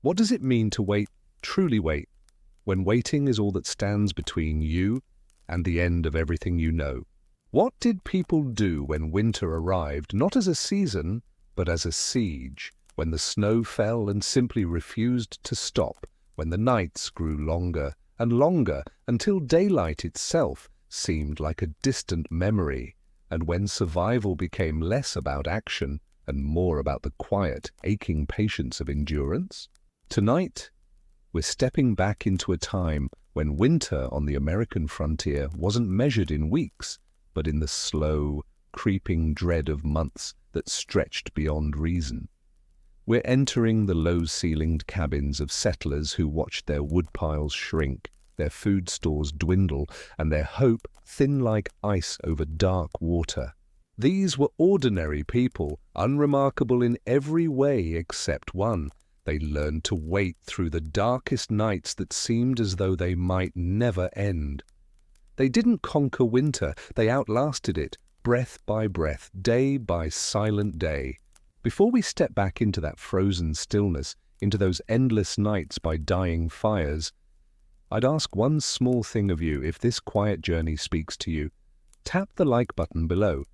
What does it mean to wait, truly wait, when waiting is all that stands between you and the end of everything you know? What did people do when winter arrived, not as a season, but as a siege, when the snow fell and simply refused to stop, when the nights grew longer and longer until daylight itself seemed like a distant memory, and when survival became less about action and more about the quiet, aching patience of endurance? Tonight, we're stepping back into a time when winter on the American frontier wasn't measured in weeks, but in the slow, creeping dread of months that stretched beyond reason. We're entering the low-ceilinged cabins of settlers who watched their woodpiles shrink, their food stores dwindle, and their hope thin like ice over dark water. These were ordinary people, unremarkable in every way except one. They learned to wait through the darkest nights that seemed as though they might never end. They didn't conquer winter, they outlasted it, breath by breath, day by silent day. Before we step back into that frozen stillness, into those endless nights by dying fires, I'd ask one small thing of you. If this quiet journey speaks to you, tap the like button below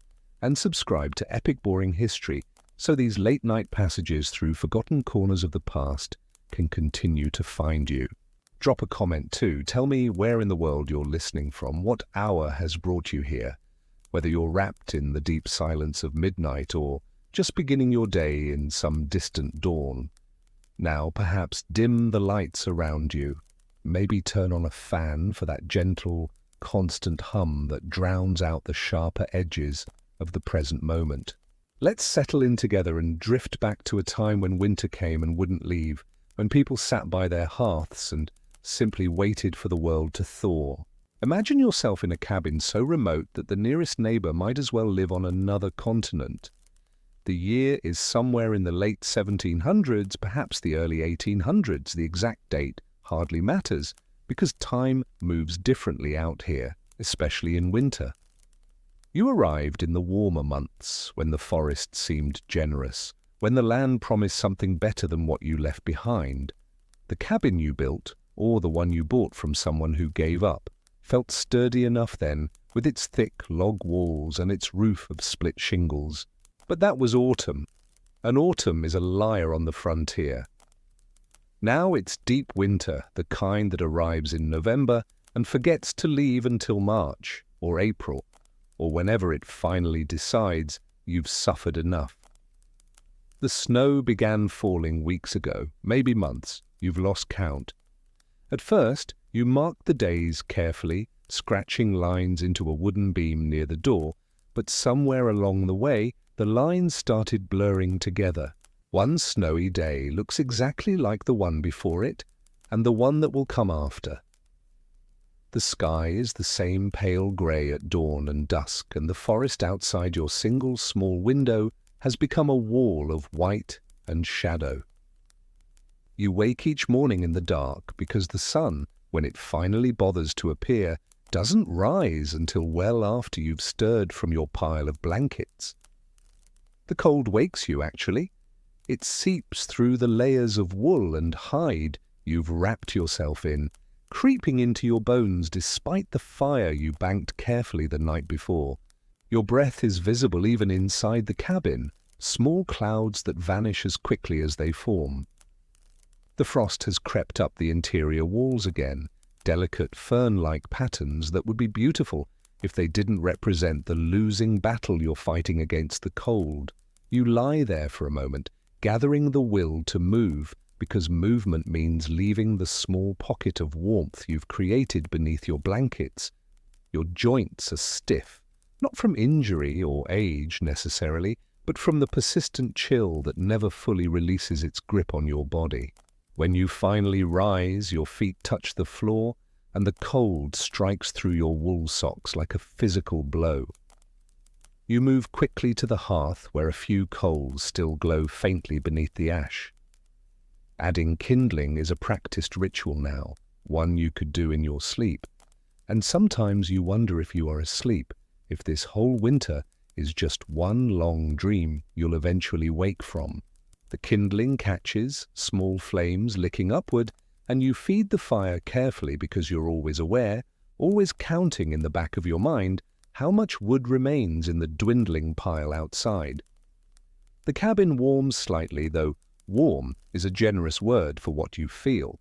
and subscribe to Epic Boring History so these late-night passages through forgotten corners of the past can continue to find you. Drop a comment too. Tell me where in the world you're listening from, what hour has brought you here, whether you're wrapped in the deep silence of midnight or just beginning your day in some distant dawn. Now perhaps dim the lights around you. Maybe turn on a fan for that gentle, constant hum that drowns out the sharper edges of the present moment. Let's settle in together and drift back to a time when winter came and wouldn't leave, when people sat by their hearths and simply waited for the world to thaw. Imagine yourself in a cabin so remote that the nearest neighbor might as well live on another continent. The year is somewhere in the late 1700s, perhaps the early 1800s. The exact date hardly matters, because time moves differently out here, especially in winter. You arrived in the warmer months, when the forest seemed generous, when the land promised something better than what you left behind. The cabin you built, or the one you bought from someone who gave up, felt sturdy enough then, with its thick log walls and its roof of split shingles. But that was autumn, and autumn is a liar on the frontier. Now it's deep winter, the kind that arrives in November and forgets to leave until March or April, or whenever it finally decides you've suffered enough. The snow began falling weeks ago, maybe months, you've lost count. At first, you marked the days carefully, scratching lines into a wooden beam near the door, but somewhere along the way, the lines started blurring together. One snowy day looks exactly like the one before it, and the one that will come after. The sky is the same pale grey at dawn and dusk, and the forest outside your single small window has become a wall of white and shadow. You wake each morning in the dark because the sun, when it finally bothers to appear, doesn't rise until well after you've stirred from your pile of blankets. The cold wakes you, actually. It seeps through the layers of wool and hide you've wrapped yourself in, creeping into your bones despite the fire you banked carefully the night before. Your breath is visible even inside the cabin, small clouds that vanish as quickly as they form. The frost has crept up the interior walls again, delicate fern-like patterns that would be beautiful if they didn't represent the losing battle you're fighting against the cold. You lie there for a moment, gathering the will to move, because movement means leaving the small pocket of warmth you've created beneath your blankets. Your joints are stiff, not from injury or age necessarily, but from the persistent chill that never fully releases its grip on your body. When you finally rise, your feet touch the floor, and the cold strikes through your wool socks like a physical blow. You move quickly to the hearth where a few coals still glow faintly beneath the ash. Adding kindling is a practiced ritual now, one you could do in your sleep. And sometimes you wonder if you are asleep, if this whole winter is just one long dream you'll eventually wake from. The kindling catches, small flames licking upward, and you feed the fire carefully because you're always aware, always counting in the back of your mind, how much wood remains in the dwindling pile outside. The cabin warms slightly, though warm is a generous word for what you feel.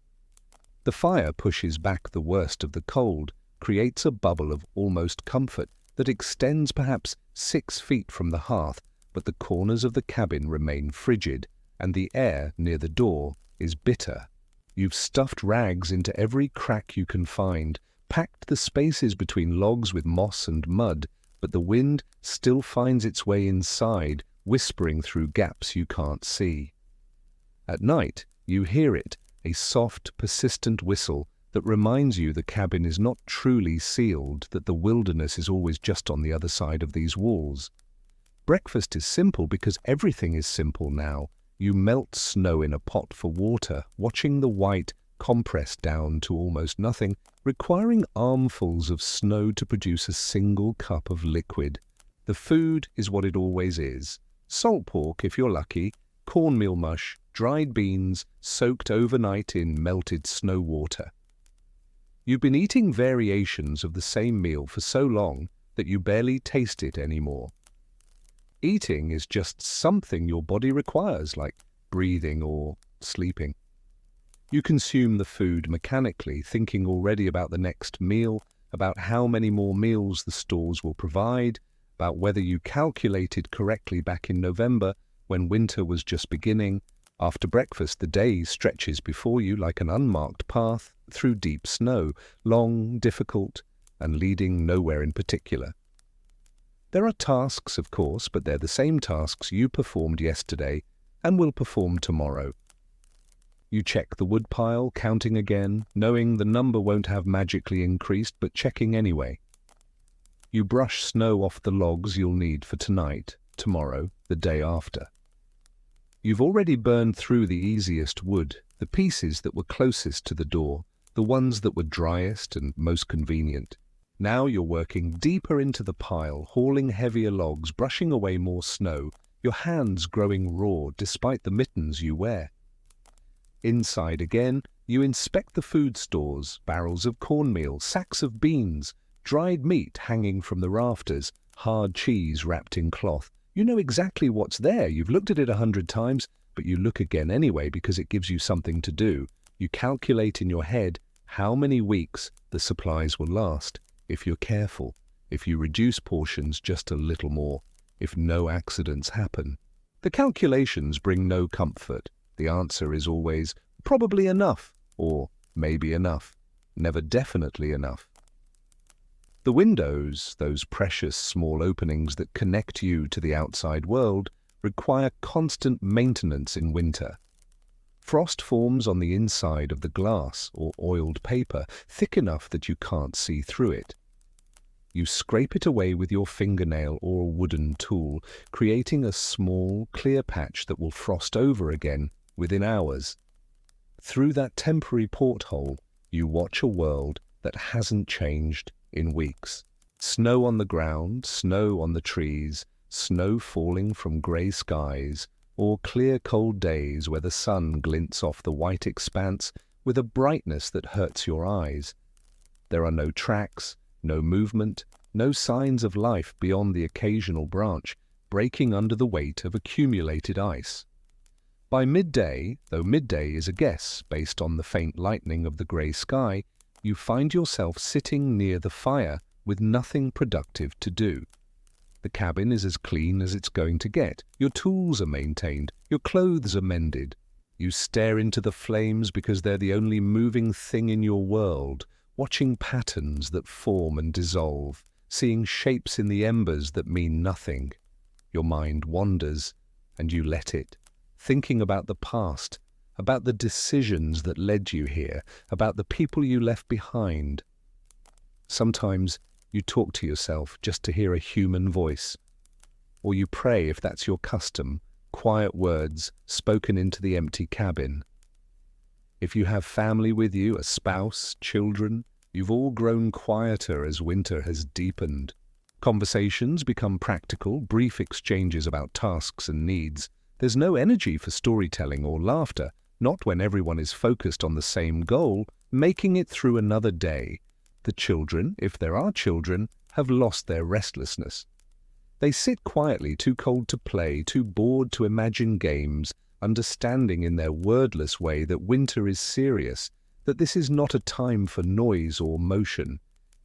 The fire pushes back the worst of the cold, creates a bubble of almost comfort that extends perhaps 6 feet from the hearth, but the corners of the cabin remain frigid, and the air near the door is bitter. You've stuffed rags into every crack you can find, packed the spaces between logs with moss and mud, but the wind still finds its way inside, whispering through gaps you can't see. At night, you hear it, a soft, persistent whistle that reminds you the cabin is not truly sealed, that the wilderness is always just on the other side of these walls. Breakfast is simple because everything is simple now. You melt snow in a pot for water, watching the white compress down to almost nothing, requiring armfuls of snow to produce a single cup of liquid. The food is what it always is. Salt pork if you're lucky, cornmeal mush, dried beans soaked overnight in melted snow water. You've been eating variations of the same meal for so long that you barely taste it anymore. Eating is just something your body requires, like breathing or sleeping. You consume the food mechanically, thinking already about the next meal, about how many more meals the stores will provide, about whether you calculated correctly back in November when winter was just beginning. After breakfast, the day stretches before you like an unmarked path through deep snow, long, difficult, and leading nowhere in particular. There are tasks, of course, but they're the same tasks you performed yesterday and will perform tomorrow. You check the woodpile, counting again, knowing the number won't have magically increased, but checking anyway. You brush snow off the logs you'll need for tonight, tomorrow, the day after. You've already burned through the easiest wood, the pieces that were closest to the door, the ones that were driest and most convenient. Now you're working deeper into the pile, hauling heavier logs, brushing away more snow, your hands growing raw despite the mittens you wear. Inside again, you inspect the food stores, barrels of cornmeal, sacks of beans, dried meat hanging from the rafters, hard cheese wrapped in cloth. You know exactly what's there. You've looked at it 100 times, but you look again anyway because it gives you something to do. You calculate in your head how many weeks the supplies will last, if you're careful, if you reduce portions just a little more, if no accidents happen. The calculations bring no comfort. The answer is always probably enough, or maybe enough, never definitely enough. The windows, those precious small openings that connect you to the outside world, require constant maintenance in winter. Frost forms on the inside of the glass or oiled paper, thick enough that you can't see through it. You scrape it away with your fingernail or a wooden tool, creating a small, clear patch that will frost over again within hours. Through that temporary porthole, you watch a world that hasn't changed in weeks. Snow on the ground, snow on the trees, snow falling from grey skies, or clear cold days where the sun glints off the white expanse with a brightness that hurts your eyes. There are no tracks, no movement, no signs of life beyond the occasional branch breaking under the weight of accumulated ice. By midday, though midday is a guess based on the faint lightening of the grey sky, you find yourself sitting near the fire with nothing productive to do. The cabin is as clean as it's going to get. Your tools are maintained. Your clothes are mended. You stare into the flames because they're the only moving thing in your world, watching patterns that form and dissolve, seeing shapes in the embers that mean nothing. Your mind wanders, and you let it, thinking about the past, about the decisions that led you here, about the people you left behind. Sometimes you talk to yourself just to hear a human voice, or you pray if that's your custom, quiet words spoken into the empty cabin. If you have family with you, a spouse, children, you've all grown quieter as winter has deepened. Conversations become practical, brief exchanges about tasks and needs, There's no energy for storytelling or laughter, not when everyone is focused on the same goal, making it through another day. The children, if there are children, have lost their restlessness. They sit quietly, too cold to play, too bored to imagine games, understanding in their wordless way that winter is serious, that this is not a time for noise or motion.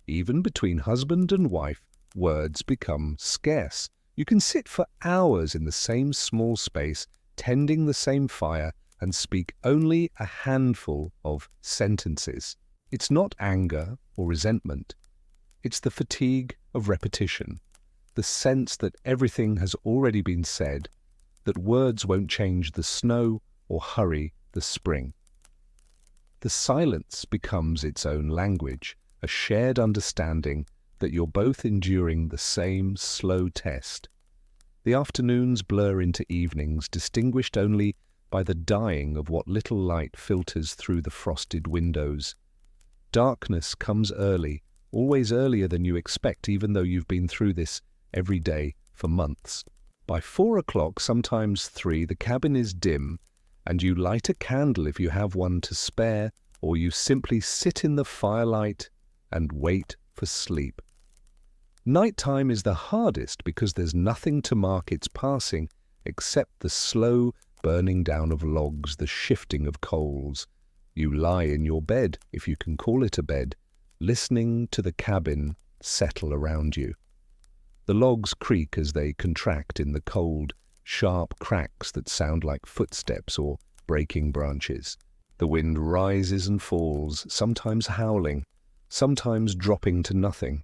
Even between husband and wife, words become scarce. You can sit for hours in the same small space, tending the same fire, and speak only a handful of sentences. It's not anger or resentment. It's the fatigue of repetition, the sense that everything has already been said, that words won't change the snow or hurry the spring. The silence becomes its own language, a shared understanding that you're both enduring the same slow test. The afternoons blur into evenings, distinguished only by the dying of what little light filters through the frosted windows. Darkness comes early, always earlier than you expect, even though you've been through this every day for months. By 4 o'clock, sometimes 3, the cabin is dim, and you light a candle if you have one to spare, or you simply sit in the firelight and wait for sleep. Nighttime is the hardest because there's nothing to mark its passing except the slow burning down of logs, the shifting of coals. You lie in your bed, if you can call it a bed, listening to the cabin settle around you. The logs creak as they contract in the cold, sharp cracks that sound like footsteps or breaking branches. The wind rises and falls, sometimes howling, sometimes dropping to nothing.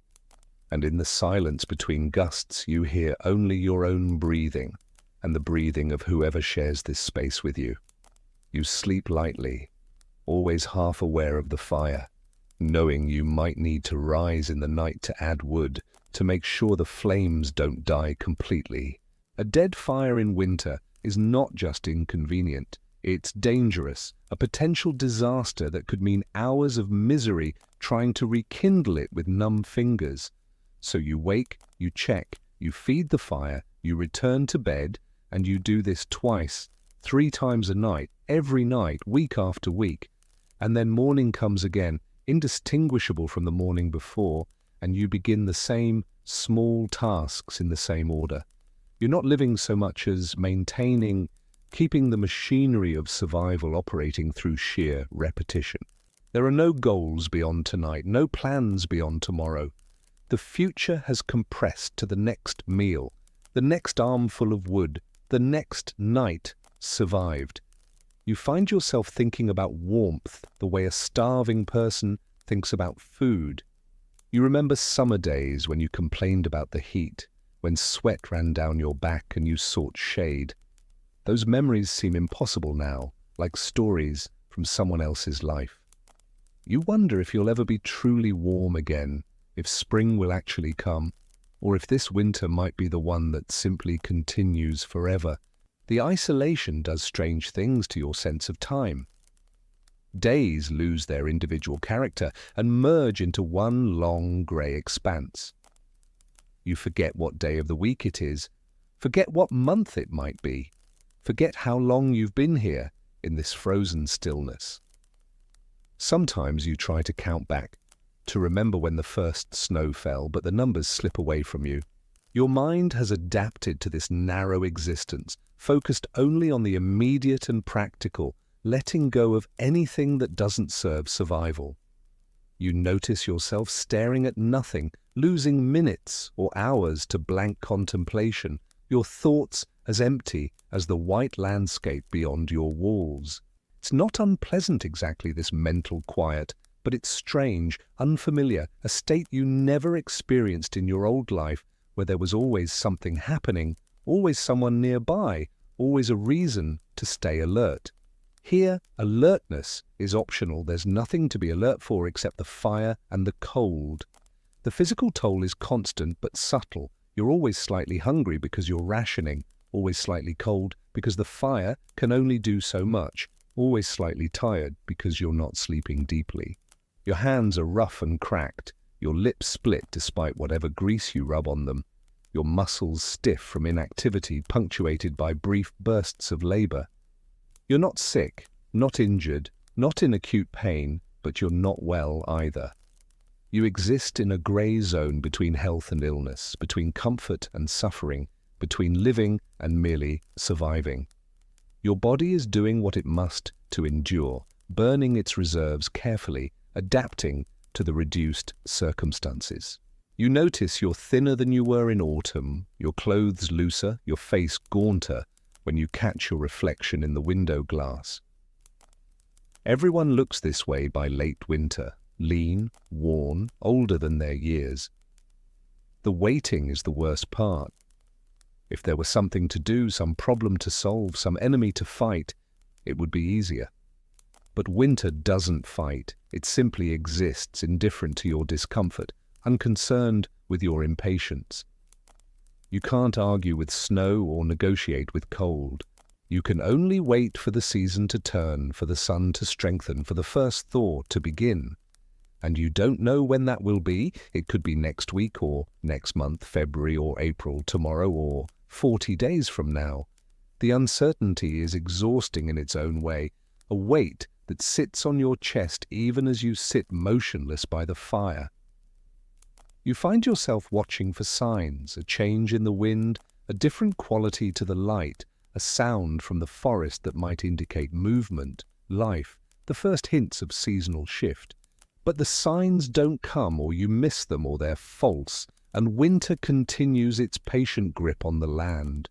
And in the silence between gusts you hear only your own breathing and the breathing of whoever shares this space with you. You sleep lightly, always half aware of the fire, knowing you might need to rise in the night to add wood, to make sure the flames don't die completely. A dead fire in winter is not just inconvenient, it's dangerous, a potential disaster that could mean hours of misery trying to rekindle it with numb fingers. So you wake, you check, you feed the fire, you return to bed, and you do this twice, 3 times a night, every night, week after week. And then morning comes again, indistinguishable from the morning before, and you begin the same small tasks in the same order. You're not living so much as maintaining, keeping the machinery of survival operating through sheer repetition. There are no goals beyond tonight, no plans beyond tomorrow. The future has compressed to the next meal, the next armful of wood, the next night survived. You find yourself thinking about warmth the way a starving person thinks about food. You remember summer days when you complained about the heat, when sweat ran down your back and you sought shade. Those memories seem impossible now, like stories from someone else's life. You wonder if you'll ever be truly warm again, if spring will actually come, or if this winter might be the one that simply continues forever. The isolation does strange things to your sense of time. Days lose their individual character and merge into one long grey expanse. You forget what day of the week it is, forget what month it might be, forget how long you've been here in this frozen stillness. Sometimes you try to count back, to remember when the first snow fell, but the numbers slip away from you. Your mind has adapted to this narrow existence, focused only on the immediate and practical, letting go of anything that doesn't serve survival. You notice yourself staring at nothing, losing minutes or hours to blank contemplation, your thoughts as empty as the white landscape beyond your walls. It's not unpleasant exactly, this mental quiet, but it's strange, unfamiliar, a state you never experienced in your old life, where there was always something happening, always someone nearby, always a reason to stay alert. Here, alertness is optional. There's nothing to be alert for except the fire and the cold. The physical toll is constant but subtle. You're always slightly hungry because you're rationing, always slightly cold because the fire can only do so much, always slightly tired because you're not sleeping deeply. Your hands are rough and cracked, your lips split despite whatever grease you rub on them. your muscles stiff from inactivity punctuated by brief bursts of labor. You're not sick, not injured, not in acute pain, but you're not well either. You exist in a grey zone between health and illness, between comfort and suffering, between living and merely surviving. Your body is doing what it must to endure, burning its reserves carefully, adapting to the reduced circumstances. You notice you're thinner than you were in autumn, your clothes looser, your face gaunter when you catch your reflection in the window glass. Everyone looks this way by late winter, lean, worn, older than their years. The waiting is the worst part. If there were something to do, some problem to solve, some enemy to fight, it would be easier. But winter doesn't fight. It simply exists, indifferent to your discomfort, unconcerned with your impatience. You can't argue with snow or negotiate with cold. You can only wait for the season to turn, for the sun to strengthen, for the first thaw to begin. And you don't know when that will be. It could be next week or next month, February or April, tomorrow or 40 days from now. The uncertainty is exhausting in its own way, a weight that sits on your chest even as you sit motionless by the fire. You find yourself watching for signs, a change in the wind, a different quality to the light, a sound from the forest that might indicate movement, life, the first hints of seasonal shift. But the signs don't come, or you miss them, or they're false, and winter continues its patient grip on the land.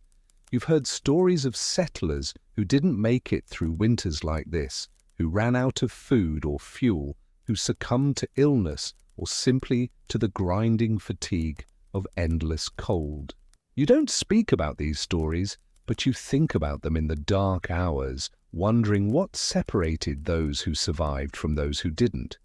You've heard stories of settlers who didn't make it through winters like this, who ran out of food or fuel, who succumbed to illness or simply to the grinding fatigue of endless cold. You don't speak about these stories, but you think about them in the dark hours, wondering what separated those who survived from those who didn't.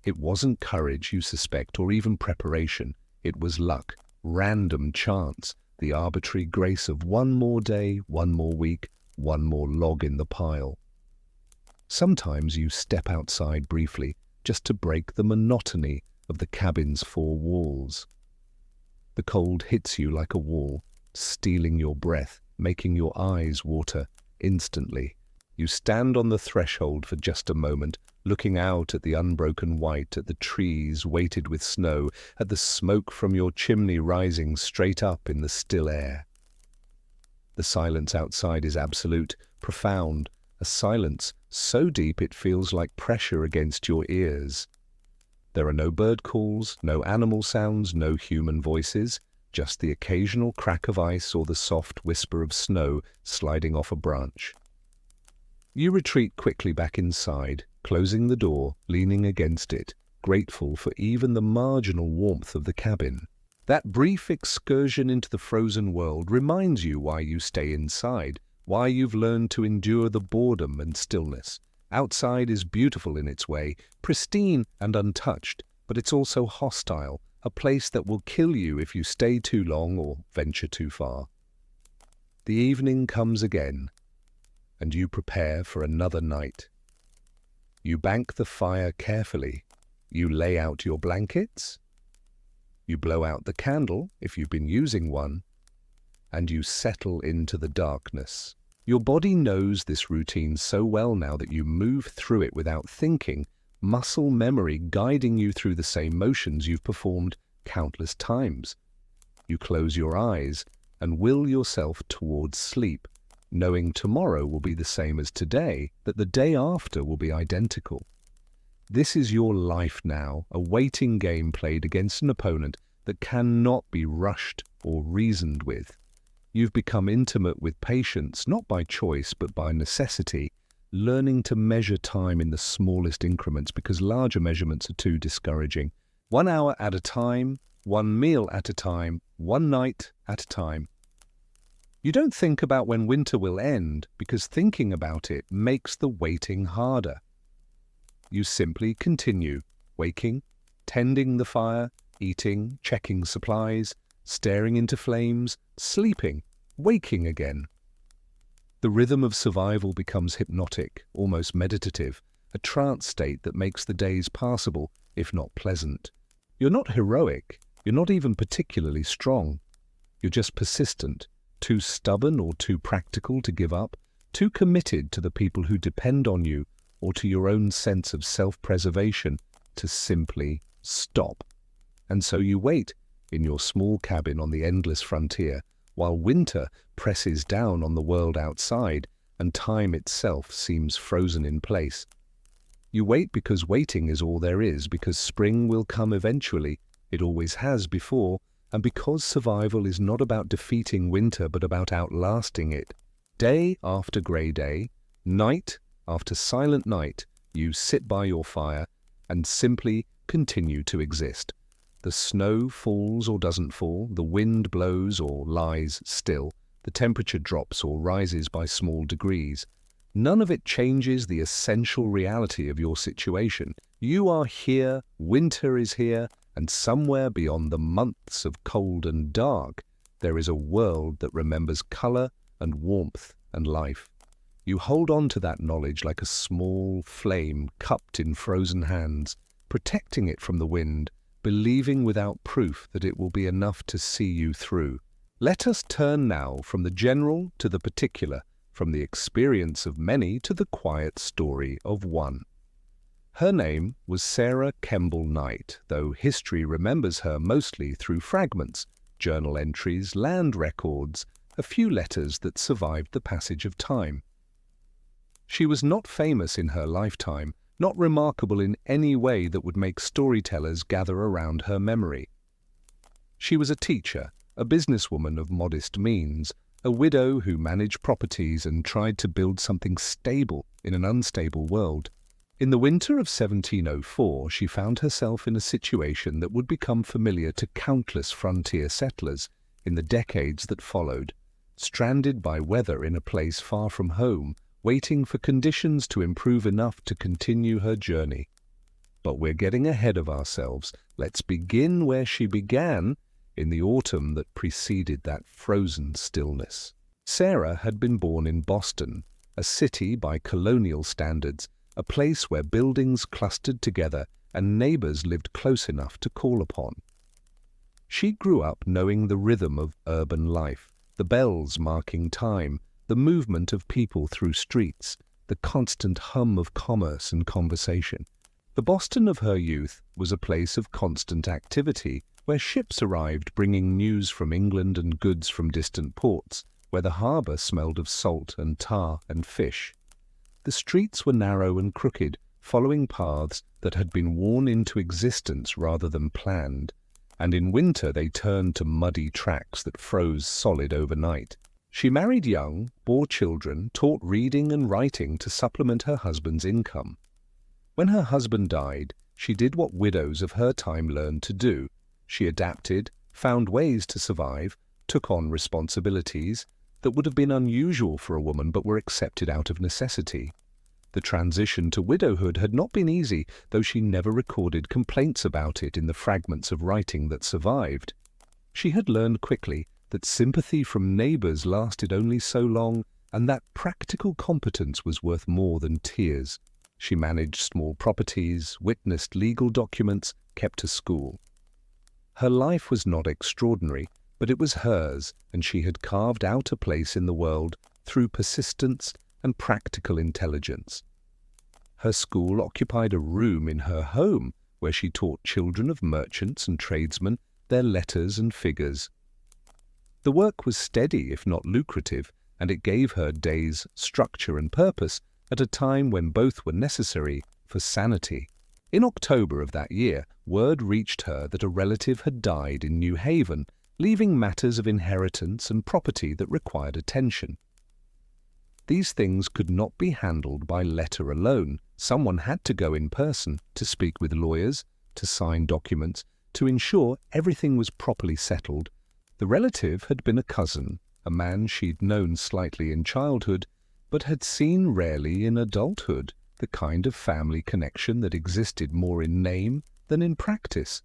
It wasn't courage, you suspect, or even preparation. It was luck, random chance, the arbitrary grace of one more day, one more week, one more log in the pile. Sometimes you step outside briefly, just to break the monotony of the cabin's four walls. The cold hits you like a wall, stealing your breath, making your eyes water instantly. You stand on the threshold for just a moment, looking out at the unbroken white, at the trees weighted with snow, at the smoke from your chimney rising straight up in the still air. The silence outside is absolute, profound, a silence so deep it feels like pressure against your ears. There are no bird calls, no animal sounds, no human voices, just the occasional crack of ice or the soft whisper of snow sliding off a branch. You retreat quickly back inside, closing the door, leaning against it, grateful for even the marginal warmth of the cabin. That brief excursion into the frozen world reminds you why you stay inside, why you've learned to endure the boredom and stillness. Outside is beautiful in its way, pristine and untouched, but it's also hostile, a place that will kill you if you stay too long or venture too far. The evening comes again, and you prepare for another night. You bank the fire carefully. You lay out your blankets. You blow out the candle, if you've been using one, and you settle into the darkness. Your body knows this routine so well now that you move through it without thinking, muscle memory guiding you through the same motions you've performed countless times. You close your eyes and will yourself towards sleep, knowing tomorrow will be the same as today, that the day after will be identical. This is your life now, a waiting game played against an opponent that cannot be rushed or reasoned with. You've become intimate with patience, not by choice but by necessity, learning to measure time in the smallest increments because larger measurements are too discouraging. 1 hour at a time, one meal at a time, one night at a time. You don't think about when winter will end because thinking about it makes the waiting harder. You simply continue, waking, tending the fire, eating, checking supplies, staring into flames, sleeping, waking again. The rhythm of survival becomes hypnotic, almost meditative, a trance state that makes the days passable, if not pleasant. You're not heroic, you're not even particularly strong. You're just persistent, too stubborn or too practical to give up, too committed to the people who depend on you or to your own sense of self-preservation to simply stop. And so you wait in your small cabin on the endless frontier while winter presses down on the world outside and time itself seems frozen in place. You wait because waiting is all there is, because spring will come eventually, it always has before, and because survival is not about defeating winter but about outlasting it. Day after grey day, night after silent night, you sit by your fire and simply continue to exist. The snow falls or doesn't fall, the wind blows or lies still, the temperature drops or rises by small degrees. None of it changes the essential reality of your situation. You are here, winter is here, and somewhere beyond the months of cold and dark, there is a world that remembers color and warmth and life. You hold on to that knowledge like a small flame cupped in frozen hands, protecting it from the wind, believing without proof that it will be enough to see you through. Let us turn now from the general to the particular, from the experience of many to the quiet story of one. Her name was Sarah Kemble Knight, though history remembers her mostly through fragments, journal entries, land records, a few letters that survived the passage of time. She was not famous in her lifetime, not remarkable in any way that would make storytellers gather around her memory. She was a teacher, a businesswoman of modest means, a widow who managed properties and tried to build something stable in an unstable world. In the winter of 1704, she found herself in a situation that would become familiar to countless frontier settlers in the decades that followed, stranded by weather in a place far from home, waiting for conditions to improve enough to continue her journey. But we're getting ahead of ourselves. Let's begin where she began, in the autumn that preceded that frozen stillness. Sarah had been born in Boston, a city by colonial standards, a place where buildings clustered together and neighbors lived close enough to call upon. She grew up knowing the rhythm of urban life, the bells marking time, the movement of people through streets, the constant hum of commerce and conversation. The Boston of her youth was a place of constant activity, where ships arrived bringing news from England and goods from distant ports, where the harbour smelled of salt and tar and fish. The streets were narrow and crooked, following paths that had been worn into existence rather than planned, and in winter they turned to muddy tracks that froze solid overnight. She married young, bore children, taught reading and writing to supplement her husband's income. When her husband died, she did what widows of her time learned to do. She adapted, found ways to survive, took on responsibilities that would have been unusual for a woman but were accepted out of necessity. The transition to widowhood had not been easy, though she never recorded complaints about it in the fragments of writing that survived. She had learned quickly that sympathy from neighbors lasted only so long, and that practical competence was worth more than tears. She managed small properties, witnessed legal documents, kept a school. Her life was not extraordinary, but it was hers, and she had carved out a place in the world through persistence and practical intelligence. Her school occupied a room in her home where she taught children of merchants and tradesmen their letters and figures. The work was steady if not lucrative, and it gave her days structure and purpose at a time when both were necessary for sanity. In October of that year, word reached her that a relative had died in New Haven, leaving matters of inheritance and property that required attention. These things could not be handled by letter alone. Someone had to go in person to speak with lawyers, to sign documents, to ensure everything was properly settled. The relative had been a cousin, a man she'd known slightly in childhood, but had seen rarely in adulthood, the kind of family connection that existed more in name than in practice.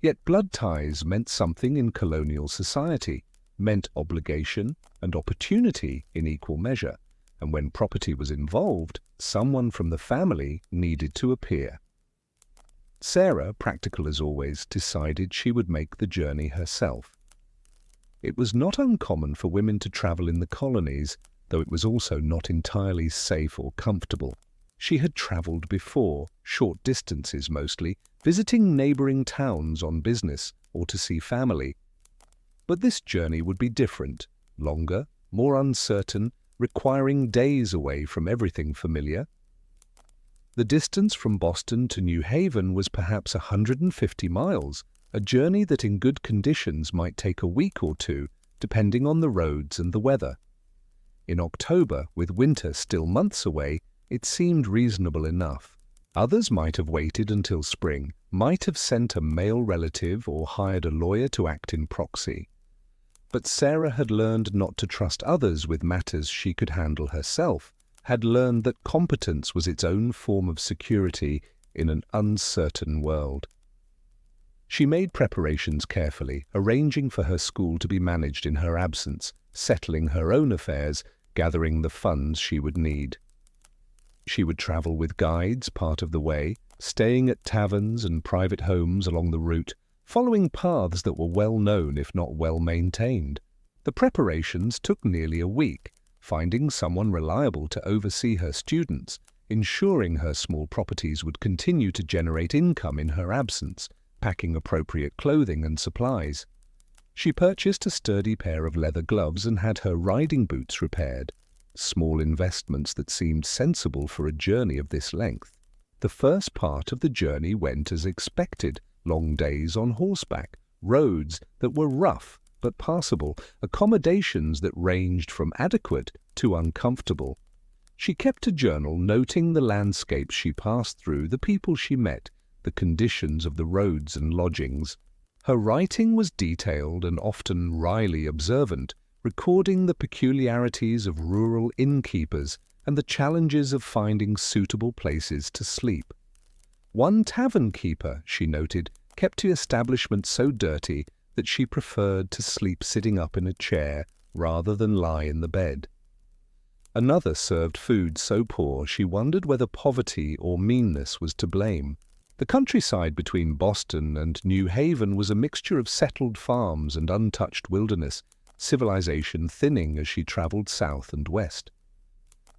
Yet blood ties meant something in colonial society, meant obligation and opportunity in equal measure, and when property was involved, someone from the family needed to appear. Sarah, practical as always, decided she would make the journey herself. It was not uncommon for women to travel in the colonies, though it was also not entirely safe or comfortable. She had travelled before, short distances mostly, visiting neighbouring towns on business or to see family. But this journey would be different, longer, more uncertain, requiring days away from everything familiar. The distance from Boston to New Haven was perhaps 150 miles, a journey that in good conditions might take a week or two, depending on the roads and the weather. In October, with winter still months away, it seemed reasonable enough. Others might have waited until spring, might have sent a male relative or hired a lawyer to act in proxy. But Sarah had learned not to trust others with matters she could handle herself, had learned that competence was its own form of security in an uncertain world. She made preparations carefully, arranging for her school to be managed in her absence, settling her own affairs, gathering the funds she would need. She would travel with guides part of the way, staying at taverns and private homes along the route, following paths that were well known if not well maintained. The preparations took nearly a week, finding someone reliable to oversee her students, ensuring her small properties would continue to generate income in her absence, packing appropriate clothing and supplies. She purchased a sturdy pair of leather gloves and had her riding boots repaired, small investments that seemed sensible for a journey of this length. The first part of the journey went as expected, long days on horseback, roads that were rough but passable, accommodations that ranged from adequate to uncomfortable. She kept a journal noting the landscapes she passed through, the people she met, the conditions of the roads and lodgings. Her writing was detailed and often wryly observant, recording the peculiarities of rural innkeepers and the challenges of finding suitable places to sleep. One tavern keeper, she noted, kept the establishment so dirty that she preferred to sleep sitting up in a chair rather than lie in the bed. Another served food so poor she wondered whether poverty or meanness was to blame. The countryside between Boston and New Haven was a mixture of settled farms and untouched wilderness, civilization thinning as she traveled south and west.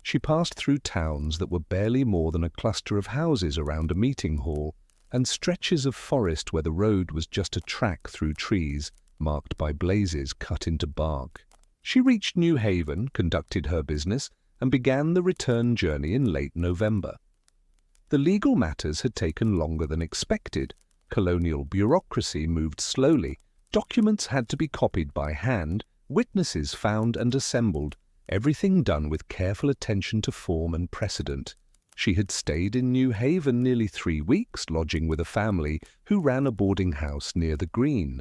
She passed through towns that were barely more than a cluster of houses around a meeting hall, and stretches of forest where the road was just a track through trees, marked by blazes cut into bark. She reached New Haven, conducted her business, and began the return journey in late November. The legal matters had taken longer than expected. Colonial bureaucracy moved slowly. Documents had to be copied by hand, witnesses found and assembled, everything done with careful attention to form and precedent. She had stayed in New Haven nearly 3 weeks, lodging with a family who ran a boarding house near the Green.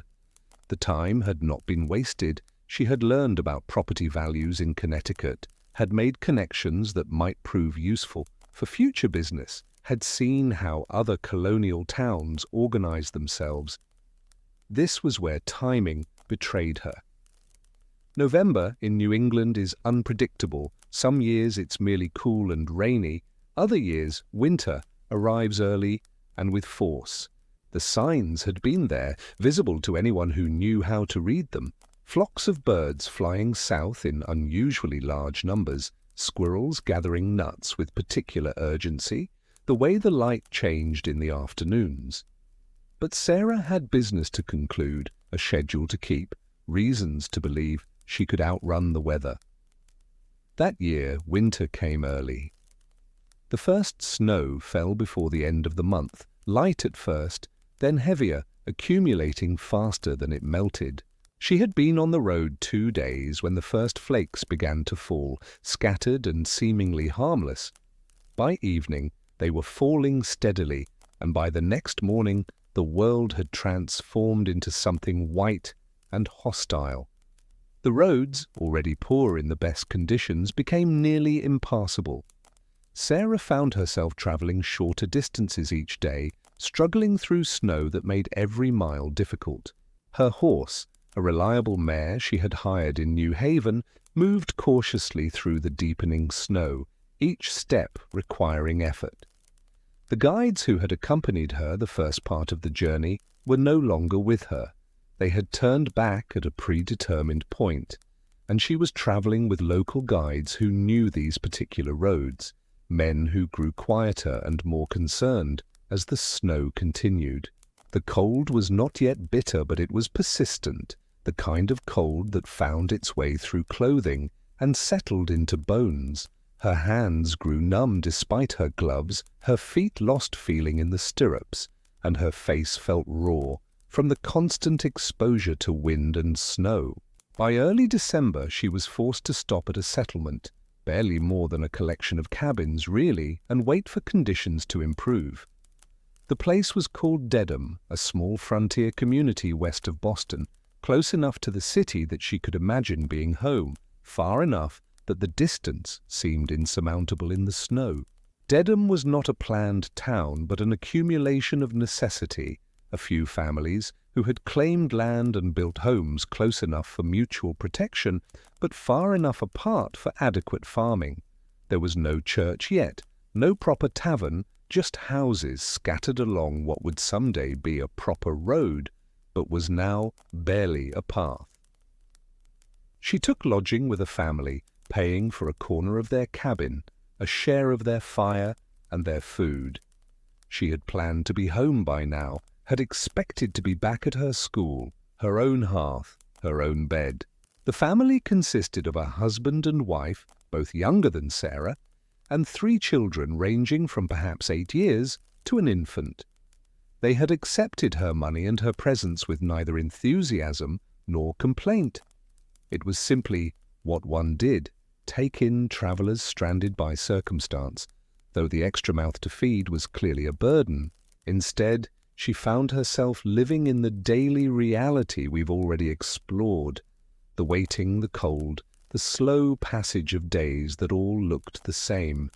The time had not been wasted. She had learned about property values in Connecticut, had made connections that might prove useful for future business, had seen how other colonial towns organized themselves. This was where timing betrayed her. November in New England is unpredictable. Some years it's merely cool and rainy. Other years, winter arrives early and with force. The signs had been there, visible to anyone who knew how to read them. Flocks of birds flying south in unusually large numbers, squirrels gathering nuts with particular urgency, the way the light changed in the afternoons. But Sarah had business to conclude, a schedule to keep, reasons to believe she could outrun the weather. That year, winter came early. The first snow fell before the end of the month, light at first, then heavier, accumulating faster than it melted. She had been on the road 2 days when the first flakes began to fall, scattered and seemingly harmless. By evening, they were falling steadily, and by the next morning, the world had transformed into something white and hostile. The roads, already poor in the best conditions, became nearly impassable. Sarah found herself traveling shorter distances each day, struggling through snow that made every mile difficult. Her horse, a reliable mare she had hired in New Haven, moved cautiously through the deepening snow, each step requiring effort. The guides who had accompanied her the first part of the journey were no longer with her. They had turned back at a predetermined point, and she was traveling with local guides who knew these particular roads, men who grew quieter and more concerned as the snow continued. The cold was not yet bitter, but it was persistent, the kind of cold that found its way through clothing and settled into bones. Her hands grew numb despite her gloves, her feet lost feeling in the stirrups, and her face felt raw from the constant exposure to wind and snow. By early December, she was forced to stop at a settlement, barely more than a collection of cabins, really, and wait for conditions to improve. The place was called Dedham, a small frontier community west of Boston, close enough to the city that she could imagine being home, far enough that the distance seemed insurmountable in the snow. Dedham was not a planned town, but an accumulation of necessity. A few families who had claimed land and built homes close enough for mutual protection, but far enough apart for adequate farming. There was no church yet, no proper tavern, just houses scattered along what would someday be a proper road, but was now barely a path. She took lodging with a family, paying for a corner of their cabin, a share of their fire and their food. She had planned to be home by now, had expected to be back at her school, her own hearth, her own bed. The family consisted of a husband and wife, both younger than Sarah, and 3 children ranging from perhaps 8 years to an infant. They had accepted her money and her presence with neither enthusiasm nor complaint. It was simply what one did, take in travelers stranded by circumstance, though the extra mouth to feed was clearly a burden. Instead, she found herself living in the daily reality we've already explored, the waiting, the cold, the slow passage of days that all looked the same.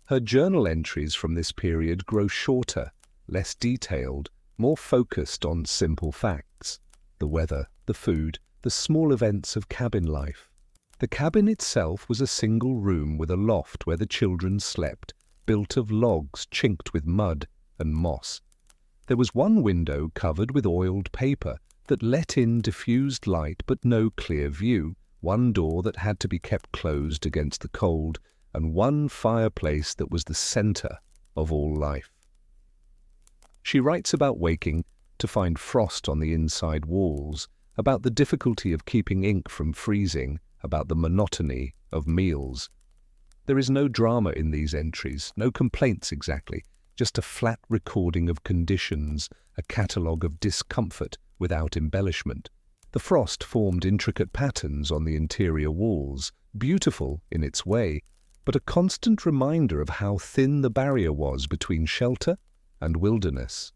Her journal entries from this period grow shorter, less detailed, more focused on simple facts: the weather, the food, the small events of cabin life. The cabin itself was a single room with a loft where the children slept, built of logs chinked with mud and moss. There was one window covered with oiled paper that let in diffused light but no clear view, one door that had to be kept closed against the cold, and one fireplace that was the center of all life. She writes about waking to find frost on the inside walls, about the difficulty of keeping ink from freezing, about the monotony of meals. There is no drama in these entries, no complaints exactly, just a flat recording of conditions, a catalogue of discomfort without embellishment. The frost formed intricate patterns on the interior walls, beautiful in its way, but a constant reminder of how thin the barrier was between shelter and wilderness.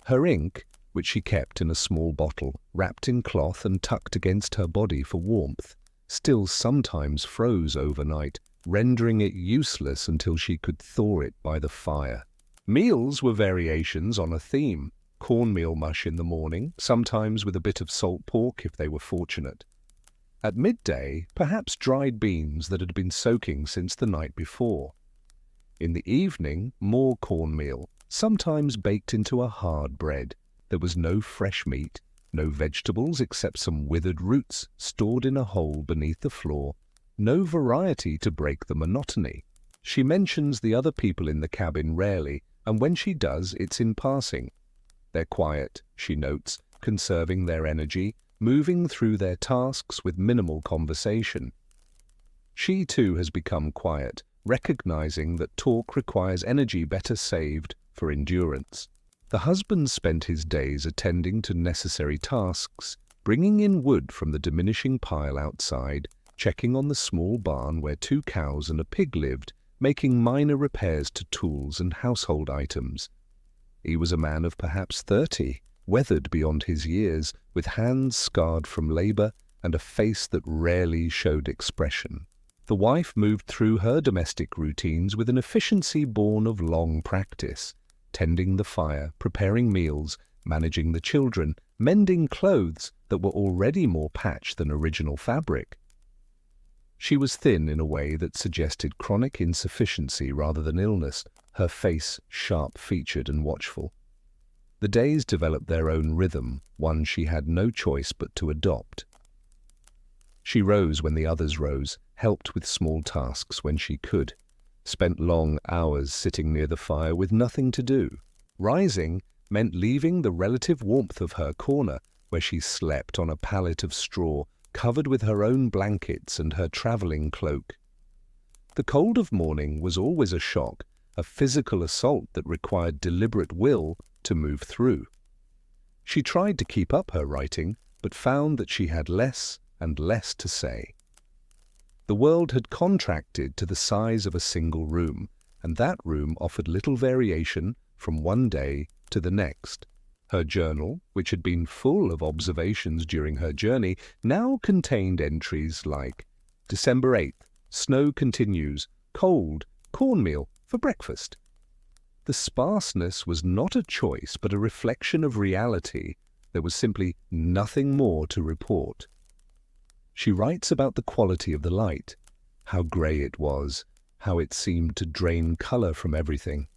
Her ink, which she kept in a small bottle, wrapped in cloth and tucked against her body for warmth, still sometimes froze overnight, rendering it useless until she could thaw it by the fire. Meals were variations on a theme: cornmeal mush in the morning, sometimes with a bit of salt pork if they were fortunate. At midday, perhaps dried beans that had been soaking since the night before. In the evening, more cornmeal, sometimes baked into a hard bread. There was no fresh meat, no vegetables except some withered roots stored in a hole beneath the floor, no variety to break the monotony. She mentions the other people in the cabin rarely, and when she does, it's in passing. They're quiet, she notes, conserving their energy, moving through their tasks with minimal conversation. She too has become quiet, recognizing that talk requires energy better saved for endurance. The husband spent his days attending to necessary tasks, bringing in wood from the diminishing pile outside, checking on the small barn where 2 cows and a pig lived, making minor repairs to tools and household items. He was a man of perhaps 30, weathered beyond his years, with hands scarred from labor and a face that rarely showed expression. The wife moved through her domestic routines with an efficiency born of long practice, tending the fire, preparing meals, managing the children, mending clothes that were already more patched than original fabric. She was thin in a way that suggested chronic insufficiency rather than illness, her face sharp-featured and watchful. The days developed their own rhythm, one she had no choice but to adopt. She rose when the others rose, helped with small tasks when she could, spent long hours sitting near the fire with nothing to do. Rising meant leaving the relative warmth of her corner, where she slept on a pallet of straw, covered with her own blankets and her traveling cloak. The cold of morning was always a shock, a physical assault that required deliberate will to move through. She tried to keep up her writing, but found that she had less and less to say. The world had contracted to the size of a single room, and that room offered little variation from one day to the next. Her journal, which had been full of observations during her journey, now contained entries like December 8th, snow continues, cold, cornmeal for breakfast. The sparseness was not a choice but a reflection of reality. There was simply nothing more to report. She writes about the quality of the light, how grey it was, how it seemed to drain colour from everything.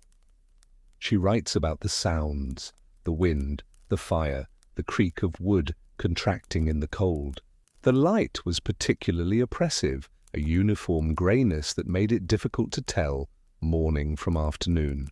She writes about the sounds, the wind, the fire, the creak of wood contracting in the cold. The light was particularly oppressive, a uniform greyness that made it difficult to tell morning from afternoon.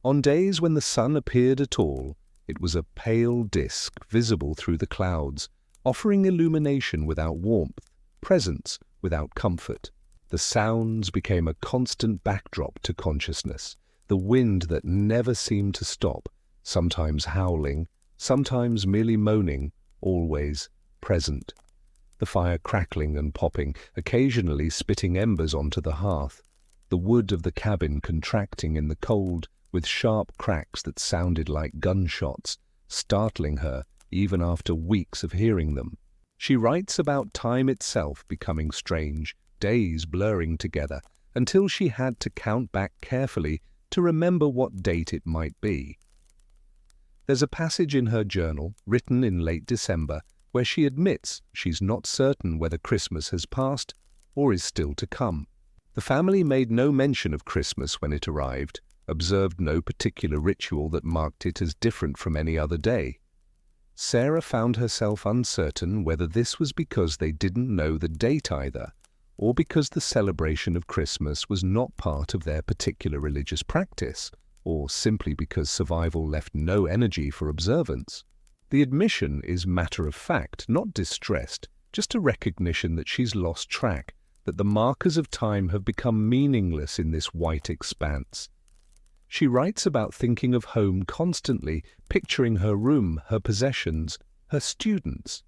On days when the sun appeared at all, it was a pale disk visible through the clouds, offering illumination without warmth, presence without comfort. The sounds became a constant backdrop to consciousness, the wind that never seemed to stop, sometimes howling, sometimes merely moaning, always present. The fire crackling and popping, occasionally spitting embers onto the hearth, the wood of the cabin contracting in the cold with sharp cracks that sounded like gunshots, startling her even after weeks of hearing them. She writes about time itself becoming strange, days blurring together, until she had to count back carefully to remember what date it might be. There's a passage in her journal, written in late December, where she admits she's not certain whether Christmas has passed or is still to come. The family made no mention of Christmas when it arrived, observed no particular ritual that marked it as different from any other day. Sarah found herself uncertain whether this was because they didn't know the date either, or because the celebration of Christmas was not part of their particular religious practice, or simply because survival left no energy for observance. The admission is matter of fact, not distressed, just a recognition that she's lost track, that the markers of time have become meaningless in this white expanse. She writes about thinking of home constantly, picturing her room, her possessions, her students.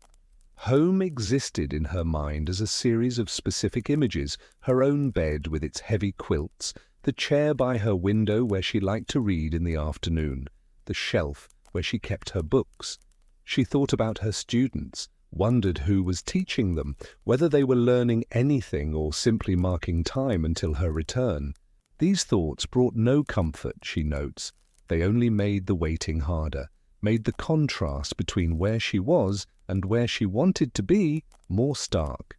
Home existed in her mind as a series of specific images, her own bed with its heavy quilts, the chair by her window where she liked to read in the afternoon, the shelf where she kept her books. She thought about her students, wondered who was teaching them, whether they were learning anything or simply marking time until her return. These thoughts brought no comfort, she notes. They only made the waiting harder, made the contrast between where she was and where she wanted to be more stark.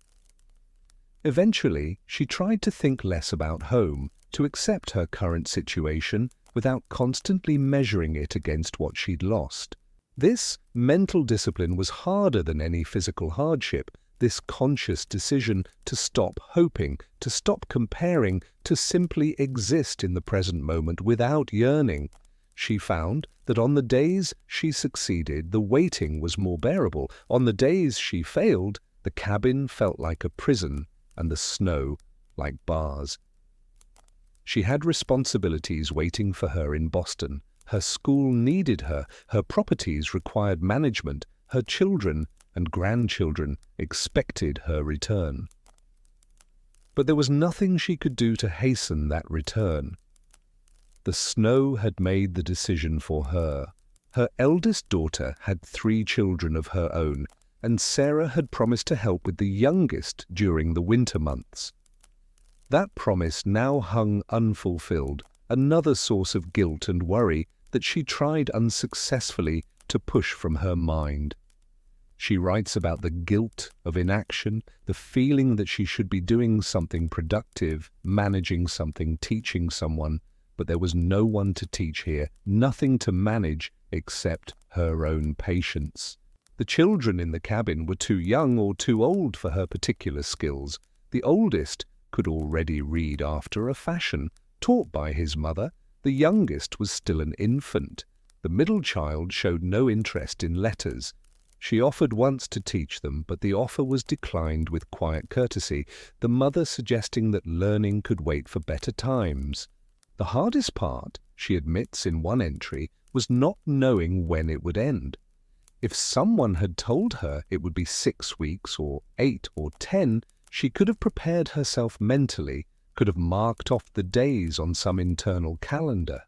Eventually, she tried to think less about home, to accept her current situation without constantly measuring it against what she'd lost. This mental discipline was harder than any physical hardship, this conscious decision to stop hoping, to stop comparing, to simply exist in the present moment without yearning. She found that on the days she succeeded, the waiting was more bearable. On the days she failed, the cabin felt like a prison and the snow like bars. She had responsibilities waiting for her in Boston. Her school needed her, her properties required management, her children and grandchildren expected her return. But there was nothing she could do to hasten that return. The snow had made the decision for her. Her eldest daughter had 3 children of her own, and Sarah had promised to help with the youngest during the winter months. That promise now hung unfulfilled, another source of guilt and worry that she tried unsuccessfully to push from her mind. She writes about the guilt of inaction, the feeling that she should be doing something productive, managing something, teaching someone, but there was no one to teach here, nothing to manage except her own patience. The children in the cabin were too young or too old for her particular skills. The oldest could already read after a fashion, taught by his mother. The youngest was still an infant. The middle child showed no interest in letters. She offered once to teach them, but the offer was declined with quiet courtesy, the mother suggesting that learning could wait for better times. The hardest part, she admits in one entry, was not knowing when it would end. If someone had told her it would be 6 weeks or 8 or 10, she could have prepared herself mentally, could have marked off the days on some internal calendar.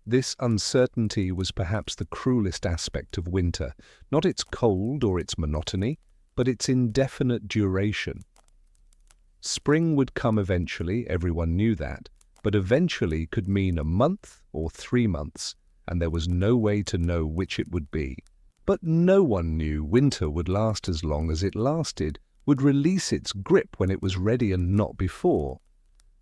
This uncertainty was perhaps the cruelest aspect of winter, not its cold or its monotony, but its indefinite duration. Spring would come eventually, everyone knew that, but eventually could mean a month or 3 months, and there was no way to know which it would be. But no one knew winter would last as long as it lasted, would release its grip when it was ready and not before.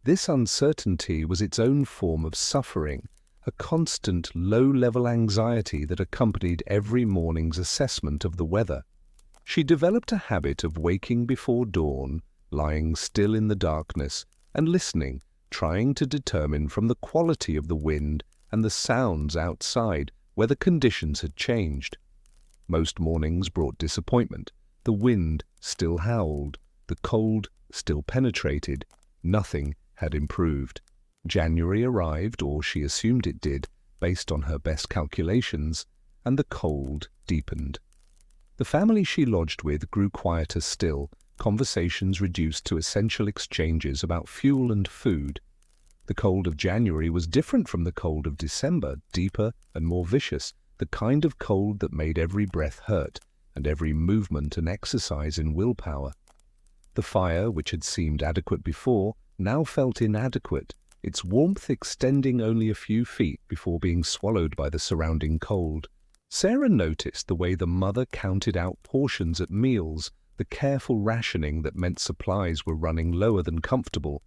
This uncertainty was its own form of suffering, a constant low-level anxiety that accompanied every morning's assessment of the weather. She developed a habit of waking before dawn, lying still in the darkness, and listening, trying to determine from the quality of the wind and the sounds outside whether conditions had changed. Most mornings brought disappointment. The wind still howled, the cold still penetrated, nothing had improved. January arrived, or she assumed it did, based on her best calculations, and the cold deepened. The family she lodged with grew quieter still, conversations reduced to essential exchanges about fuel and food. The cold of January was different from the cold of December, deeper and more vicious, the kind of cold that made every breath hurt, and every movement an exercise in willpower. The fire, which had seemed adequate before, now felt inadequate, its warmth extending only a few feet before being swallowed by the surrounding cold. Sarah noticed the way the mother counted out portions at meals, the careful rationing that meant supplies were running lower than comfortable.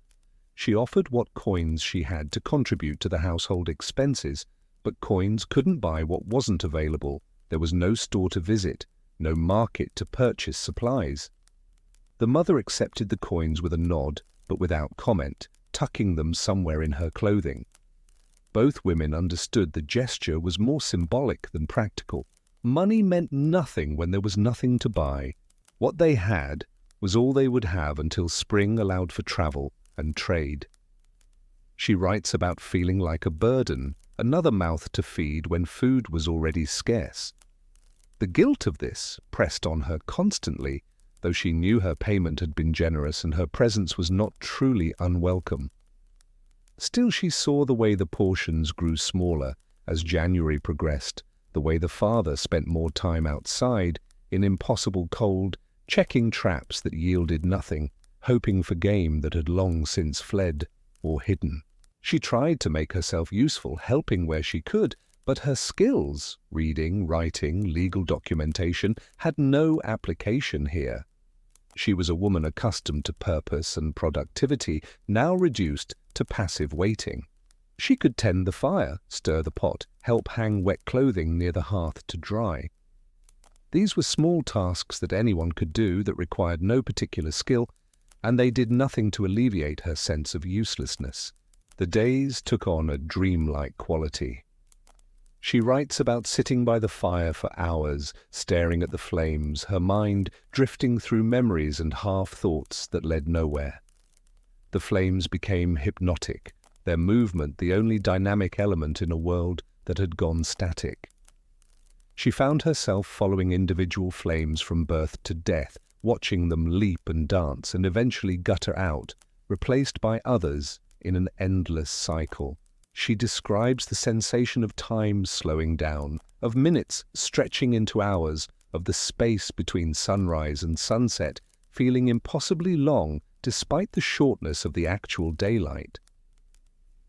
She offered what coins she had to contribute to the household expenses, but coins couldn't buy what wasn't available. There was no store to visit, no market to purchase supplies. The mother accepted the coins with a nod, but without comment, tucking them somewhere in her clothing. Both women understood the gesture was more symbolic than practical. Money meant nothing when there was nothing to buy. What they had was all they would have until spring allowed for travel and trade. She writes about feeling like a burden, another mouth to feed when food was already scarce. The guilt of this pressed on her constantly, though she knew her payment had been generous and her presence was not truly unwelcome. Still, she saw the way the portions grew smaller as January progressed, the way the father spent more time outside, in impossible cold, checking traps that yielded nothing, hoping for game that had long since fled or hidden. She tried to make herself useful, helping where she could, but her skills, reading, writing, legal documentation, had no application here. She was a woman accustomed to purpose and productivity, now reduced to passive waiting. She could tend the fire, stir the pot, help hang wet clothing near the hearth to dry. These were small tasks that anyone could do that required no particular skill, and they did nothing to alleviate her sense of uselessness. The days took on a dreamlike quality. She writes about sitting by the fire for hours, staring at the flames, her mind drifting through memories and half-thoughts that led nowhere. The flames became hypnotic, their movement the only dynamic element in a world that had gone static. She found herself following individual flames from birth to death, watching them leap and dance and eventually gutter out, replaced by others in an endless cycle. She describes the sensation of time slowing down, of minutes stretching into hours, of the space between sunrise and sunset feeling impossibly long despite the shortness of the actual daylight.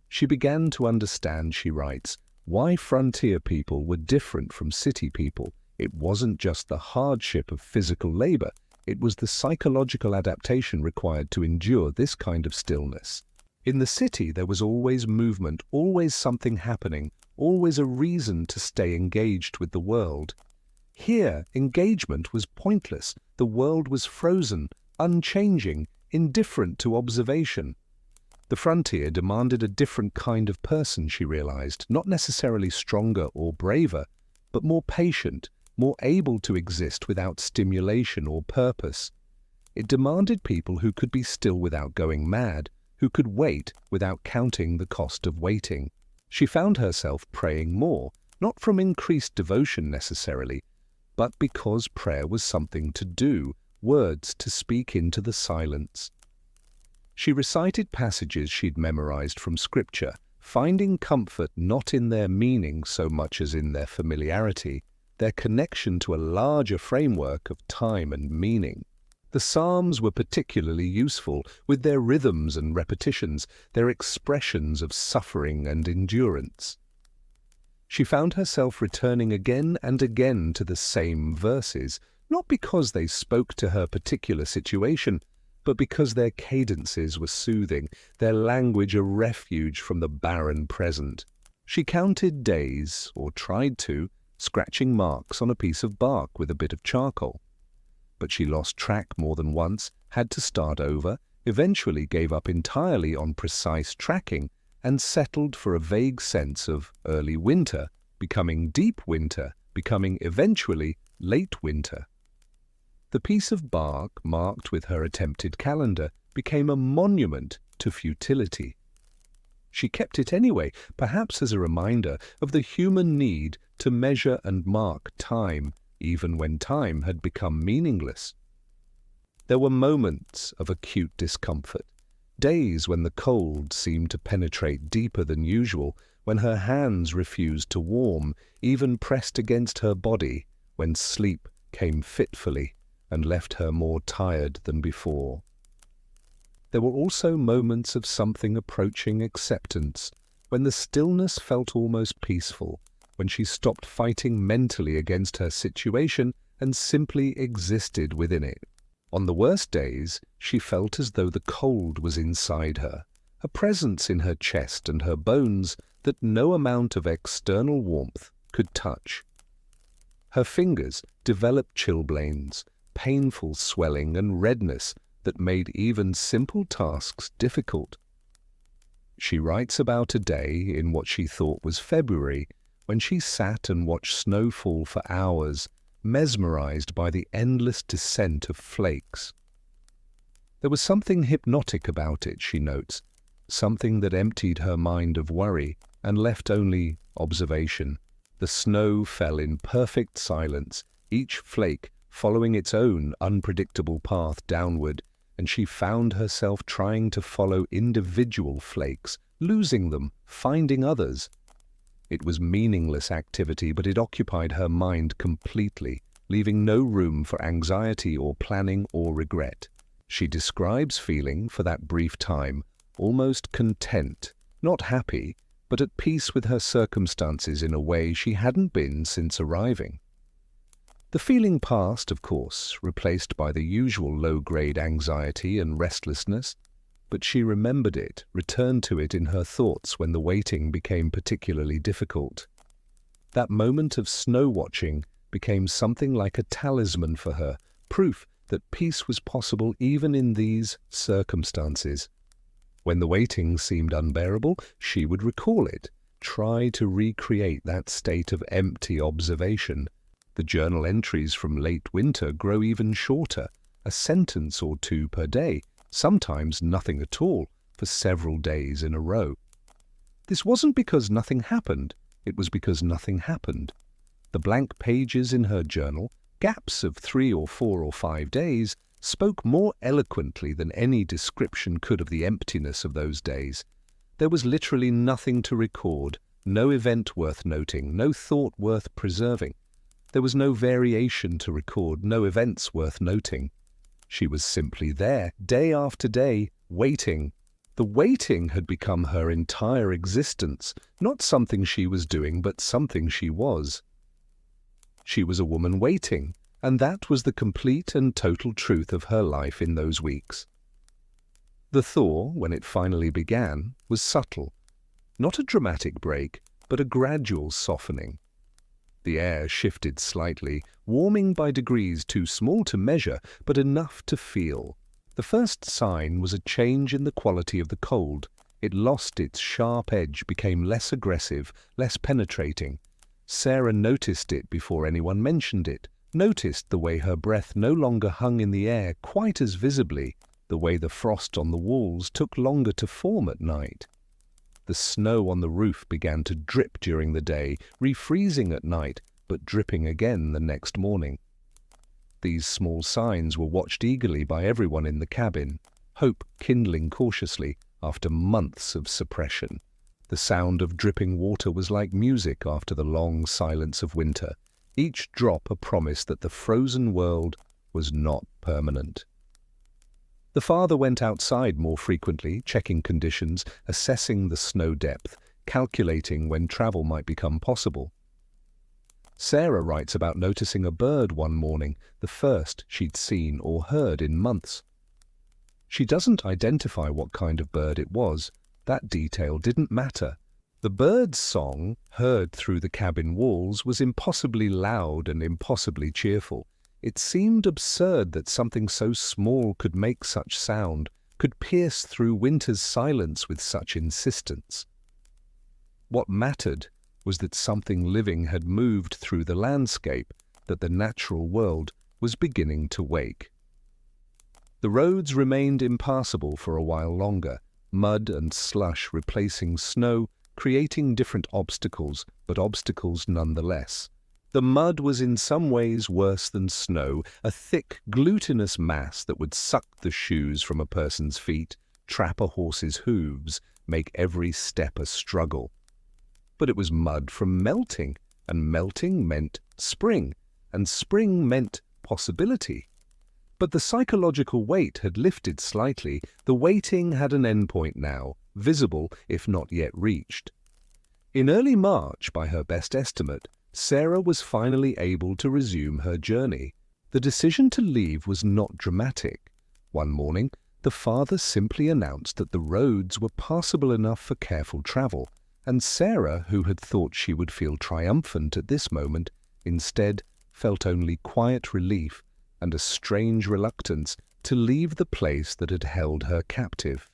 She began to understand, she writes, why frontier people were different from city people. It wasn't just the hardship of physical labor, it was the psychological adaptation required to endure this kind of stillness. In the city there was always movement, always something happening, always a reason to stay engaged with the world. Here, engagement was pointless. The world was frozen, unchanging, indifferent to observation. The frontier demanded a different kind of person, she realized, not necessarily stronger or braver, but more patient, more able to exist without stimulation or purpose. It demanded people who could be still without going mad, who could wait without counting the cost of waiting. She found herself praying more, not from increased devotion necessarily, but because prayer was something to do, words to speak into the silence. She recited passages she'd memorized from Scripture, finding comfort not in their meaning so much as in their familiarity, their connection to a larger framework of time and meaning. The Psalms were particularly useful, with their rhythms and repetitions, their expressions of suffering and endurance. She found herself returning again and again to the same verses, not because they spoke to her particular situation, but because their cadences were soothing, their language a refuge from the barren present. She counted days, or tried to, scratching marks on a piece of bark with a bit of charcoal. But she lost track more than once, had to start over, eventually gave up entirely on precise tracking, and settled for a vague sense of early winter, becoming deep winter, becoming eventually late winter. The piece of bark marked with her attempted calendar became a monument to futility. She kept it anyway, perhaps as a reminder of the human need to measure and mark time, even when time had become meaningless. There were moments of acute discomfort, days when the cold seemed to penetrate deeper than usual, when her hands refused to warm, even pressed against her body, when sleep came fitfully and left her more tired than before. There were also moments of something approaching acceptance, when the stillness felt almost peaceful, when she stopped fighting mentally against her situation and simply existed within it. On the worst days, she felt as though the cold was inside her, a presence in her chest and her bones that no amount of external warmth could touch. Her fingers developed chilblains, painful swelling and redness that made even simple tasks difficult. She writes about a day in what she thought was February, when she sat and watched snow fall for hours, mesmerized by the endless descent of flakes. There was something hypnotic about it, she notes, something that emptied her mind of worry and left only observation. The snow fell in perfect silence, each flake following its own unpredictable path downward, and she found herself trying to follow individual flakes, losing them, finding others. It was meaningless activity, but it occupied her mind completely, leaving no room for anxiety or planning or regret. She describes feeling, for that brief time, almost content, not happy, but at peace with her circumstances in a way she hadn't been since arriving. The feeling passed, of course, replaced by the usual low-grade anxiety and restlessness, but she remembered it, returned to it in her thoughts when the waiting became particularly difficult. That moment of snow-watching became something like a talisman for her, proof that peace was possible even in these circumstances. When the waiting seemed unbearable, she would recall it, try to recreate that state of empty observation. The journal entries from late winter grow even shorter, a sentence or two per day, sometimes nothing at all, for several days in a row. This wasn't because nothing happened, it was because nothing happened. The blank pages in her journal, gaps of 3 or 4 or 5 days, spoke more eloquently than any description could of the emptiness of those days. There was literally nothing to record, no event worth noting, no thought worth preserving. There was no variation to record, no events worth noting. She was simply there, day after day, waiting. The waiting had become her entire existence, not something she was doing, but something she was. She was a woman waiting, and that was the complete and total truth of her life in those weeks. The thaw, when it finally began, was subtle. Not a dramatic break, but a gradual softening. The air shifted slightly, warming by degrees too small to measure, but enough to feel. The first sign was a change in the quality of the cold. It lost its sharp edge, became less aggressive, less penetrating. Sarah noticed it before anyone mentioned it, noticed the way her breath no longer hung in the air quite as visibly, the way the frost on the walls took longer to form at night. The snow on the roof began to drip during the day, refreezing at night, but dripping again the next morning. These small signs were watched eagerly by everyone in the cabin, hope kindling cautiously after months of suppression. The sound of dripping water was like music after the long silence of winter, each drop a promise that the frozen world was not permanent. The father went outside more frequently, checking conditions, assessing the snow depth, calculating when travel might become possible. Sarah writes about noticing a bird one morning, the first she'd seen or heard in months. She doesn't identify what kind of bird it was. That detail didn't matter. The bird's song, heard through the cabin walls, was impossibly loud and impossibly cheerful. It seemed absurd that something so small could make such sound, could pierce through winter's silence with such insistence. What mattered was that something living had moved through the landscape, that the natural world was beginning to wake. The roads remained impassable for a while longer, mud and slush replacing snow, creating different obstacles, but obstacles nonetheless. The mud was in some ways worse than snow, a thick, glutinous mass that would suck the shoes from a person's feet, trap a horse's hooves, make every step a struggle. But it was mud from melting, and melting meant spring, and spring meant possibility. But the psychological weight had lifted slightly. The waiting had an endpoint now, visible if not yet reached. In early March, by her best estimate, Sarah was finally able to resume her journey. The decision to leave was not dramatic. One morning, the father simply announced that the roads were passable enough for careful travel, and Sarah, who had thought she would feel triumphant at this moment, instead felt only quiet relief and a strange reluctance to leave the place that had held her captive.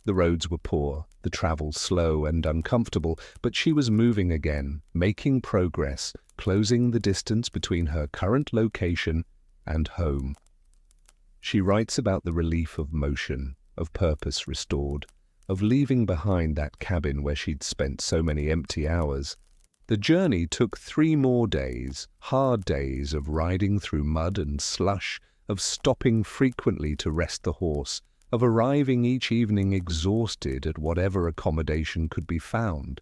The roads were poor, the travel slow and uncomfortable, but she was moving again, making progress, closing the distance between her current location and home. She writes about the relief of motion, of purpose restored, of leaving behind that cabin where she'd spent so many empty hours. The journey took 3 more days, hard days of riding through mud and slush, of stopping frequently to rest the horse, of arriving each evening exhausted at whatever accommodation could be found.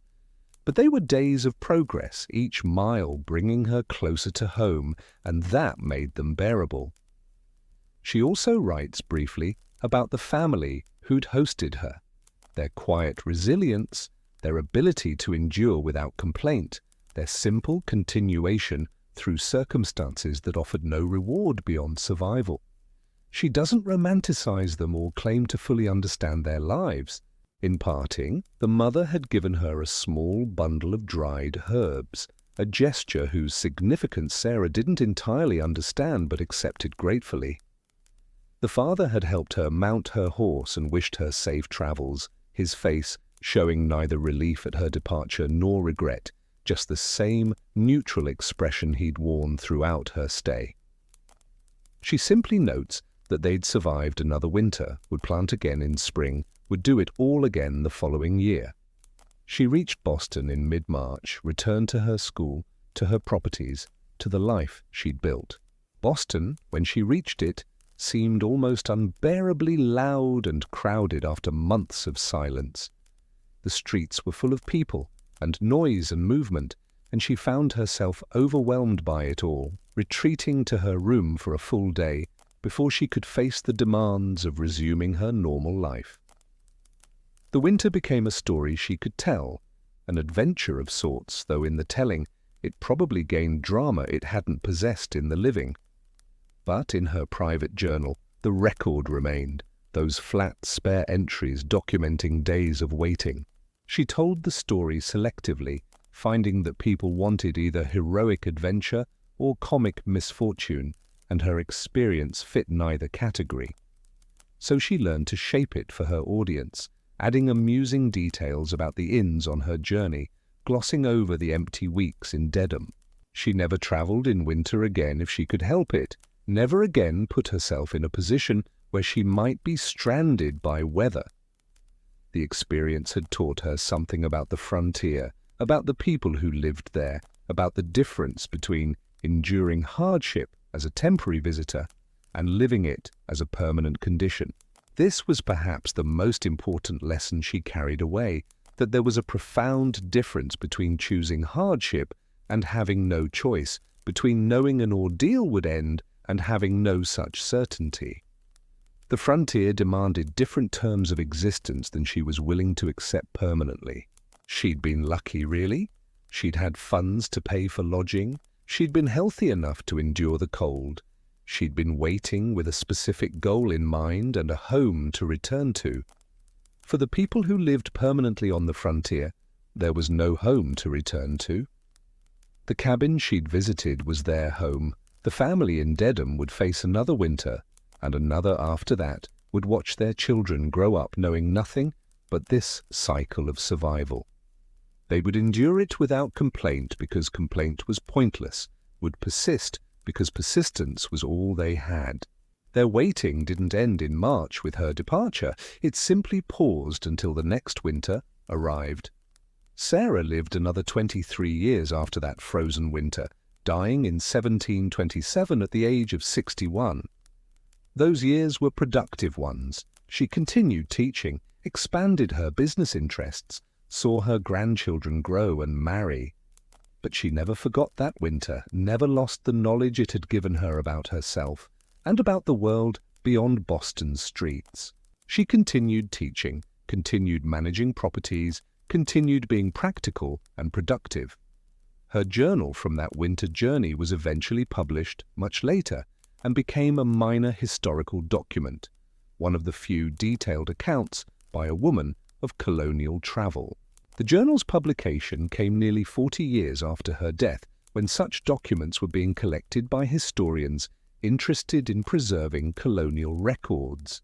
But they were days of progress, each mile bringing her closer to home, and that made them bearable. She also writes briefly about the family who'd hosted her, their quiet resilience, their ability to endure without complaint, their simple continuation through circumstances that offered no reward beyond survival. She doesn't romanticize them or claim to fully understand their lives. In parting, the mother had given her a small bundle of dried herbs, a gesture whose significance Sarah didn't entirely understand but accepted gratefully. The father had helped her mount her horse and wished her safe travels, his face showing neither relief at her departure nor regret, just the same neutral expression he'd worn throughout her stay. She simply notes that they'd survived another winter, would plant again in spring, would do it all again the following year. She reached Boston in mid-March, returned to her school, to her properties, to the life she'd built. Boston, when she reached it, seemed almost unbearably loud and crowded after months of silence. The streets were full of people and noise and movement, and she found herself overwhelmed by it all, retreating to her room for a full day before she could face the demands of resuming her normal life. The winter became a story she could tell, an adventure of sorts, though in the telling it probably gained drama it hadn't possessed in the living. But in her private journal, the record remained, those flat, spare entries documenting days of waiting. She told the story selectively, finding that people wanted either heroic adventure or comic misfortune, and her experience fit neither category. So she learned to shape it for her audience, adding amusing details about the inns on her journey, glossing over the empty weeks in Dedham. She never travelled in winter again if she could help it, never again put herself in a position where she might be stranded by weather. The experience had taught her something about the frontier, about the people who lived there, about the difference between enduring hardship as a temporary visitor and living it as a permanent condition. This was perhaps the most important lesson she carried away, that there was a profound difference between choosing hardship and having no choice, between knowing an ordeal would end and having no such certainty. The frontier demanded different terms of existence than she was willing to accept permanently. She'd been lucky, really. She'd had funds to pay for lodging. She'd been healthy enough to endure the cold. She'd been waiting with a specific goal in mind and a home to return to. For the people who lived permanently on the frontier, there was no home to return to. The cabin she'd visited was their home. The family in Dedham would face another winter, and another after that, would watch their children grow up knowing nothing but this cycle of survival. They would endure it without complaint because complaint was pointless, would persist because persistence was all they had. Their waiting didn't end in March with her departure. It simply paused until the next winter arrived. Sarah lived another 23 years after that frozen winter, dying in 1727 at the age of 61. Those years were productive ones. She continued teaching, expanded her business interests, saw her grandchildren grow and marry. But she never forgot that winter, never lost the knowledge it had given her about herself and about the world beyond Boston's streets. She continued teaching, continued managing properties, continued being practical and productive. Her journal from that winter journey was eventually published much later and became a minor historical document, one of the few detailed accounts by a woman of colonial travel. The journal's publication came nearly 40 years after her death, when such documents were being collected by historians interested in preserving colonial records.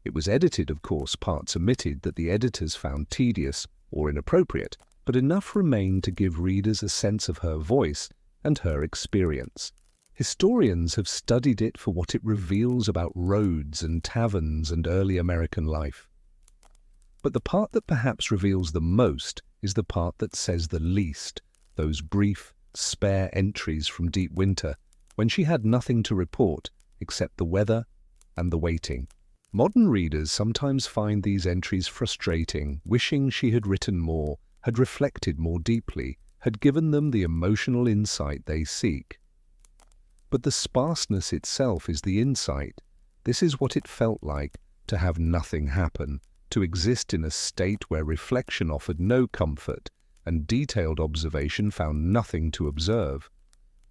It was edited, of course, parts omitted that the editors found tedious or inappropriate, but enough remained to give readers a sense of her voice and her experience. Historians have studied it for what it reveals about roads and taverns and early American life. But the part that perhaps reveals the most is the part that says the least, those brief, spare entries from deep winter, when she had nothing to report except the weather and the waiting. Modern readers sometimes find these entries frustrating, wishing she had written more, had reflected more deeply, had given them the emotional insight they seek. But the sparseness itself is the insight. This is what it felt like to have nothing happen, to exist in a state where reflection offered no comfort and detailed observation found nothing to observe.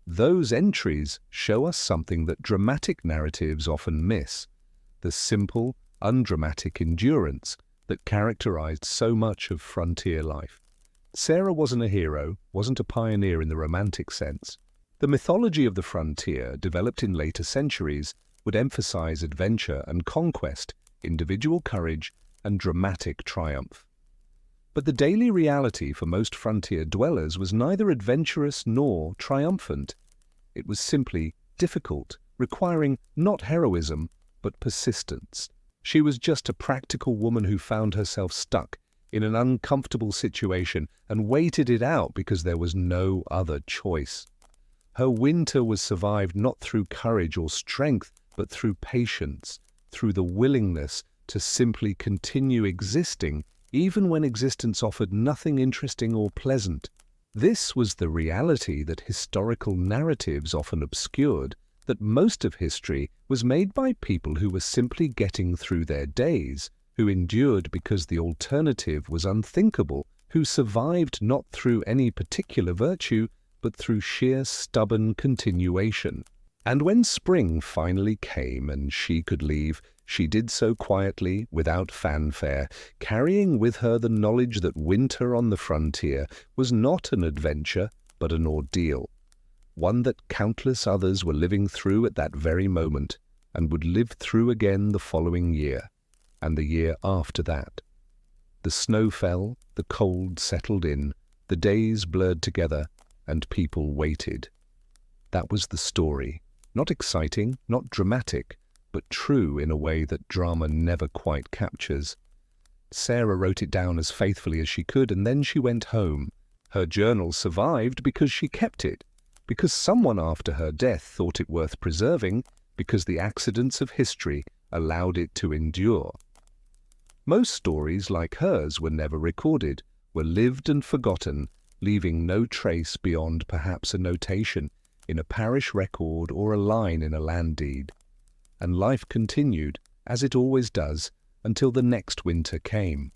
Those entries show us something that dramatic narratives often miss, the simple, undramatic endurance that characterized so much of frontier life. Sarah wasn't a hero, wasn't a pioneer in the romantic sense. The mythology of the frontier, developed in later centuries, would emphasize adventure and conquest, individual courage, and dramatic triumph. But the daily reality for most frontier dwellers was neither adventurous nor triumphant. It was simply difficult, requiring not heroism, but persistence. She was just a practical woman who found herself stuck in an uncomfortable situation and waited it out because there was no other choice. Her winter was survived not through courage or strength, but through patience, through the willingness to simply continue existing, even when existence offered nothing interesting or pleasant. This was the reality that historical narratives often obscured, that most of history was made by people who were simply getting through their days, who endured because the alternative was unthinkable, who survived not through any particular virtue, but through sheer stubborn continuation. And when spring finally came and she could leave, She did so quietly, without fanfare, carrying with her the knowledge that winter on the frontier was not an adventure, but an ordeal, one that countless others were living through at that very moment, and would live through again the following year, and the year after that. The snow fell, the cold settled in, the days blurred together, and people waited. That was the story. Not exciting, not dramatic, but true in a way that drama never quite captures. Sarah wrote it down as faithfully as she could, and then she went home. Her journal survived because she kept it, because someone after her death thought it worth preserving, because the accidents of history allowed it to endure. Most stories like hers were never recorded, were lived and forgotten, leaving no trace beyond perhaps a notation in a parish record or a line in a land deed. And life continued, as it always does, until the next winter came.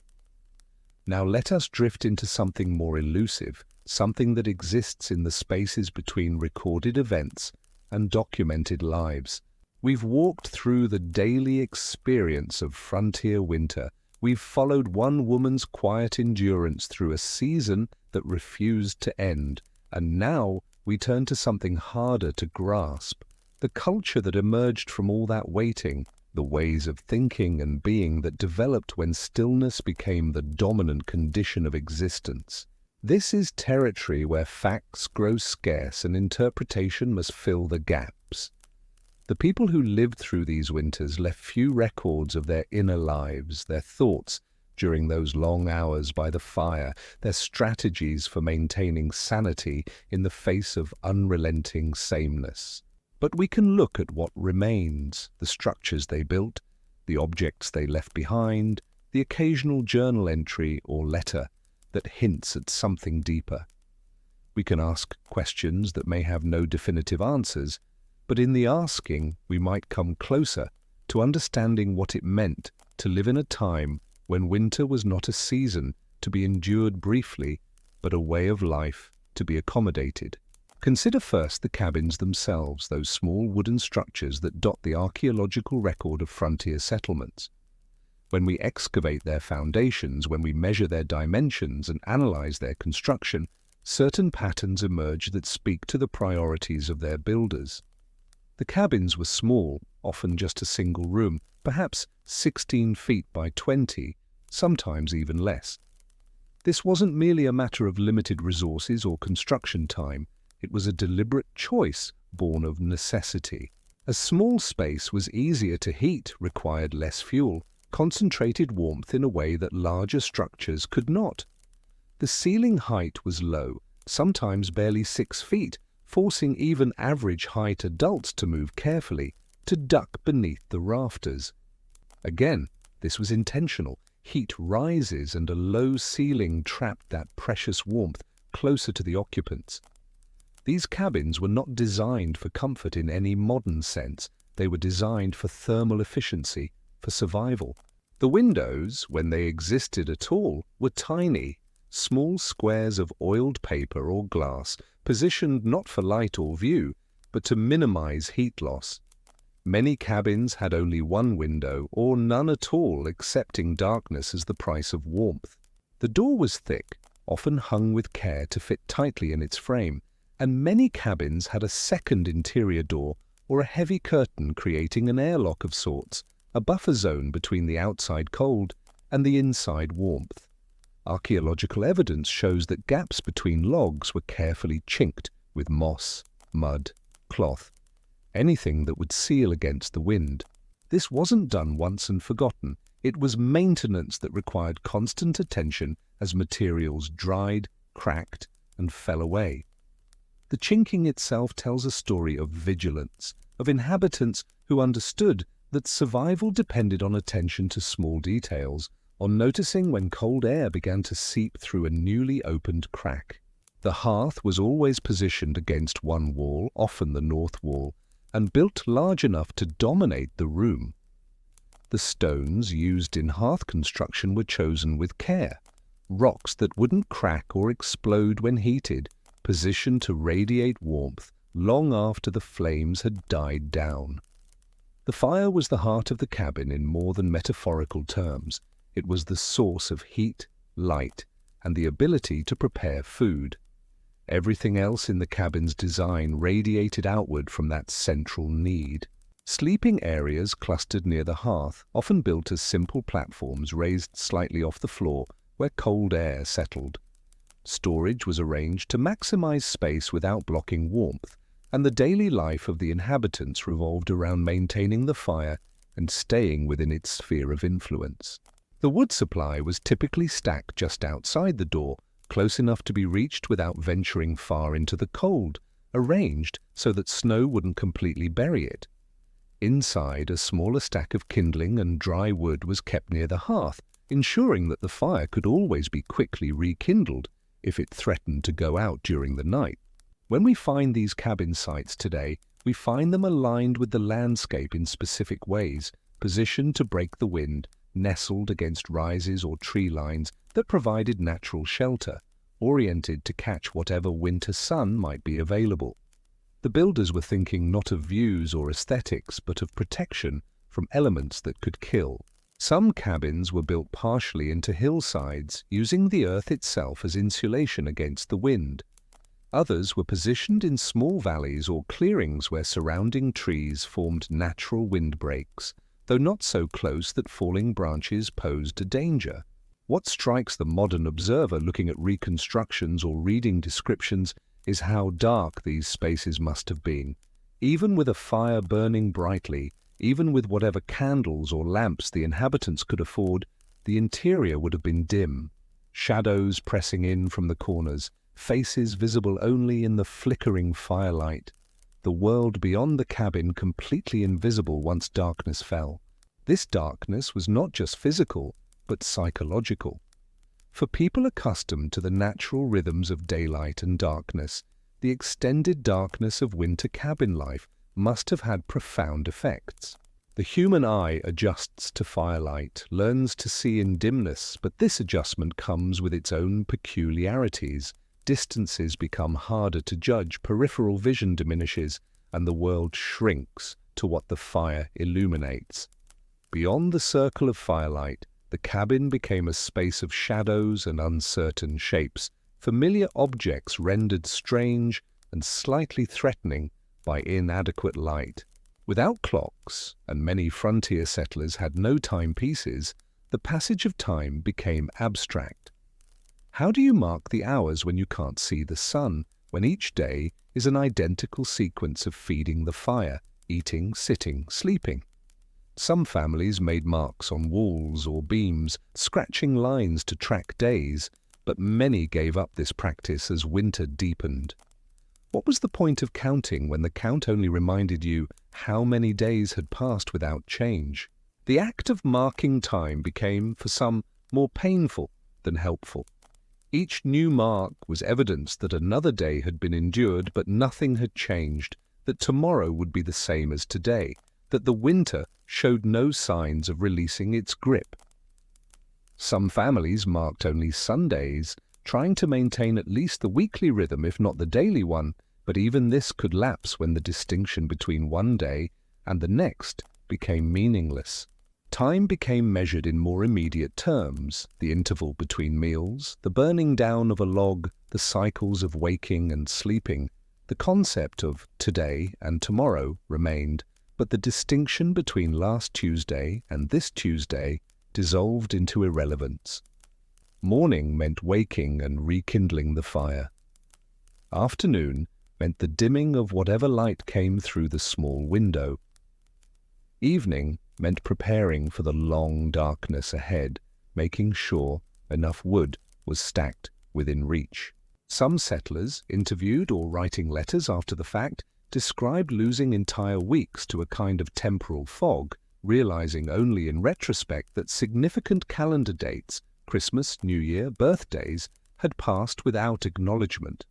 Now let us drift into something more elusive, something that exists in the spaces between recorded events and documented lives. We've walked through the daily experience of frontier winter. We've followed one woman's quiet endurance through a season that refused to end. And now we turn to something harder to grasp, the culture that emerged from all that waiting, the ways of thinking and being that developed when stillness became the dominant condition of existence. This is territory where facts grow scarce and interpretation must fill the gaps. The people who lived through these winters left few records of their inner lives, their thoughts during those long hours by the fire, their strategies for maintaining sanity in the face of unrelenting sameness. But we can look at what remains, the structures they built, the objects they left behind, the occasional journal entry or letter that hints at something deeper. We can ask questions that may have no definitive answers, but in the asking we might come closer to understanding what it meant to live in a time when winter was not a season to be endured briefly, but a way of life to be accommodated. Consider first the cabins themselves, those small wooden structures that dot the archaeological record of frontier settlements. When we excavate their foundations, when we measure their dimensions and analyze their construction, certain patterns emerge that speak to the priorities of their builders. The cabins were small, often just a single room, perhaps 16 feet by 20, sometimes even less. This wasn't merely a matter of limited resources or construction time. It was a deliberate choice born of necessity. A small space was easier to heat, required less fuel, concentrated warmth in a way that larger structures could not. The ceiling height was low, sometimes barely 6 feet, forcing even average height adults to move carefully, to duck beneath the rafters. Again, this was intentional. Heat rises and a low ceiling trapped that precious warmth closer to the occupants. These cabins were not designed for comfort in any modern sense. They were designed for thermal efficiency, for survival. The windows, when they existed at all, were tiny, small squares of oiled paper or glass, positioned not for light or view, but to minimize heat loss. Many cabins had only one window, or none at all, accepting darkness as the price of warmth. The door was thick, often hung with care to fit tightly in its frame, and many cabins had a second interior door or a heavy curtain creating an airlock of sorts, a buffer zone between the outside cold and the inside warmth. Archaeological evidence shows that gaps between logs were carefully chinked with moss, mud, cloth, anything that would seal against the wind. This wasn't done once and forgotten. It was maintenance that required constant attention as materials dried, cracked, and fell away. The chinking itself tells a story of vigilance, of inhabitants who understood that survival depended on attention to small details, on noticing when cold air began to seep through a newly opened crack. The hearth was always positioned against one wall, often the north wall, and built large enough to dominate the room. The stones used in hearth construction were chosen with care, rocks that wouldn't crack or explode when heated, positioned to radiate warmth long after the flames had died down. The fire was the heart of the cabin in more than metaphorical terms. It was the source of heat, light, and the ability to prepare food. Everything else in the cabin's design radiated outward from that central need. Sleeping areas clustered near the hearth, often built as simple platforms raised slightly off the floor where cold air settled. Storage was arranged to maximize space without blocking warmth, and the daily life of the inhabitants revolved around maintaining the fire and staying within its sphere of influence. The wood supply was typically stacked just outside the door, close enough to be reached without venturing far into the cold, arranged so that snow wouldn't completely bury it. Inside, a smaller stack of kindling and dry wood was kept near the hearth, ensuring that the fire could always be quickly rekindled if it threatened to go out during the night. When we find these cabin sites today, we find them aligned with the landscape in specific ways, positioned to break the wind, nestled against rises or tree lines that provided natural shelter, oriented to catch whatever winter sun might be available. The builders were thinking not of views or aesthetics, but of protection from elements that could kill. Some cabins were built partially into hillsides, using the earth itself as insulation against the wind. Others were positioned in small valleys or clearings where surrounding trees formed natural windbreaks, though not so close that falling branches posed a danger. What strikes the modern observer looking at reconstructions or reading descriptions is how dark these spaces must have been. Even with a fire burning brightly, even with whatever candles or lamps the inhabitants could afford, the interior would have been dim. Shadows pressing in from the corners, faces visible only in the flickering firelight. The world beyond the cabin completely invisible once darkness fell. This darkness was not just physical, but psychological. For people accustomed to the natural rhythms of daylight and darkness, the extended darkness of winter cabin life must have had profound effects. The human eye adjusts to firelight, learns to see in dimness, but this adjustment comes with its own peculiarities. Distances become harder to judge, peripheral vision diminishes, and the world shrinks to what the fire illuminates. Beyond the circle of firelight, the cabin became a space of shadows and uncertain shapes, familiar objects rendered strange and slightly threatening by inadequate light. Without clocks, and many frontier settlers had no timepieces, the passage of time became abstract. How do you mark the hours when you can't see the sun, when each day is an identical sequence of feeding the fire, eating, sitting, sleeping? Some families made marks on walls or beams, scratching lines to track days, but many gave up this practice as winter deepened. What was the point of counting when the count only reminded you how many days had passed without change? The act of marking time became, for some, more painful than helpful. Each new mark was evidence that another day had been endured, but nothing had changed, that tomorrow would be the same as today, that the winter showed no signs of releasing its grip. Some families marked only Sundays, trying to maintain at least the weekly rhythm if not the daily one, but even this could lapse when the distinction between one day and the next became meaningless. Time became measured in more immediate terms, the interval between meals, the burning down of a log, the cycles of waking and sleeping. The concept of today and tomorrow remained, but the distinction between last Tuesday and this Tuesday dissolved into irrelevance. Morning meant waking and rekindling the fire. Afternoon meant the dimming of whatever light came through the small window. Evening meant preparing for the long darkness ahead, making sure enough wood was stacked within reach. Some settlers, interviewed or writing letters after the fact, described losing entire weeks to a kind of temporal fog, realizing only in retrospect that significant calendar dates, Christmas, New Year, birthdays, had passed without acknowledgement.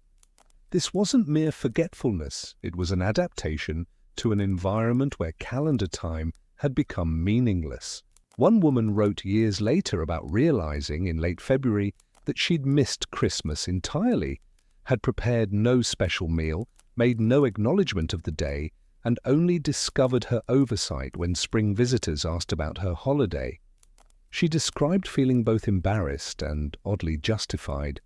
This wasn't mere forgetfulness, it was an adaptation to an environment where calendar time had become meaningless. One woman wrote years later about realizing in late February that she'd missed Christmas entirely, had prepared no special meal, made no acknowledgement of the day, and only discovered her oversight when spring visitors asked about her holiday. She described feeling both embarrassed and oddly justified.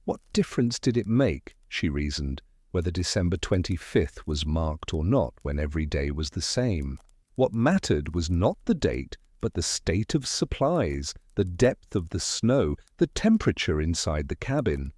What difference did it make, she reasoned, whether December 25th was marked or not when every day was the same? What mattered was not the date, but the state of supplies, the depth of the snow, the temperature inside the cabin.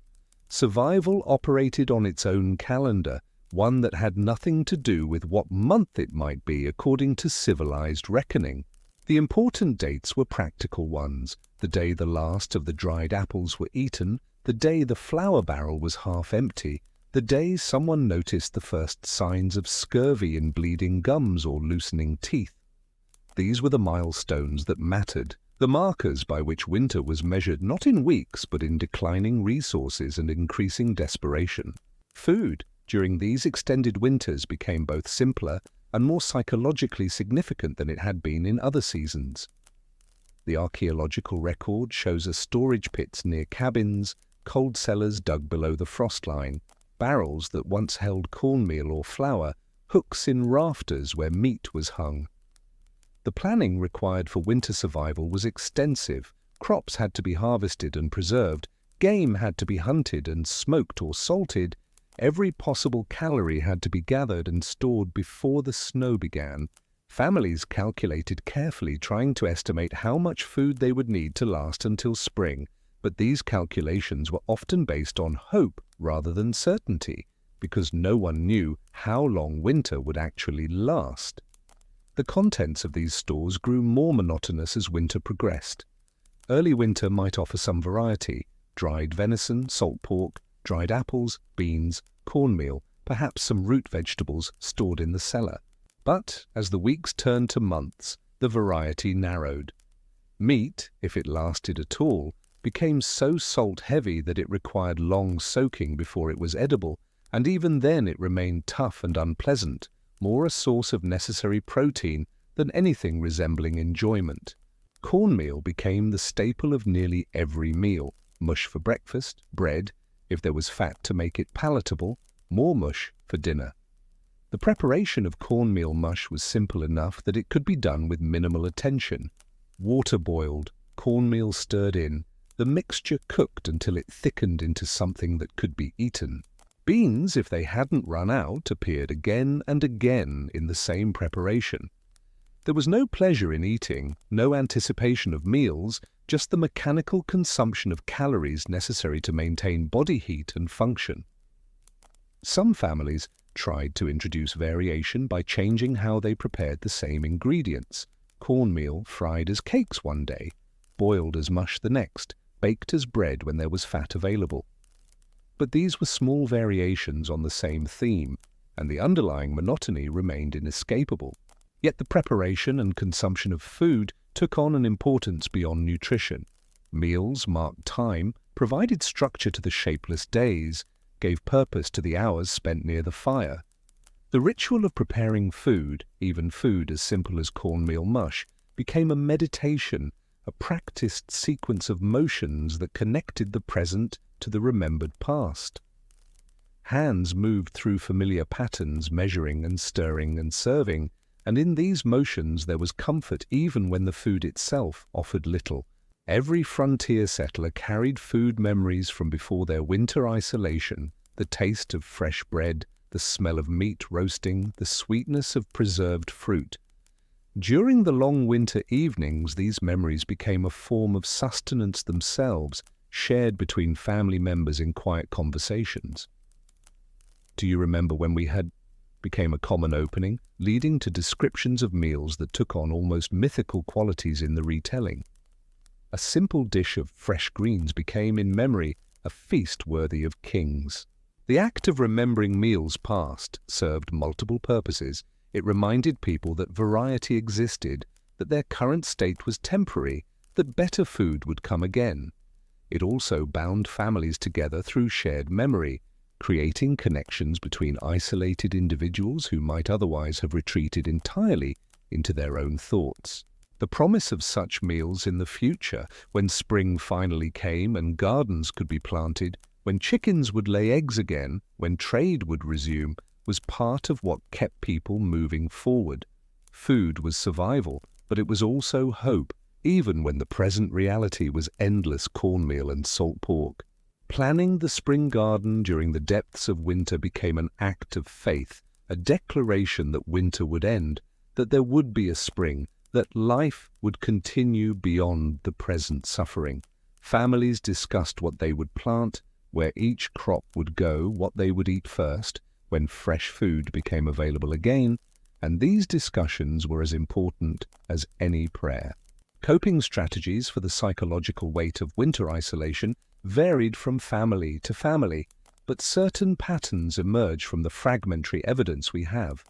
Survival operated on its own calendar, one that had nothing to do with what month it might be according to civilized reckoning. The important dates were practical ones: the day the last of the dried apples were eaten, the day the flour barrel was half empty, the day someone noticed the first signs of scurvy in bleeding gums or loosening teeth. These were the milestones that mattered, the markers by which winter was measured not in weeks but in declining resources and increasing desperation. Food during these extended winters became both simpler and more psychologically significant than it had been in other seasons. The archaeological record shows us storage pits near cabins, cold cellars dug below the frost line, barrels that once held cornmeal or flour, hooks in rafters where meat was hung. The planning required for winter survival was extensive. Crops had to be harvested and preserved, game had to be hunted and smoked or salted, every possible calorie had to be gathered and stored before the snow began. Families calculated carefully, trying to estimate how much food they would need to last until spring, but these calculations were often based on hope rather than certainty, because no one knew how long winter would actually last. The contents of these stores grew more monotonous as winter progressed. Early winter might offer some variety: dried venison, salt pork, dried apples, beans, cornmeal, perhaps some root vegetables stored in the cellar. But as the weeks turned to months, the variety narrowed. Meat, if it lasted at all, became so salt-heavy that it required long soaking before it was edible, and even then it remained tough and unpleasant, more a source of necessary protein than anything resembling enjoyment. Cornmeal became the staple of nearly every meal: mush for breakfast, bread, if there was fat to make it palatable, more mush for dinner. The preparation of cornmeal mush was simple enough that it could be done with minimal attention. Water boiled, cornmeal stirred in, the mixture cooked until it thickened into something that could be eaten. Beans, if they hadn't run out, appeared again and again in the same preparation. There was no pleasure in eating, no anticipation of meals, just the mechanical consumption of calories necessary to maintain body heat and function. Some families tried to introduce variation by changing how they prepared the same ingredients: cornmeal fried as cakes one day, boiled as mush the next, baked as bread when there was fat available. But these were small variations on the same theme, and the underlying monotony remained inescapable. Yet the preparation and consumption of food took on an importance beyond nutrition. Meals marked time, provided structure to the shapeless days, gave purpose to the hours spent near the fire. The ritual of preparing food, even food as simple as cornmeal mush, became a meditation, a practiced sequence of motions that connected the present to the remembered past. Hands moved through familiar patterns, measuring and stirring and serving, and in these motions there was comfort even when the food itself offered little. Every frontier settler carried food memories from before their winter isolation: the taste of fresh bread, the smell of meat roasting, the sweetness of preserved fruit. During the long winter evenings, these memories became a form of sustenance themselves, shared between family members in quiet conversations. Do you remember when we had became a common opening, leading to descriptions of meals that took on almost mythical qualities in the retelling? A simple dish of fresh greens became, in memory, a feast worthy of kings. The act of remembering meals past served multiple purposes. It reminded people that variety existed, that their current state was temporary, that better food would come again. It also bound families together through shared memory, creating connections between isolated individuals who might otherwise have retreated entirely into their own thoughts. The promise of such meals in the future, when spring finally came and gardens could be planted, when chickens would lay eggs again, when trade would resume, was part of what kept people moving forward. Food was survival, but it was also hope, even when the present reality was endless cornmeal and salt pork. Planning the spring garden during the depths of winter became an act of faith, a declaration that winter would end, that there would be a spring, that life would continue beyond the present suffering. Families discussed what they would plant, where each crop would go, what they would eat first, when fresh food became available again, and these discussions were as important as any prayer. Coping strategies for the psychological weight of winter isolation varied from family to family, but certain patterns emerge from the fragmentary evidence we have.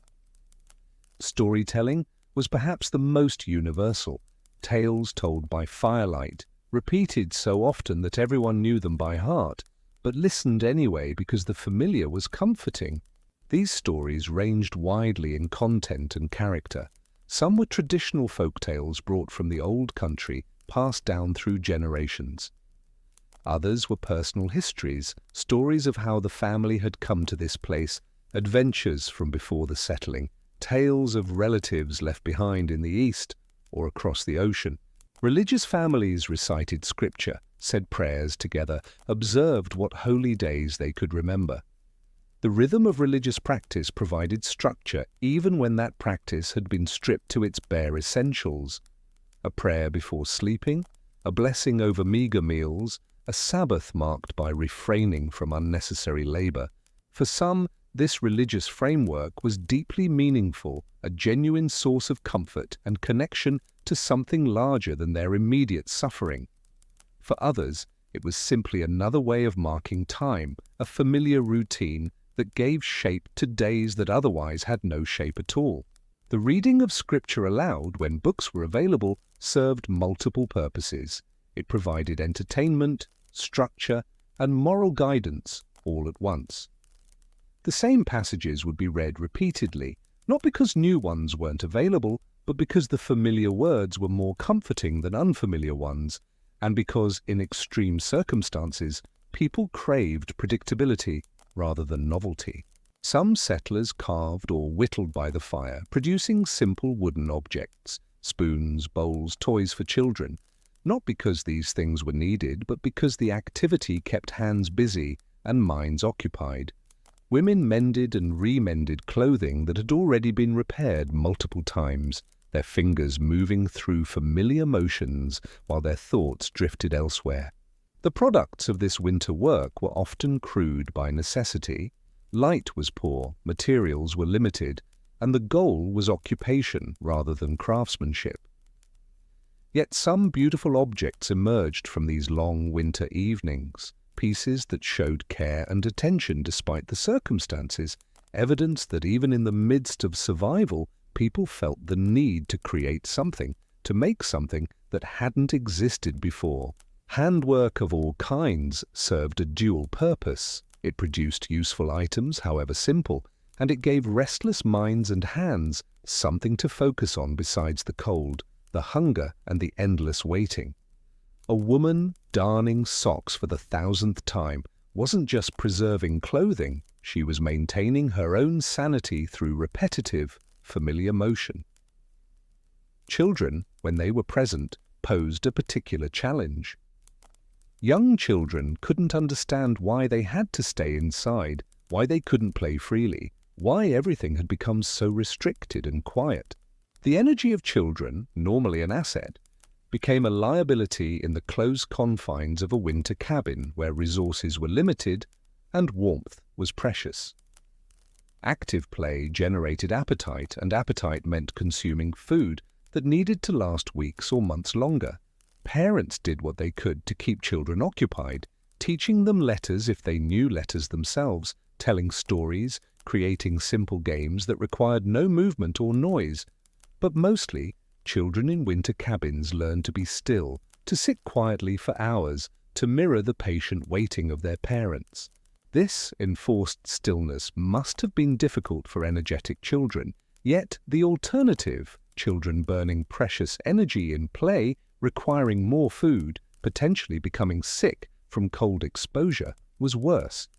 Storytelling was perhaps the most universal. Tales told by firelight, repeated so often that everyone knew them by heart, but listened anyway because the familiar was comforting. These stories ranged widely in content and character. Some were traditional folk tales brought from the old country, passed down through generations. Others were personal histories, stories of how the family had come to this place, adventures from before the settling, tales of relatives left behind in the East or across the ocean. Religious families recited scripture, said prayers together, observed what holy days they could remember. The rhythm of religious practice provided structure even when that practice had been stripped to its bare essentials. A prayer before sleeping, a blessing over meager meals, a Sabbath marked by refraining from unnecessary labor. For some, this religious framework was deeply meaningful, a genuine source of comfort and connection to something larger than their immediate suffering. For others, it was simply another way of marking time, a familiar routine that gave shape to days that otherwise had no shape at all. The reading of scripture aloud, when books were available, served multiple purposes. It provided entertainment, structure, and moral guidance all at once. The same passages would be read repeatedly, not because new ones weren't available, but because the familiar words were more comforting than unfamiliar ones, and because, in extreme circumstances, people craved predictability rather than novelty. Some settlers carved or whittled by the fire, producing simple wooden objects, spoons, bowls, toys for children, not because these things were needed, but because the activity kept hands busy and minds occupied. Women mended and remended clothing that had already been repaired multiple times, their fingers moving through familiar motions while their thoughts drifted elsewhere. The products of this winter work were often crude by necessity. Light was poor, materials were limited, and the goal was occupation rather than craftsmanship. Yet some beautiful objects emerged from these long winter evenings, pieces that showed care and attention despite the circumstances, evidence that even in the midst of survival, people felt the need to create something, to make something that hadn't existed before. Handwork of all kinds served a dual purpose. It produced useful items, however simple, and it gave restless minds and hands something to focus on besides the cold, the hunger, and the endless waiting. A woman darning socks for the 1,000th time wasn't just preserving clothing, she was maintaining her own sanity through repetitive, familiar motion. Children, when they were present, posed a particular challenge. Young children couldn't understand why they had to stay inside, why they couldn't play freely, why everything had become so restricted and quiet. The energy of children, normally an asset, became a liability in the close confines of a winter cabin where resources were limited and warmth was precious. Active play generated appetite, and appetite meant consuming food that needed to last weeks or months longer. Parents did what they could to keep children occupied, teaching them letters if they knew letters themselves, telling stories, creating simple games that required no movement or noise. But mostly, children in winter cabins learned to be still, to sit quietly for hours, to mirror the patient waiting of their parents. This enforced stillness must have been difficult for energetic children, yet the alternative, children burning precious energy in play, requiring more food, potentially becoming sick from cold exposure, was worse.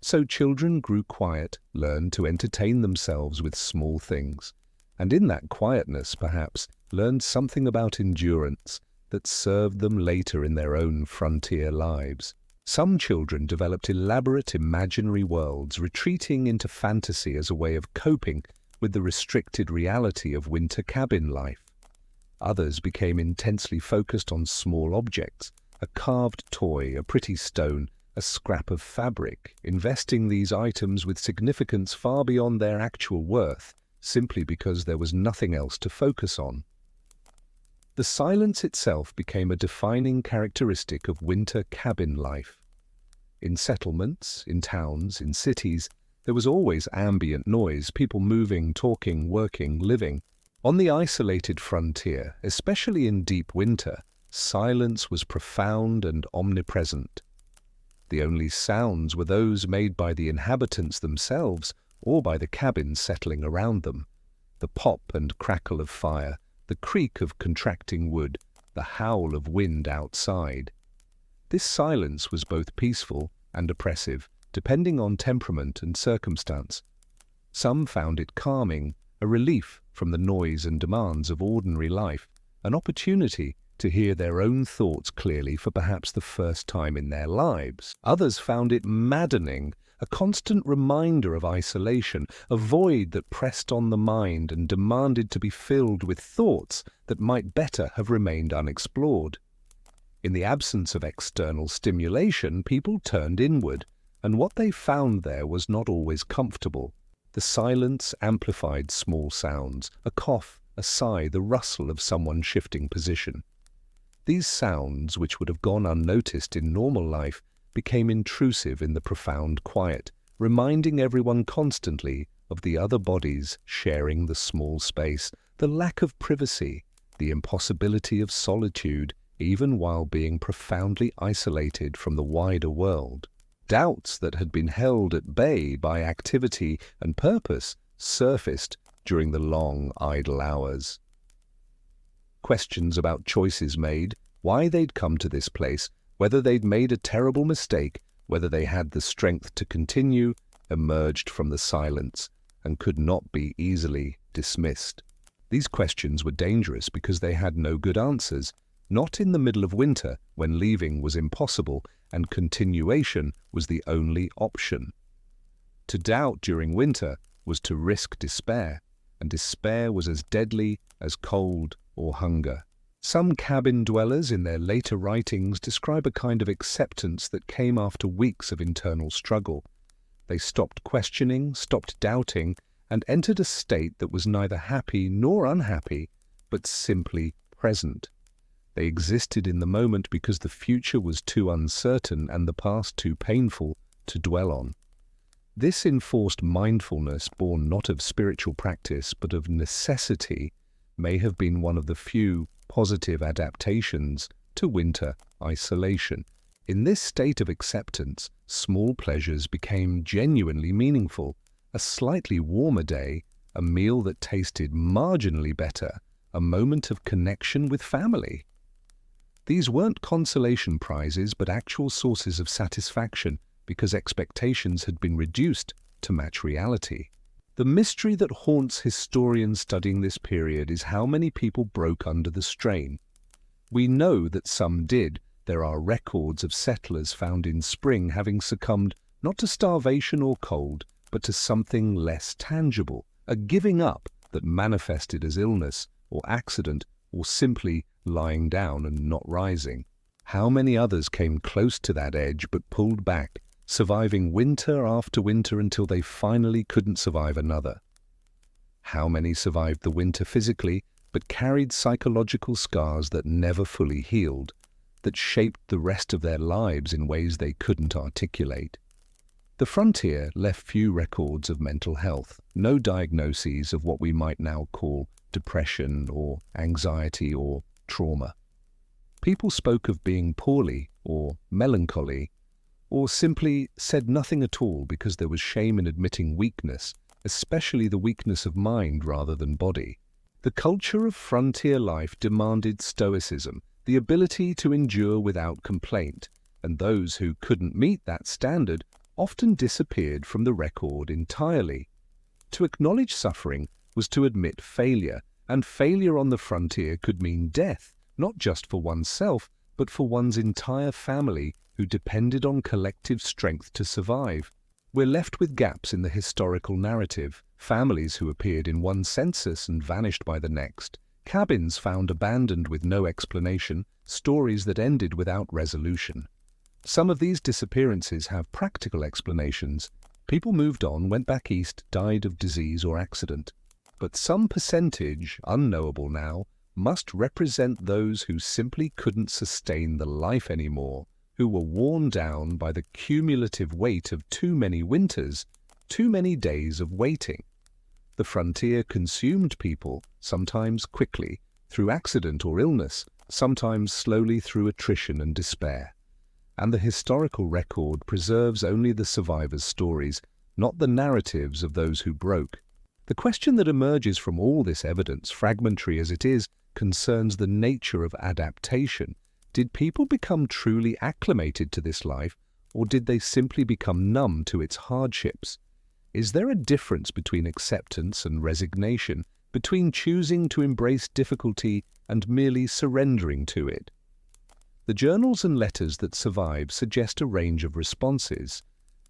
So children grew quiet, learned to entertain themselves with small things, and in that quietness, perhaps, learned something about endurance that served them later in their own frontier lives. Some children developed elaborate imaginary worlds, retreating into fantasy as a way of coping with the restricted reality of winter cabin life. Others became intensely focused on small objects, a carved toy, a pretty stone, a scrap of fabric, investing these items with significance far beyond their actual worth, simply because there was nothing else to focus on. The silence itself became a defining characteristic of winter cabin life. In settlements, in towns, in cities, there was always ambient noise, people moving, talking, working, living. On the isolated frontier, especially in deep winter, silence was profound and omnipresent. The only sounds were those made by the inhabitants themselves or by the cabins settling around them. The pop and crackle of fire, the creak of contracting wood, the howl of wind outside. This silence was both peaceful and oppressive, depending on temperament and circumstance. Some found it calming, a relief from the noise and demands of ordinary life, an opportunity to hear their own thoughts clearly for perhaps the first time in their lives. Others found it maddening, a constant reminder of isolation, a void that pressed on the mind and demanded to be filled with thoughts that might better have remained unexplored. In the absence of external stimulation, people turned inward, and what they found there was not always comfortable. The silence amplified small sounds, a cough, a sigh, the rustle of someone shifting position. These sounds, which would have gone unnoticed in normal life, became intrusive in the profound quiet, reminding everyone constantly of the other bodies sharing the small space, the lack of privacy, the impossibility of solitude, even while being profoundly isolated from the wider world. Doubts that had been held at bay by activity and purpose surfaced during the long, idle hours. Questions about choices made, why they'd come to this place, whether they'd made a terrible mistake, whether they had the strength to continue, emerged from the silence and could not be easily dismissed. These questions were dangerous because they had no good answers, not in the middle of winter when leaving was impossible and continuation was the only option. To doubt during winter was to risk despair, and despair was as deadly as cold or hunger. Some cabin dwellers in their later writings describe a kind of acceptance that came after weeks of internal struggle. They stopped questioning, stopped doubting, and entered a state that was neither happy nor unhappy, but simply present. They existed in the moment because the future was too uncertain and the past too painful to dwell on. This enforced mindfulness, born not of spiritual practice but of necessity, may have been one of the few positive adaptations to winter isolation. In this state of acceptance, small pleasures became genuinely meaningful. A slightly warmer day, a meal that tasted marginally better, a moment of connection with family. These weren't consolation prizes but actual sources of satisfaction because expectations had been reduced to match reality. The mystery that haunts historians studying this period is how many people broke under the strain. We know that some did. There are records of settlers found in spring having succumbed not to starvation or cold, but to something less tangible, a giving up that manifested as illness or accident or simply lying down and not rising. How many others came close to that edge but pulled back, surviving winter after winter until they finally couldn't survive another? How many survived the winter physically but carried psychological scars that never fully healed, that shaped the rest of their lives in ways they couldn't articulate? The frontier left few records of mental health, no diagnoses of what we might now call depression or anxiety or trauma. People spoke of being poorly or melancholy, or simply said nothing at all because there was shame in admitting weakness, especially the weakness of mind rather than body. The culture of frontier life demanded stoicism, the ability to endure without complaint, and those who couldn't meet that standard often disappeared from the record entirely. To acknowledge suffering was to admit failure, and failure on the frontier could mean death, not just for oneself, but for one's entire family who depended on collective strength to survive. We're left with gaps in the historical narrative, families who appeared in one census and vanished by the next, cabins found abandoned with no explanation, stories that ended without resolution. Some of these disappearances have practical explanations. People moved on, went back east, died of disease or accident. But some percentage, unknowable now, must represent those who simply couldn't sustain the life anymore, who were worn down by the cumulative weight of too many winters, too many days of waiting. The frontier consumed people, sometimes quickly, through accident or illness, sometimes slowly through attrition and despair. And the historical record preserves only the survivors' stories, not the narratives of those who broke. The question that emerges from all this evidence, fragmentary as it is, concerns the nature of adaptation. Did people become truly acclimated to this life, or did they simply become numb to its hardships? Is there a difference between acceptance and resignation, between choosing to embrace difficulty and merely surrendering to it? The journals and letters that survive suggest a range of responses.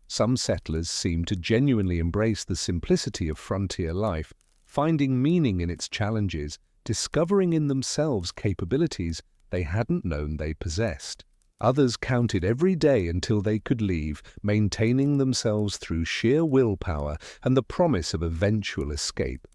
Some settlers seem to genuinely embrace the simplicity of frontier life, finding meaning in its challenges, discovering in themselves capabilities they hadn't known they possessed. Others counted every day until they could leave, maintaining themselves through sheer willpower and the promise of eventual escape.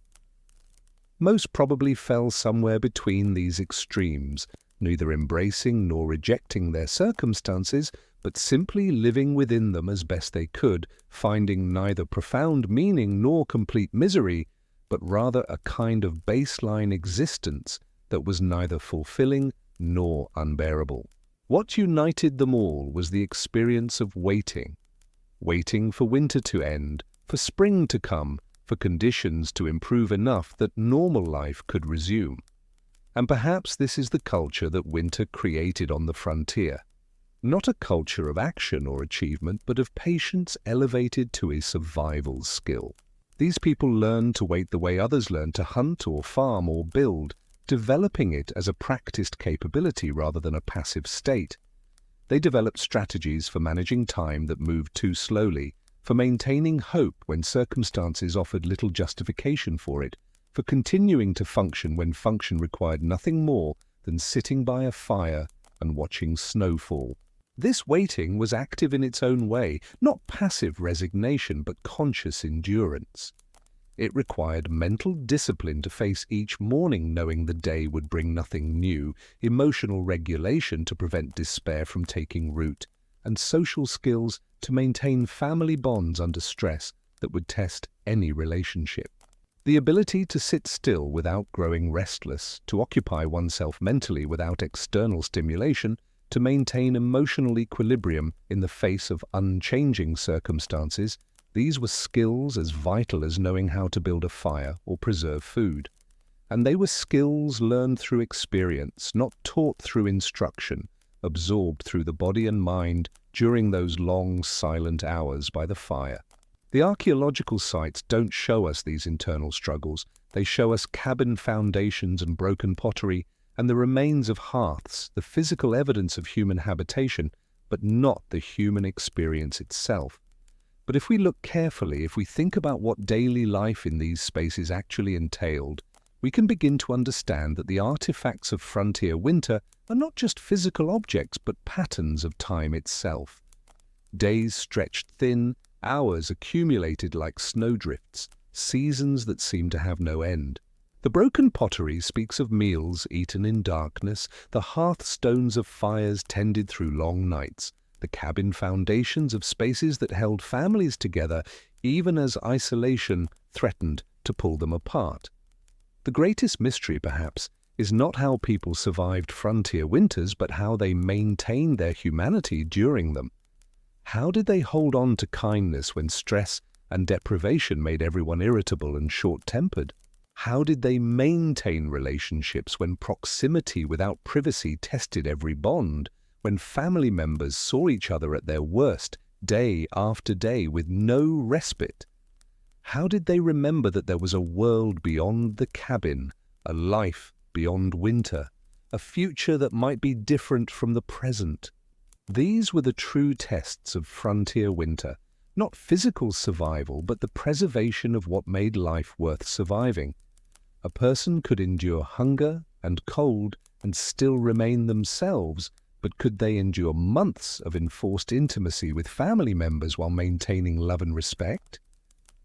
Most probably fell somewhere between these extremes, neither embracing nor rejecting their circumstances, but simply living within them as best they could, finding neither profound meaning nor complete misery, but rather a kind of baseline existence that was neither fulfilling nor unbearable. What united them all was the experience of waiting. Waiting for winter to end, for spring to come, for conditions to improve enough that normal life could resume. And perhaps this is the culture that winter created on the frontier. Not a culture of action or achievement, but of patience elevated to a survival skill. These people learned to wait the way others learned to hunt or farm or build, developing it as a practiced capability rather than a passive state. They developed strategies for managing time that moved too slowly, for maintaining hope when circumstances offered little justification for it, for continuing to function when function required nothing more than sitting by a fire and watching snowfall. This waiting was active in its own way, not passive resignation, but conscious endurance. It required mental discipline to face each morning knowing the day would bring nothing new, emotional regulation to prevent despair from taking root, and social skills to maintain family bonds under stress that would test any relationship. The ability to sit still without growing restless, to occupy oneself mentally without external stimulation, to maintain emotional equilibrium in the face of unchanging circumstances, these were skills as vital as knowing how to build a fire or preserve food. And they were skills learned through experience, not taught through instruction, absorbed through the body and mind during those long, silent hours by the fire. The archaeological sites don't show us these internal struggles. They show us cabin foundations and broken pottery, and the remains of hearths, the physical evidence of human habitation, but not the human experience itself. But if we look carefully, if we think about what daily life in these spaces actually entailed, we can begin to understand that the artifacts of frontier winter are not just physical objects, but patterns of time itself. Days stretched thin, hours accumulated like snowdrifts, seasons that seem to have no end. The broken pottery speaks of meals eaten in darkness, the hearthstones of fires tended through long nights, the cabin foundations of spaces that held families together even as isolation threatened to pull them apart. The greatest mystery, perhaps, is not how people survived frontier winters, but how they maintained their humanity during them. How did they hold on to kindness when stress and deprivation made everyone irritable and short-tempered? How did they maintain relationships when proximity without privacy tested every bond, when family members saw each other at their worst, day after day with no respite. How did they remember that there was a world beyond the cabin, a life beyond winter, a future that might be different from the present? These were the true tests of frontier winter, not physical survival, but the preservation of what made life worth surviving. A person could endure hunger and cold and still remain themselves, but could they endure months of enforced intimacy with family members while maintaining love and respect?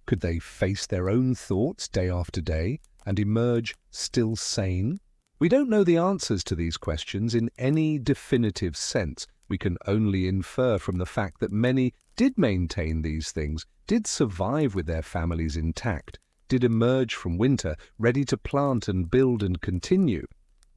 Could they face their own thoughts day after day and emerge still sane? We don't know the answers to these questions in any definitive sense. We can only infer from the fact that many did maintain these things, did survive with their families intact, did emerge from winter ready to plant and build and continue.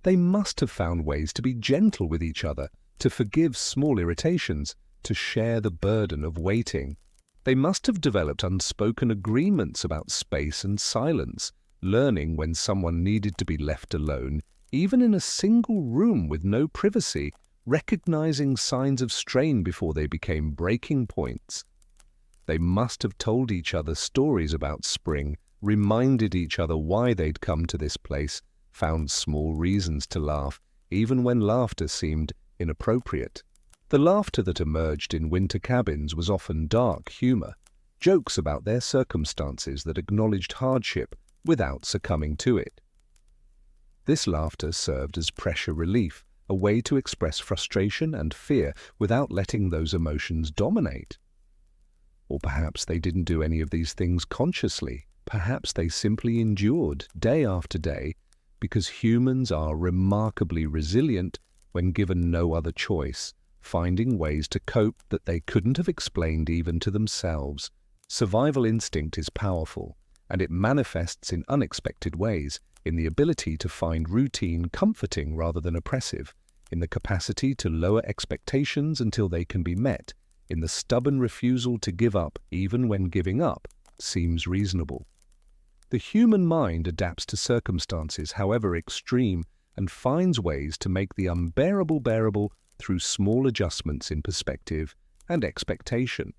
They must have found ways to be gentle with each other, to forgive small irritations, to share the burden of waiting. They must have developed unspoken agreements about space and silence, learning when someone needed to be left alone, even in a single room with no privacy, recognizing signs of strain before they became breaking points. They must have told each other stories about spring, reminded each other why they'd come to this place, found small reasons to laugh, even when laughter seemed inappropriate. The laughter that emerged in winter cabins was often dark humor, jokes about their circumstances that acknowledged hardship without succumbing to it. This laughter served as pressure relief, a way to express frustration and fear without letting those emotions dominate. Or perhaps they didn't do any of these things consciously. Perhaps they simply endured day after day because humans are remarkably resilient when given no other choice, finding ways to cope that they couldn't have explained even to themselves. Survival instinct is powerful, and it manifests in unexpected ways, in the ability to find routine comforting rather than oppressive, in the capacity to lower expectations until they can be met, in the stubborn refusal to give up even when giving up seems reasonable. The human mind adapts to circumstances, however extreme, and finds ways to make the unbearable bearable through small adjustments in perspective and expectation.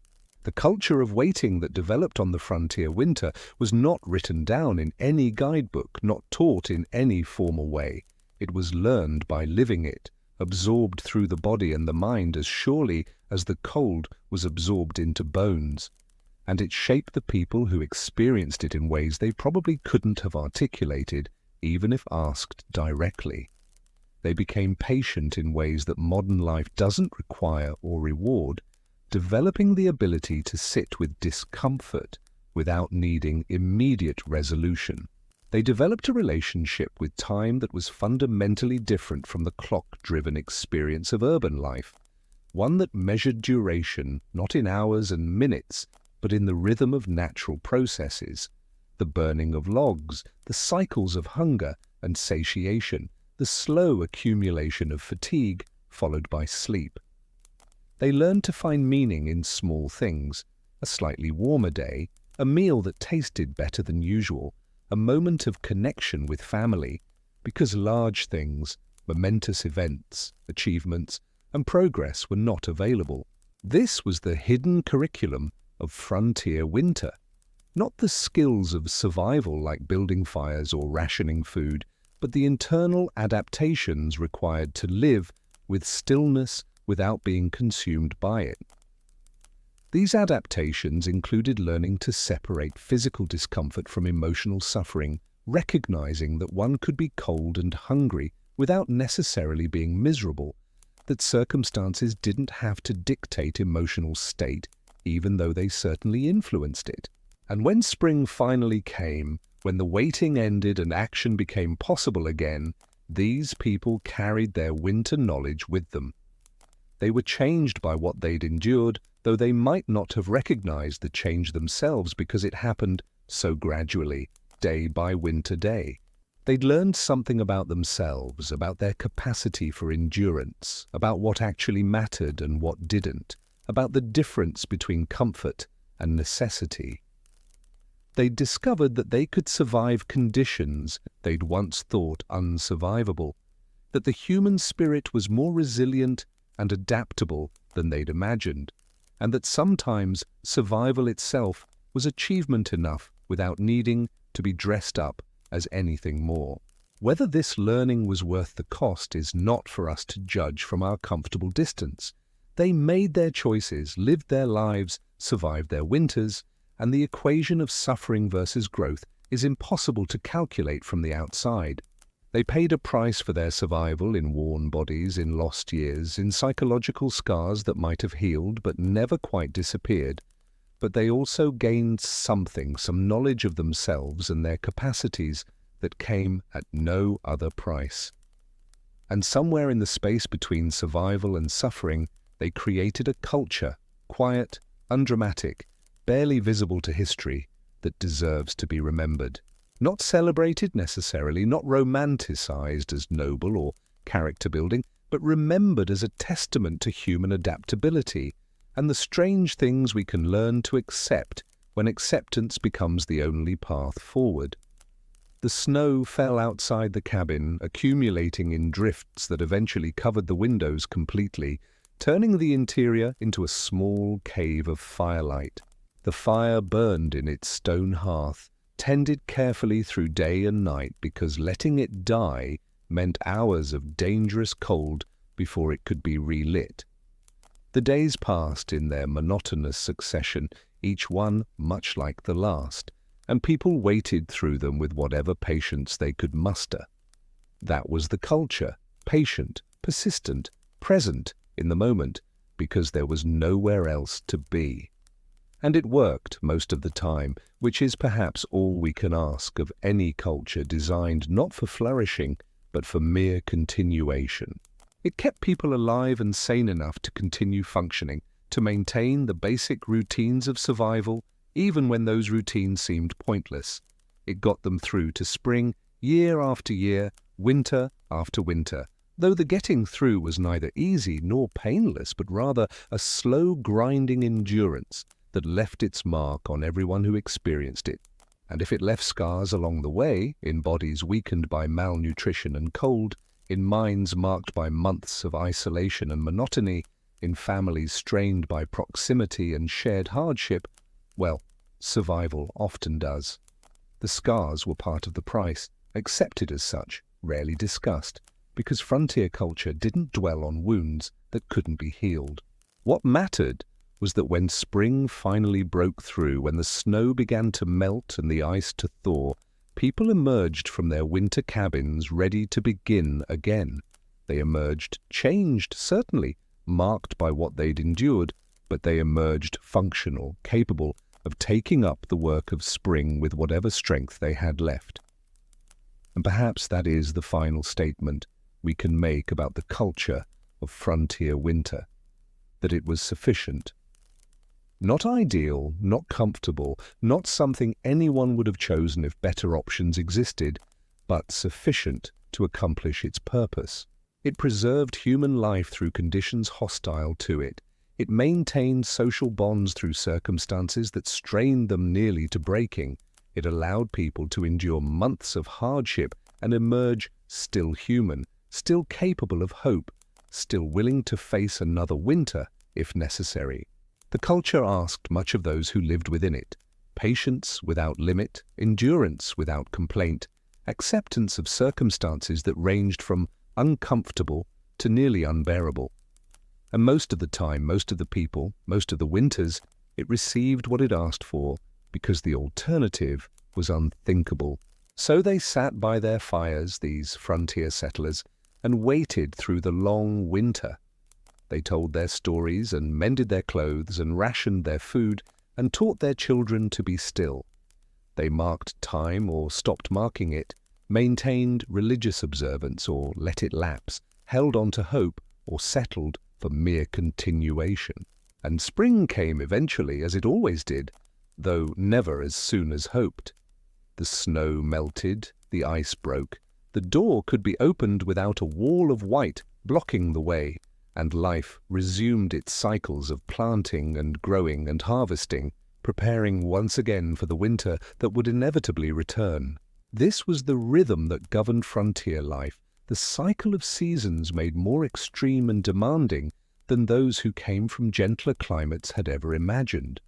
The culture of waiting that developed on the frontier winter was not written down in any guidebook, not taught in any formal way. It was learned by living it, absorbed through the body and the mind as surely as the cold was absorbed into bones. And it shaped the people who experienced it in ways they probably couldn't have articulated, even if asked directly. They became patient in ways that modern life doesn't require or reward, developing the ability to sit with discomfort without needing immediate resolution. They developed a relationship with time that was fundamentally different from the clock-driven experience of urban life, one that measured duration not in hours and minutes, but in the rhythm of natural processes, the burning of logs, the cycles of hunger and satiation, the slow accumulation of fatigue followed by sleep. They learned to find meaning in small things, a slightly warmer day, a meal that tasted better than usual, a moment of connection with family, because large things, momentous events, achievements, and progress were not available. This was the hidden curriculum of frontier winter, not the skills of survival like building fires or rationing food, but the internal adaptations required to live with stillness without being consumed by it. These adaptations included learning to separate physical discomfort from emotional suffering, recognizing that one could be cold and hungry without necessarily being miserable, that circumstances didn't have to dictate emotional state, even though they certainly influenced it. And when spring finally came, when the waiting ended and action became possible again, these people carried their winter knowledge with them. They were changed by what they'd endured, though they might not have recognized the change themselves because it happened so gradually, day by winter day. They'd learned something about themselves, about their capacity for endurance, about what actually mattered and what didn't, about the difference between comfort and necessity. They'd discovered that they could survive conditions they'd once thought unsurvivable, that the human spirit was more resilient and adaptable than they'd imagined, and that sometimes survival itself was achievement enough without needing to be dressed up as anything more. Whether this learning was worth the cost is not for us to judge from our comfortable distance. They made their choices, lived their lives, survived their winters, and the equation of suffering versus growth is impossible to calculate from the outside. They paid a price for their survival in worn bodies, in lost years, in psychological scars that might have healed but never quite disappeared. But they also gained something, some knowledge of themselves and their capacities that came at no other price. And somewhere in the space between survival and suffering, they created a culture, quiet, undramatic, barely visible to history, that deserves to be remembered. Not celebrated necessarily, not romanticized as noble or character-building, but remembered as a testament to human adaptability and the strange things we can learn to accept when acceptance becomes the only path forward. The snow fell outside the cabin, accumulating in drifts that eventually covered the windows completely, turning the interior into a small cave of firelight. The fire burned in its stone hearth, tended carefully through day and night because letting it die meant hours of dangerous cold before it could be relit. The days passed in their monotonous succession, each one much like the last, and people waited through them with whatever patience they could muster. That was the culture, patient, persistent, present in the moment, because there was nowhere else to be. And it worked most of the time, which is perhaps all we can ask of any culture designed not for flourishing, but for mere continuation. It kept people alive and sane enough to continue functioning, to maintain the basic routines of survival, even when those routines seemed pointless. It got them through to spring, year after year, winter after winter, though the getting through was neither easy nor painless, but rather a slow, grinding endurance that left its mark on everyone who experienced it. And if it left scars along the way, in bodies weakened by malnutrition and cold, in minds marked by months of isolation and monotony, in families strained by proximity and shared hardship, well, survival often does. The scars were part of the price, accepted as such, rarely discussed, because frontier culture didn't dwell on wounds that couldn't be healed. What mattered was that when spring finally broke through, when the snow began to melt and the ice to thaw, people emerged from their winter cabins ready to begin again. They emerged changed, certainly, marked by what they'd endured, but they emerged functional, capable of taking up the work of spring with whatever strength they had left. And perhaps that is the final statement we can make about the culture of frontier winter, that it was sufficient. Not ideal, not comfortable, not something anyone would have chosen if better options existed, but sufficient to accomplish its purpose. It preserved human life through conditions hostile to it. It maintained social bonds through circumstances that strained them nearly to breaking. It allowed people to endure months of hardship and emerge still human, still capable of hope, still willing to face another winter if necessary. The culture asked much of those who lived within it: patience without limit, endurance without complaint, acceptance of circumstances that ranged from uncomfortable to nearly unbearable. And most of the time, most of the people, most of the winters, it received what it asked for because the alternative was unthinkable. So they sat by their fires, these frontier settlers, and waited through the long winter. They told their stories and mended their clothes and rationed their food and taught their children to be still. They marked time or stopped marking it, maintained religious observance or let it lapse, held on to hope or settled for mere continuation. And spring came eventually, as it always did, though never as soon as hoped. The snow melted, the ice broke, the door could be opened without a wall of white blocking the way, and life resumed its cycles of planting and growing and harvesting, preparing once again for the winter that would inevitably return. This was the rhythm that governed frontier life, the cycle of seasons made more extreme and demanding than those who came from gentler climates had ever imagined.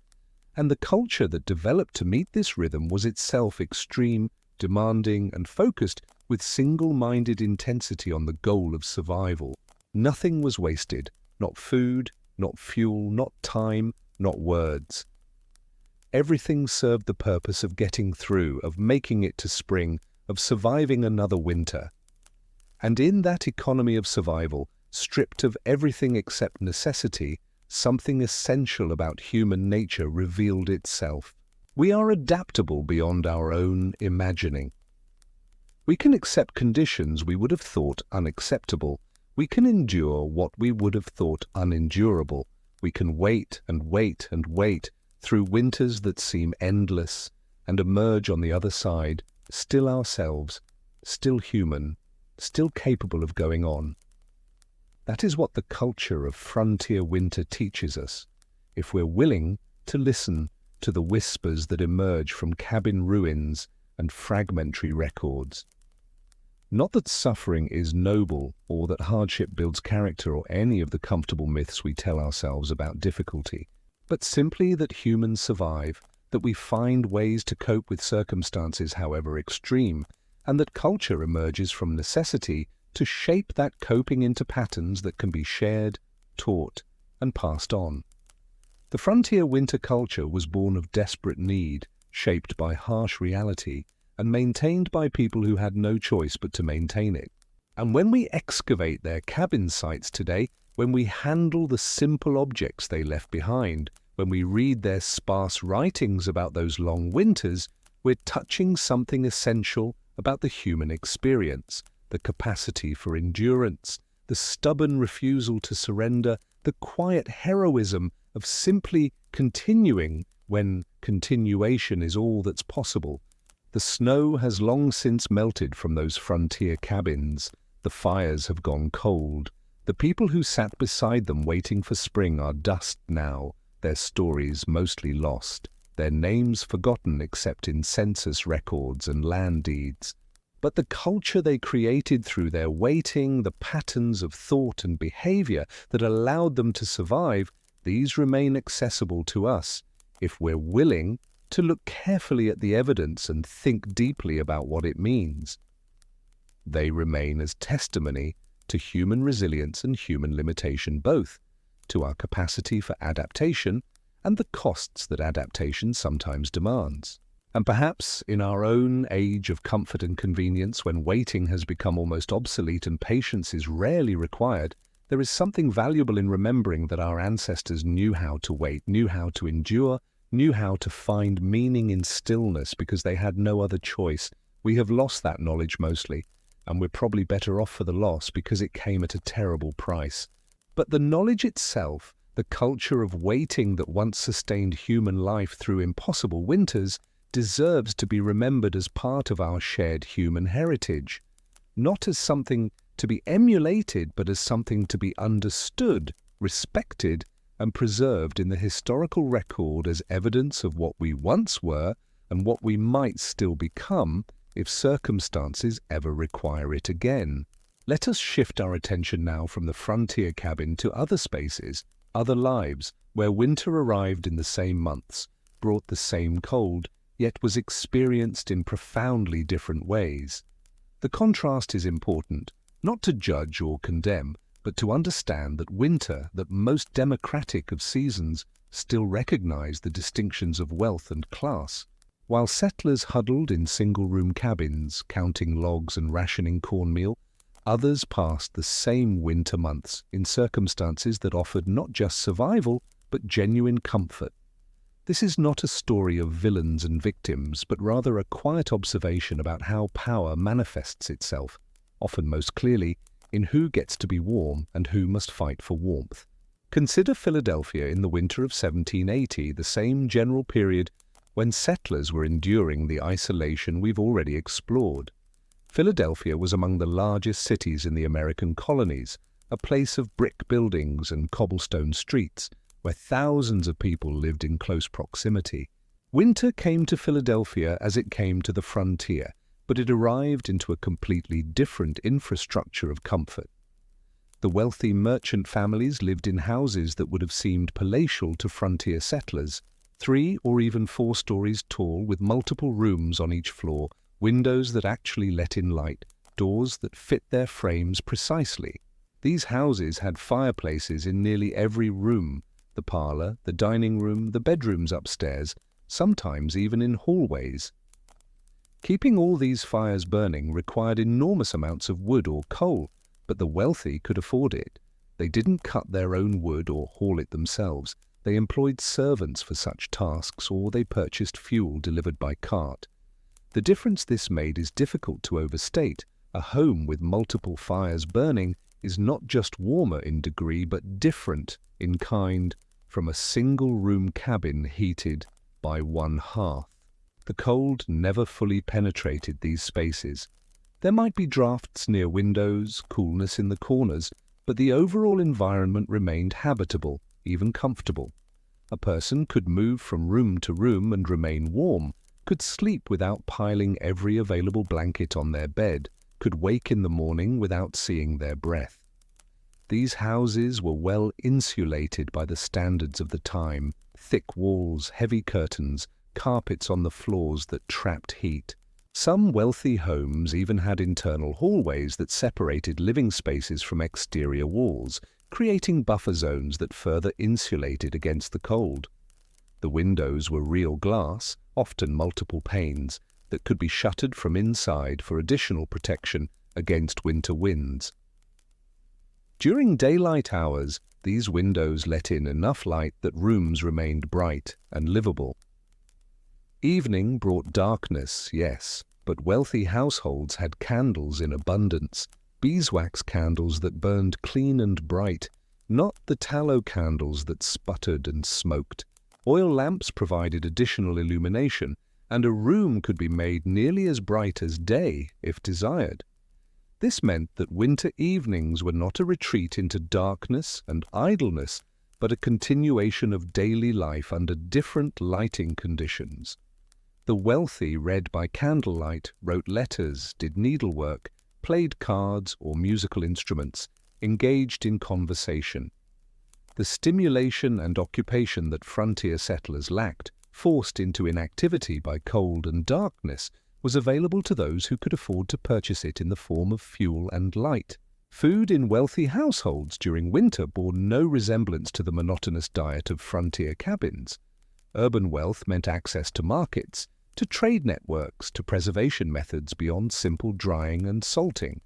And the culture that developed to meet this rhythm was itself extreme, demanding, and focused with single-minded intensity on the goal of survival. Nothing was wasted, not food, not fuel, not time, not words. Everything served the purpose of getting through, of making it to spring, of surviving another winter. And in that economy of survival, stripped of everything except necessity, something essential about human nature revealed itself. We are adaptable beyond our own imagining. We can accept conditions we would have thought unacceptable. We can endure what we would have thought unendurable. We can wait and wait and wait through winters that seem endless and emerge on the other side, still ourselves, still human, still capable of going on. That is what the culture of frontier winter teaches us, if we're willing to listen to the whispers that emerge from cabin ruins and fragmentary records. Not that suffering is noble, or that hardship builds character, or any of the comfortable myths we tell ourselves about difficulty, but simply that humans survive, that we find ways to cope with circumstances however extreme, and that culture emerges from necessity to shape that coping into patterns that can be shared, taught, and passed on. The frontier winter culture was born of desperate need, shaped by harsh reality, and maintained by people who had no choice but to maintain it. And when we excavate their cabin sites today, when we handle the simple objects they left behind, when we read their sparse writings about those long winters, we're touching something essential about the human experience, the capacity for endurance, the stubborn refusal to surrender, the quiet heroism of simply continuing when continuation is all that's possible. The snow has long since melted from those frontier cabins. The fires have gone cold. The people who sat beside them waiting for spring are dust now, their stories mostly lost, their names forgotten except in census records and land deeds. But the culture they created through their waiting, the patterns of thought and behavior that allowed them to survive, these remain accessible to us if we're willing to look carefully at the evidence and think deeply about what it means. They remain as testimony to human resilience and human limitation both, to our capacity for adaptation and the costs that adaptation sometimes demands. And perhaps in our own age of comfort and convenience, when waiting has become almost obsolete and patience is rarely required, there is something valuable in remembering that our ancestors knew how to wait, knew how to endure, knew how to find meaning in stillness because they had no other choice. We have lost that knowledge mostly, and we're probably better off for the loss because it came at a terrible price. But the knowledge itself, the culture of waiting that once sustained human life through impossible winters, deserves to be remembered as part of our shared human heritage, not as something to be emulated, but as something to be understood, respected, and preserved in the historical record as evidence of what we once were and what we might still become if circumstances ever require it again. Let us shift our attention now from the frontier cabin to other spaces, other lives, where winter arrived in the same months, brought the same cold, yet was experienced in profoundly different ways. The contrast is important, not to judge or condemn, but to understand that winter, that most democratic of seasons, still recognized the distinctions of wealth and class. While settlers huddled in single-room cabins, counting logs and rationing cornmeal, others passed the same winter months in circumstances that offered not just survival, but genuine comfort. This is not a story of villains and victims, but rather a quiet observation about how power manifests itself, often most clearly in who gets to be warm and who must fight for warmth. Consider Philadelphia in the winter of 1780, the same general period when settlers were enduring the isolation we've already explored. Philadelphia was among the largest cities in the American colonies, a place of brick buildings and cobblestone streets, where thousands of people lived in close proximity. Winter came to Philadelphia as it came to the frontier, but it arrived into a completely different infrastructure of comfort. The wealthy merchant families lived in houses that would have seemed palatial to frontier settlers, 3 or even 4 stories tall with multiple rooms on each floor, windows that actually let in light, doors that fit their frames precisely. These houses had fireplaces in nearly every room, the parlor, the dining room, the bedrooms upstairs, sometimes even in hallways. Keeping all these fires burning required enormous amounts of wood or coal, but the wealthy could afford it. They didn't cut their own wood or haul it themselves. They employed servants for such tasks, or they purchased fuel delivered by cart. The difference this made is difficult to overstate. A home with multiple fires burning is not just warmer in degree, but different in kind from a single-room cabin heated by one hearth. The cold never fully penetrated these spaces. There might be drafts near windows, coolness in the corners, but the overall environment remained habitable, even comfortable. A person could move from room to room and remain warm, could sleep without piling every available blanket on their bed, could wake in the morning without seeing their breath. These houses were well insulated by the standards of the time: thick walls, heavy curtains, carpets on the floors that trapped heat. Some wealthy homes even had internal hallways that separated living spaces from exterior walls, creating buffer zones that further insulated against the cold. The windows were real glass, often multiple panes, that could be shuttered from inside for additional protection against winter winds. During daylight hours, these windows let in enough light that rooms remained bright and livable. Evening brought darkness, yes, but wealthy households had candles in abundance, beeswax candles that burned clean and bright, not the tallow candles that sputtered and smoked. Oil lamps provided additional illumination, and a room could be made nearly as bright as day if desired. This meant that winter evenings were not a retreat into darkness and idleness, but a continuation of daily life under different lighting conditions. The wealthy read by candlelight, wrote letters, did needlework, played cards or musical instruments, engaged in conversation. The stimulation and occupation that frontier settlers lacked, forced into inactivity by cold and darkness, was available to those who could afford to purchase it in the form of fuel and light. Food in wealthy households during winter bore no resemblance to the monotonous diet of frontier cabins. Urban wealth meant access to markets, to trade networks, to preservation methods beyond simple drying and salting.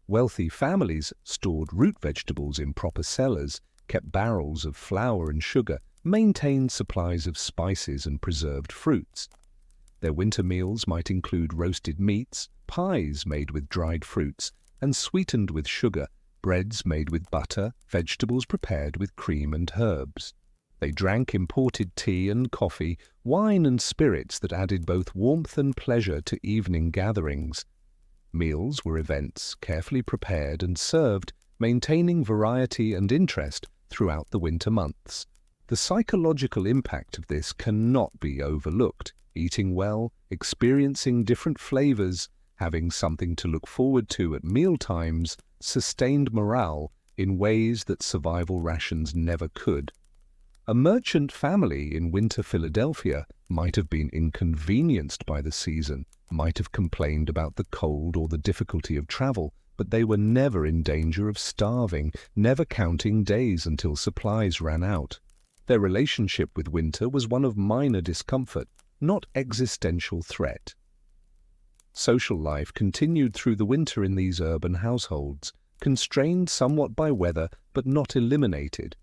Wealthy families stored root vegetables in proper cellars, kept barrels of flour and sugar, maintained supplies of spices and preserved fruits. Their winter meals might include roasted meats, pies made with dried fruits and sweetened with sugar, breads made with butter, vegetables prepared with cream and herbs. They drank imported tea and coffee, wine and spirits that added both warmth and pleasure to evening gatherings. Meals were events carefully prepared and served, maintaining variety and interest throughout the winter months. The psychological impact of this cannot be overlooked. Eating well, experiencing different flavors, having something to look forward to at meal times, sustained morale in ways that survival rations never could. A merchant family in winter Philadelphia might have been inconvenienced by the season, might have complained about the cold or the difficulty of travel, but they were never in danger of starving, never counting days until supplies ran out. Their relationship with winter was one of minor discomfort, not existential threat. Social life continued through the winter in these urban households, constrained somewhat by weather but not eliminated.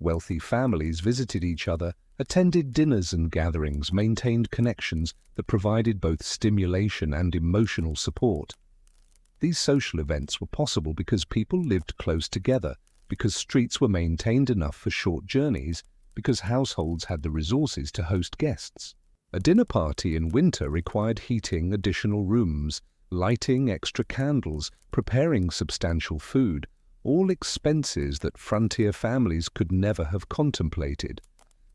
Wealthy families visited each other, attended dinners and gatherings, maintained connections that provided both stimulation and emotional support. These social events were possible because people lived close together, because streets were maintained enough for short journeys, because households had the resources to host guests. A dinner party in winter required heating additional rooms, lighting extra candles, preparing substantial food, all expenses that frontier families could never have contemplated.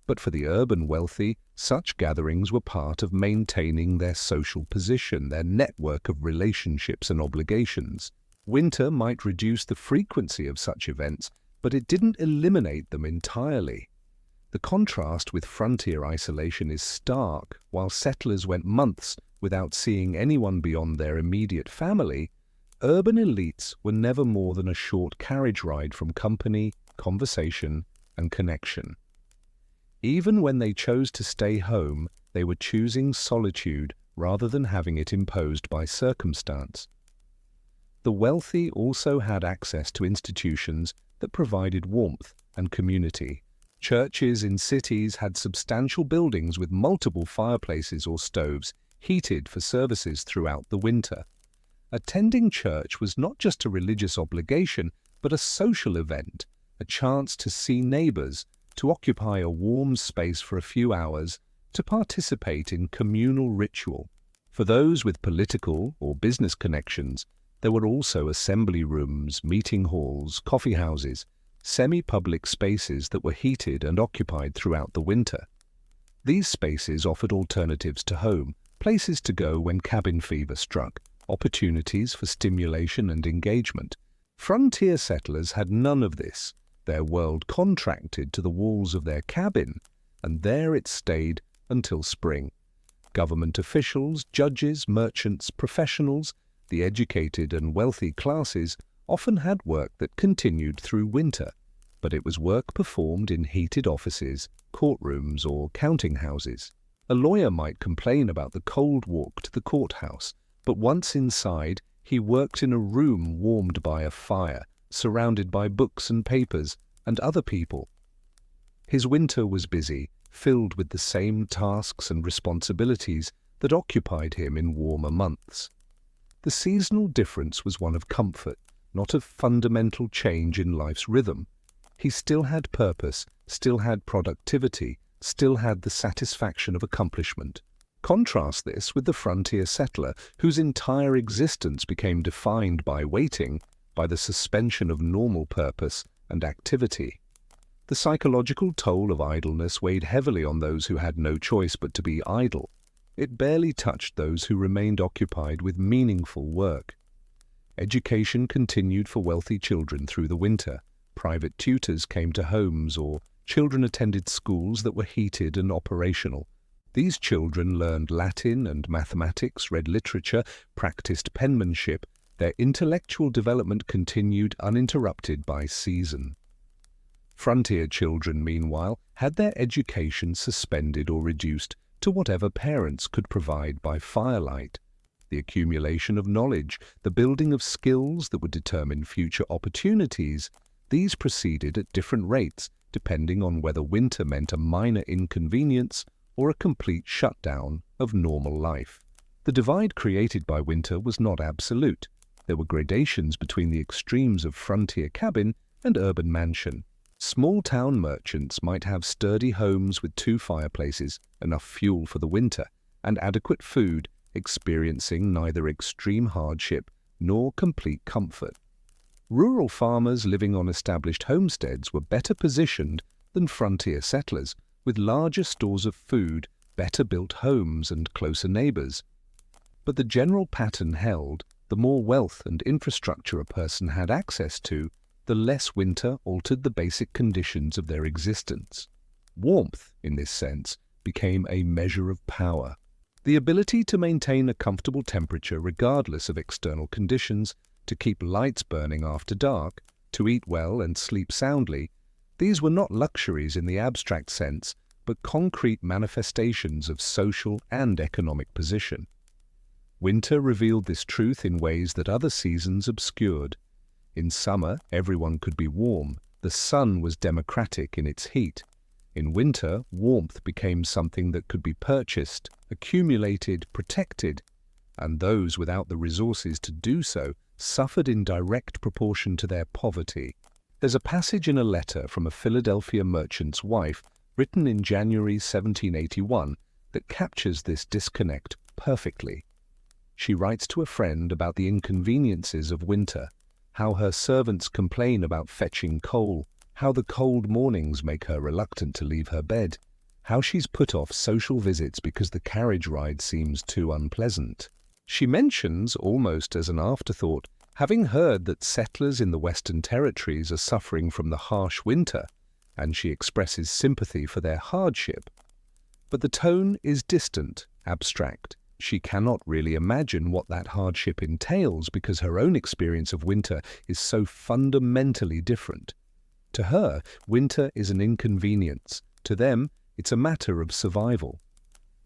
But for the urban wealthy, such gatherings were part of maintaining their social position, their network of relationships and obligations. Winter might reduce the frequency of such events, but it didn't eliminate them entirely. The contrast with frontier isolation is stark. While settlers went months without seeing anyone beyond their immediate family, urban elites were never more than a short carriage ride from company, conversation, and connection. Even when they chose to stay home, they were choosing solitude rather than having it imposed by circumstance. The wealthy also had access to institutions that provided warmth and community. Churches in cities had substantial buildings with multiple fireplaces or stoves, heated for services throughout the winter. Attending church was not just a religious obligation, but a social event, a chance to see neighbors, to occupy a warm space for a few hours, to participate in communal ritual. For those with political or business connections, there were also assembly rooms, meeting halls, coffee houses, semi-public spaces that were heated and occupied throughout the winter. These spaces offered alternatives to home, places to go when cabin fever struck, opportunities for stimulation and engagement. Frontier settlers had none of this. Their world contracted to the walls of their cabin, and there it stayed until spring. Government officials, judges, merchants, professionals, the educated and wealthy classes often had work that continued through winter, but it was work performed in heated offices, courtrooms, or counting houses. A lawyer might complain about the cold walk to the courthouse, but once inside, he worked in a room warmed by a fire, surrounded by books and papers and other people. His winter was busy, filled with the same tasks and responsibilities that occupied him in warmer months. The seasonal difference was one of comfort, not of fundamental change in life's rhythm. He still had purpose, still had productivity, still had the satisfaction of accomplishment. Contrast this with the frontier settler, whose entire existence became defined by waiting, by the suspension of normal purpose and activity. The psychological toll of idleness weighed heavily on those who had no choice but to be idle. It barely touched those who remained occupied with meaningful work. Education continued for wealthy children through the winter. Private tutors came to homes, or children attended schools that were heated and operational. These children learned Latin and mathematics, read literature, practiced penmanship. Their intellectual development continued uninterrupted by season. Frontier children, meanwhile, had their education suspended or reduced to whatever parents could provide by firelight. The accumulation of knowledge, the building of skills that would determine future opportunities, these proceeded at different rates depending on whether winter meant a minor inconvenience or a complete shutdown of normal life. The divide created by winter was not absolute. There were gradations between the extremes of frontier cabin and urban mansion. Small-town merchants might have sturdy homes with 2 fireplaces, enough fuel for the winter, and adequate food, experiencing neither extreme hardship nor complete comfort. Rural farmers living on established homesteads were better positioned than frontier settlers, with larger stores of food, better-built homes, and closer neighbors. But the general pattern held: the more wealth and infrastructure a person had access to, the less winter altered the basic conditions of their existence. Warmth, in this sense, became a measure of power. The ability to maintain a comfortable temperature regardless of external conditions, to keep lights burning after dark, to eat well and sleep soundly, these were not luxuries in the abstract sense, but concrete manifestations of social and economic position. Winter revealed this truth in ways that other seasons obscured. In summer, everyone could be warm. The sun was democratic in its heat. In winter, warmth became something that could be purchased, accumulated, protected, and those without the resources to do so suffered in direct proportion to their poverty. There's a passage in a letter from a Philadelphia merchant's wife, written in January 1781, that captures this disconnect perfectly. She writes to a friend about the inconveniences of winter, how her servants complain about fetching coal, how the cold mornings make her reluctant to leave her bed, how she's put off social visits because the carriage ride seems too unpleasant. She mentions, almost as an afterthought, Having heard that settlers in the Western Territories are suffering from the harsh winter, and she expresses sympathy for their hardship. But the tone is distant, abstract. She cannot really imagine what that hardship entails because her own experience of winter is so fundamentally different. To her, winter is an inconvenience. To them, it's a matter of survival.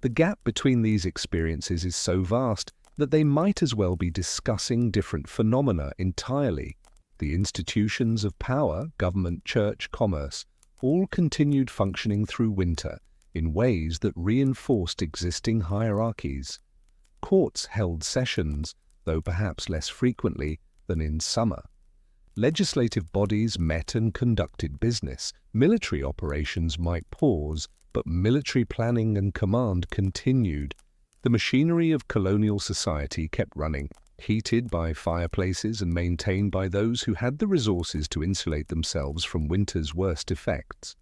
The gap between these experiences is so vast that they might as well be discussing different phenomena entirely. The institutions of power, government, church, commerce, all continued functioning through winter in ways that reinforced existing hierarchies. Courts held sessions, though perhaps less frequently than in summer. Legislative bodies met and conducted business. Military operations might pause, but military planning and command continued. The machinery of colonial society kept running, heated by fireplaces and maintained by those who had the resources to insulate themselves from winter's worst effects.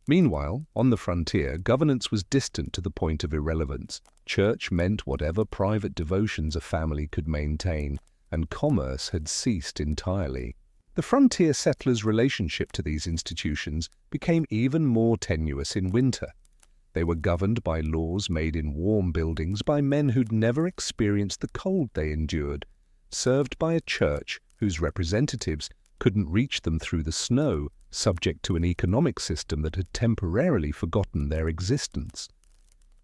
Meanwhile, on the frontier, governance was distant to the point of irrelevance. Church meant whatever private devotions a family could maintain, and commerce had ceased entirely. The frontier settlers' relationship to these institutions became even more tenuous in winter. They were governed by laws made in warm buildings by men who'd never experienced the cold they endured, served by a church whose representatives couldn't reach them through the snow, subject to an economic system that had temporarily forgotten their existence.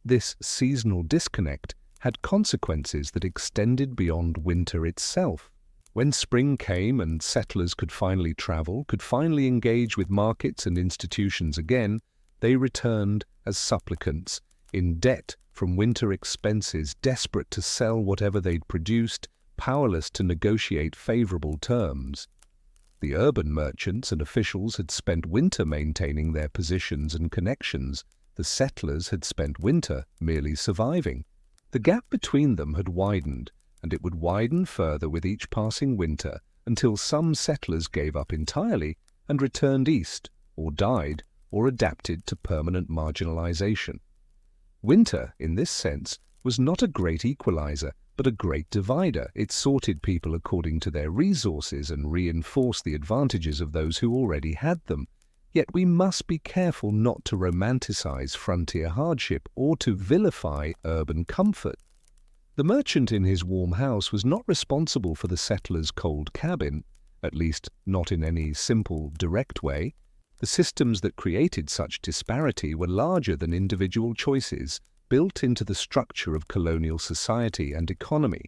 This seasonal disconnect had consequences that extended beyond winter itself. When spring came and settlers could finally travel, could finally engage with markets and institutions again, they returned as supplicants, in debt from winter expenses, desperate to sell whatever they'd produced, powerless to negotiate favorable terms. The urban merchants and officials had spent winter maintaining their positions and connections. The settlers had spent winter merely surviving. The gap between them had widened, and it would widen further with each passing winter until some settlers gave up entirely and returned east, or died, or adapted to permanent marginalization. Winter, in this sense, was not a great equalizer, but a great divider. It sorted people according to their resources and reinforced the advantages of those who already had them. Yet we must be careful not to romanticize frontier hardship or to vilify urban comfort. The merchant in his warm house was not responsible for the settler's cold cabin, at least not in any simple, direct way. The systems that created such disparity were larger than individual choices, built into the structure of colonial society and economy.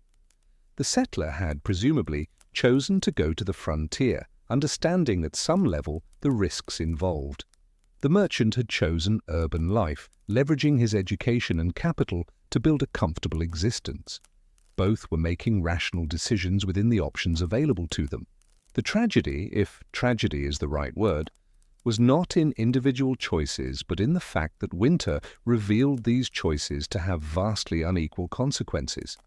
The settler had, presumably, chosen to go to the frontier, understanding at some level the risks involved. The merchant had chosen urban life, leveraging his education and capital to build a comfortable existence. Both were making rational decisions within the options available to them. The tragedy, if tragedy is the right word, was not in individual choices, but in the fact that winter revealed these choices to have vastly unequal consequences.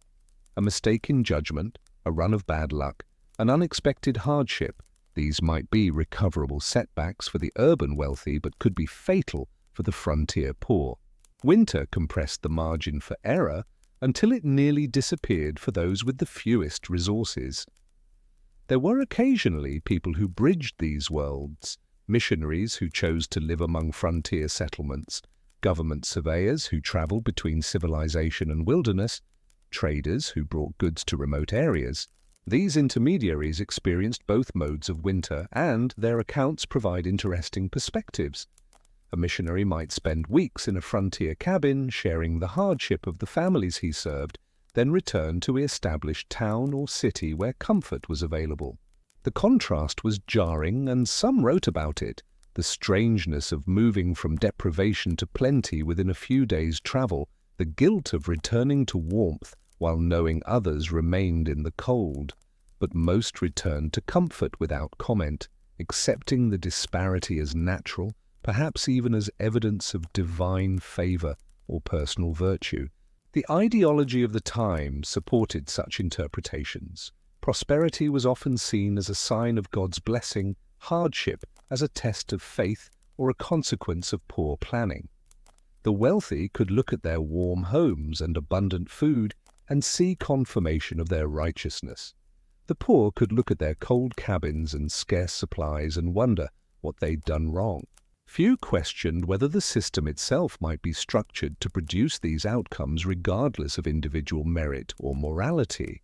A mistake in judgment, a run of bad luck, an unexpected hardship, these might be recoverable setbacks for the urban wealthy but could be fatal for the frontier poor. Winter compressed the margin for error until it nearly disappeared for those with the fewest resources. There were occasionally people who bridged these worlds, missionaries who chose to live among frontier settlements, government surveyors who traveled between civilization and wilderness, traders who brought goods to remote areas. These intermediaries experienced both modes of winter, and their accounts provide interesting perspectives. A missionary might spend weeks in a frontier cabin, sharing the hardship of the families he served, then return to an established town or city where comfort was available. The contrast was jarring, and some wrote about it, the strangeness of moving from deprivation to plenty within a few days' travel, the guilt of returning to warmth while knowing others remained in the cold. But most returned to comfort without comment, accepting the disparity as natural, perhaps even as evidence of divine favor or personal virtue. The ideology of the time supported such interpretations. Prosperity was often seen as a sign of God's blessing, hardship as a test of faith or a consequence of poor planning. The wealthy could look at their warm homes and abundant food and see confirmation of their righteousness. The The poor could look at their cold cabins and scarce supplies and wonder what they'd done wrong. Few questioned whether the system itself might be structured to produce these outcomes regardless of individual merit or morality.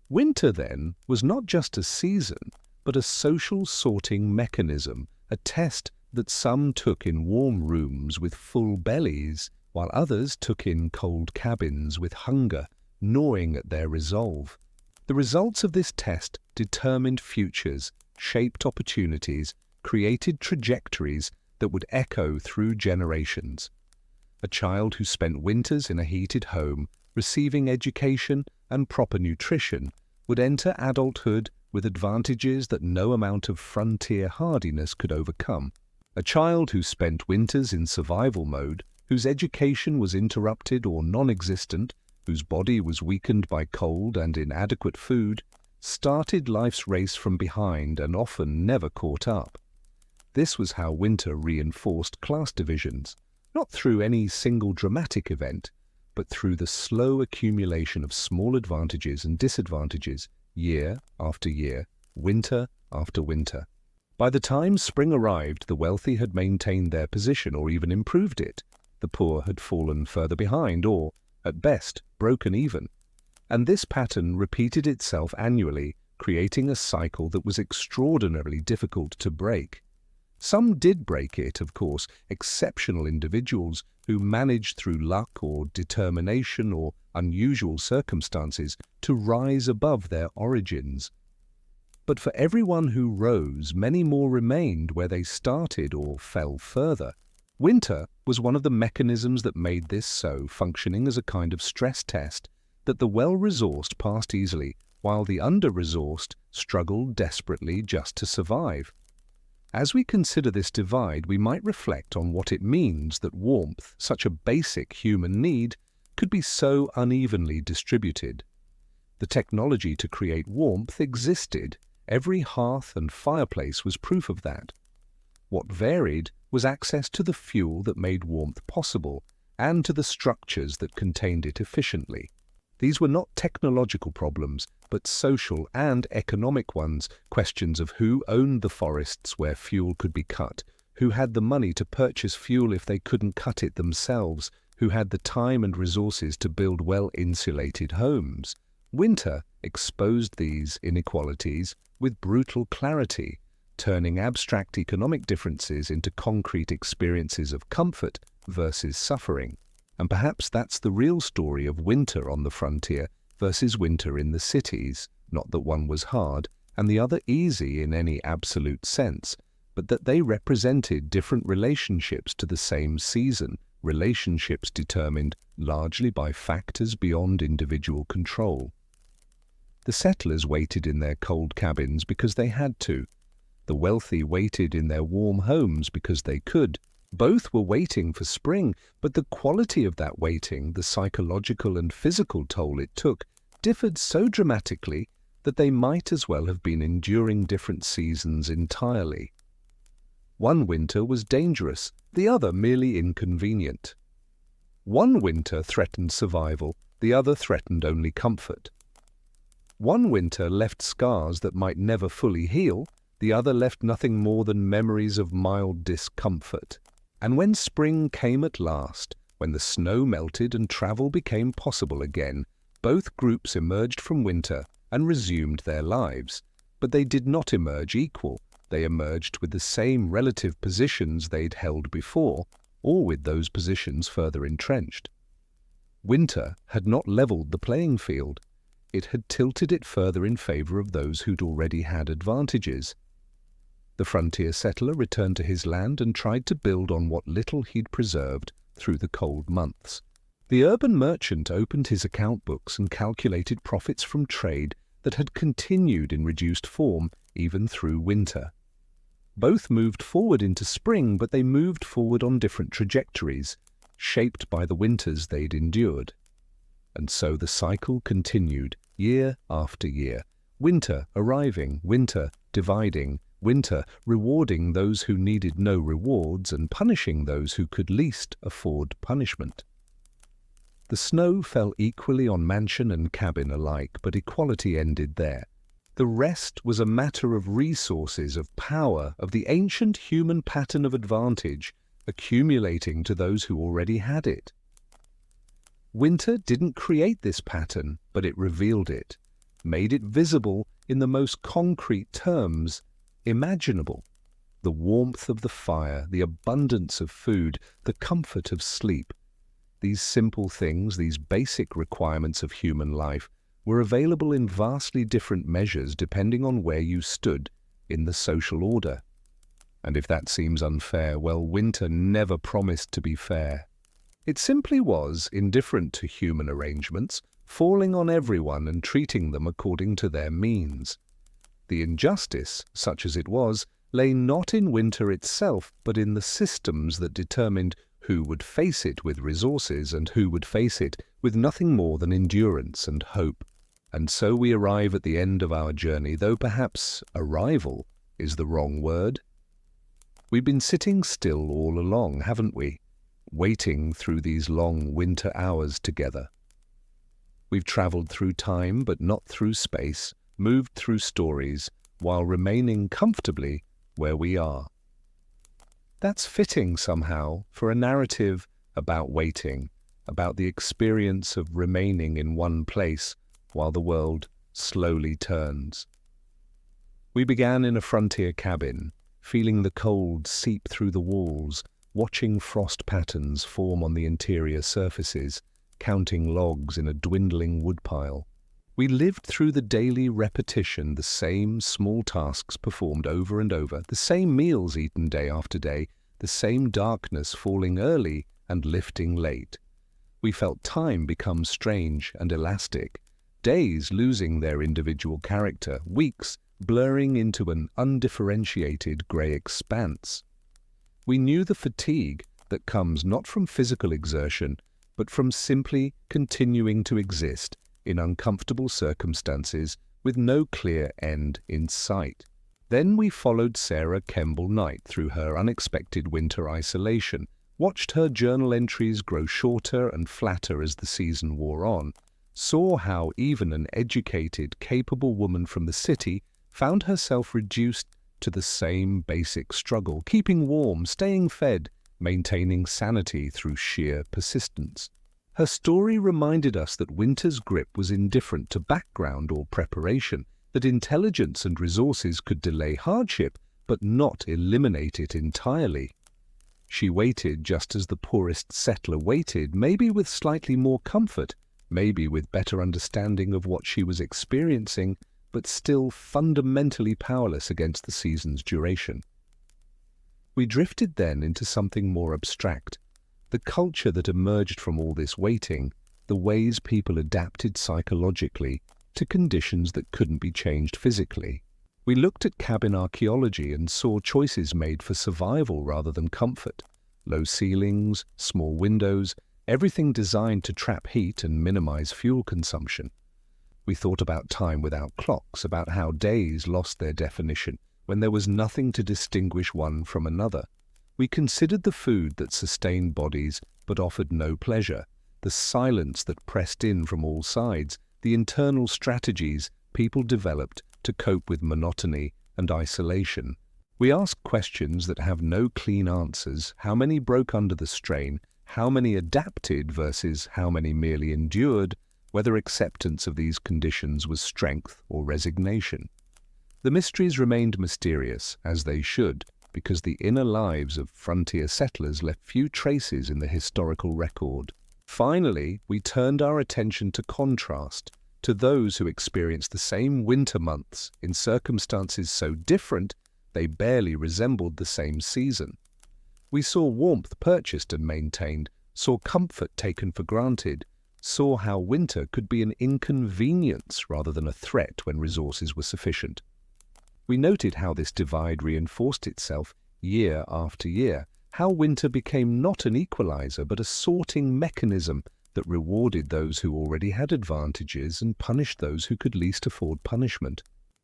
Winter, then, was not just a season, but a social sorting mechanism, a test that some took in warm rooms with full bellies, while others took in cold cabins with hunger, gnawing at their resolve. The results of this test determined futures, shaped opportunities, created trajectories that would echo through generations. A child who spent winters in a heated home, receiving education and proper nutrition, would enter adulthood with advantages that no amount of frontier hardiness could overcome. A child who spent winters in survival mode, whose education was interrupted or non-existent, whose body was weakened by cold and inadequate food, started life's race from behind and often never caught up. This was how winter reinforced class divisions, not through any single dramatic event, but through the slow accumulation of small advantages and disadvantages, year after year, winter after winter. By the time spring arrived, the wealthy had maintained their position or even improved it. The poor had fallen further behind or, at best, broken even. And this pattern repeated itself annually, creating a cycle that was extraordinarily difficult to break. Some did break it, of course, exceptional individuals who managed through luck or determination or unusual circumstances to rise above their origins. But for everyone who rose, many more remained where they started or fell further. Winter was one of the mechanisms that made this so, functioning as a kind of stress test that the well-resourced passed easily, while the under-resourced struggled desperately just to survive. As we consider this divide, we might reflect on what it means that warmth, such a basic human need, could be so unevenly distributed. The technology to create warmth existed. Every hearth and fireplace was proof of that. What varied was access to the fuel that made warmth possible and to the structures that contained it efficiently. These were not technological problems, but social and economic ones, questions of who owned the forests where fuel could be cut, who had the money to purchase fuel if they couldn't cut it themselves, who had the time and resources to build well-insulated homes. Winter exposed these inequalities with brutal clarity, turning abstract economic differences into concrete experiences of comfort versus suffering. And perhaps that's the real story of winter on the frontier versus winter in the cities, not that one was hard and the other easy in any absolute sense, but that they represented different relationships to the same season, relationships determined largely by factors beyond individual control. The settlers waited in their cold cabins because they had to. The wealthy waited in their warm homes because they could. Both were waiting for spring, but the quality of that waiting, the psychological and physical toll it took, differed so dramatically that they might as well have been enduring different seasons entirely. One winter was dangerous, the other merely inconvenient. One winter threatened survival, the other threatened only comfort. One winter left scars that might never fully heal, the other left nothing more than memories of mild discomfort. And when spring came at last, when the snow melted and travel became possible again, both groups emerged from winter and resumed their lives. But they did not emerge equal. They emerged with the same relative positions they'd held before, or with those positions further entrenched. Winter had not leveled the playing field. It had tilted it further in favor of those who'd already had advantages. The frontier settler returned to his land and tried to build on what little he'd preserved through the cold months. The urban merchant opened his account books and calculated profits from trade that had continued in reduced form even through winter. Both moved forward into spring, but they moved forward on different trajectories, shaped by the winters they'd endured. And so the cycle continued, year after year, winter arriving, winter dividing, winter rewarding those who needed no rewards and punishing those who could least afford punishment. The snow fell equally on mansion and cabin alike, but equality ended there. The rest was a matter of resources, of power, of the ancient human pattern of advantage accumulating to those who already had it. Winter didn't create this pattern, but it revealed it, made it visible in the most concrete terms imaginable. The warmth of the fire, the abundance of food, the comfort of sleep. These simple things, these basic requirements of human life, were available in vastly different measures depending on where you stood in the social order. And if that seems unfair, well, winter never promised to be fair. It simply was indifferent to human arrangements, falling on everyone and treating them according to their means. The injustice, such as it was, lay not in winter itself, but in the systems that determined who would face it with resources and who would face it with nothing more than endurance and hope. And so we arrive at the end of our journey, though perhaps arrival is the wrong word. We've been sitting still all along, haven't we? Waiting through these long winter hours together. We've travelled through time, but not through space, moved through stories, while remaining comfortably where we are. That's fitting somehow for a narrative about waiting, about the experience of remaining in one place while the world slowly turns. We began in a frontier cabin, feeling the cold seep through the walls, watching frost patterns form on the interior surfaces, counting logs in a dwindling woodpile. We lived through the daily repetition, the same small tasks performed over and over, the same meals eaten day after day, the same darkness falling early and lifting late. We felt time become strange and elastic, days losing their individual character, weeks blurring into an undifferentiated grey expanse. We knew the fatigue that comes not from physical exertion, but from simply continuing to exist in uncomfortable circumstances with no clear end in sight. Then we followed Sarah Kemble Knight through her unexpected winter isolation, watched her journal entries grow shorter and flatter as the season wore on, saw how even an educated, capable woman from the city found herself reduced to the same basic struggle, keeping warm, staying fed, maintaining sanity through sheer persistence. Her story reminded us that winter's grip was indifferent to background or preparation, that intelligence and resources could delay hardship, but not eliminate it entirely. She waited just as the poorest settler waited, maybe with slightly more comfort, maybe with better understanding of what she was experiencing, but still fundamentally powerless against the season's duration. We drifted then into something more abstract, the culture that emerged from all this waiting, the ways people adapted psychologically to conditions that couldn't be changed physically. We looked at cabin archaeology and saw choices made for survival rather than comfort. Low ceilings, small windows, everything designed to trap heat and minimize fuel consumption. We thought about time without clocks, about how days lost their definition when there was nothing to distinguish one from another. We considered the food that sustained bodies but offered no pleasure, the silence that pressed in from all sides, the internal strategies people developed to cope with monotony and isolation. We asked questions that have no clean answers: how many broke under the strain, how many adapted versus how many merely endured, whether acceptance of these conditions was strength or resignation. The mysteries remained mysterious, as they should, because the inner lives of frontier settlers left few traces in the historical record. Finally, we turned our attention to contrast, to those who experienced the same winter months in circumstances so different they barely resembled the same season. We saw warmth purchased and maintained, saw comfort taken for granted, saw how winter could be an inconvenience rather than a threat when resources were sufficient. We noted how this divide reinforced itself year after year, how winter became not an equalizer but a sorting mechanism that rewarded those who already had advantages and punished those who could least afford punishment.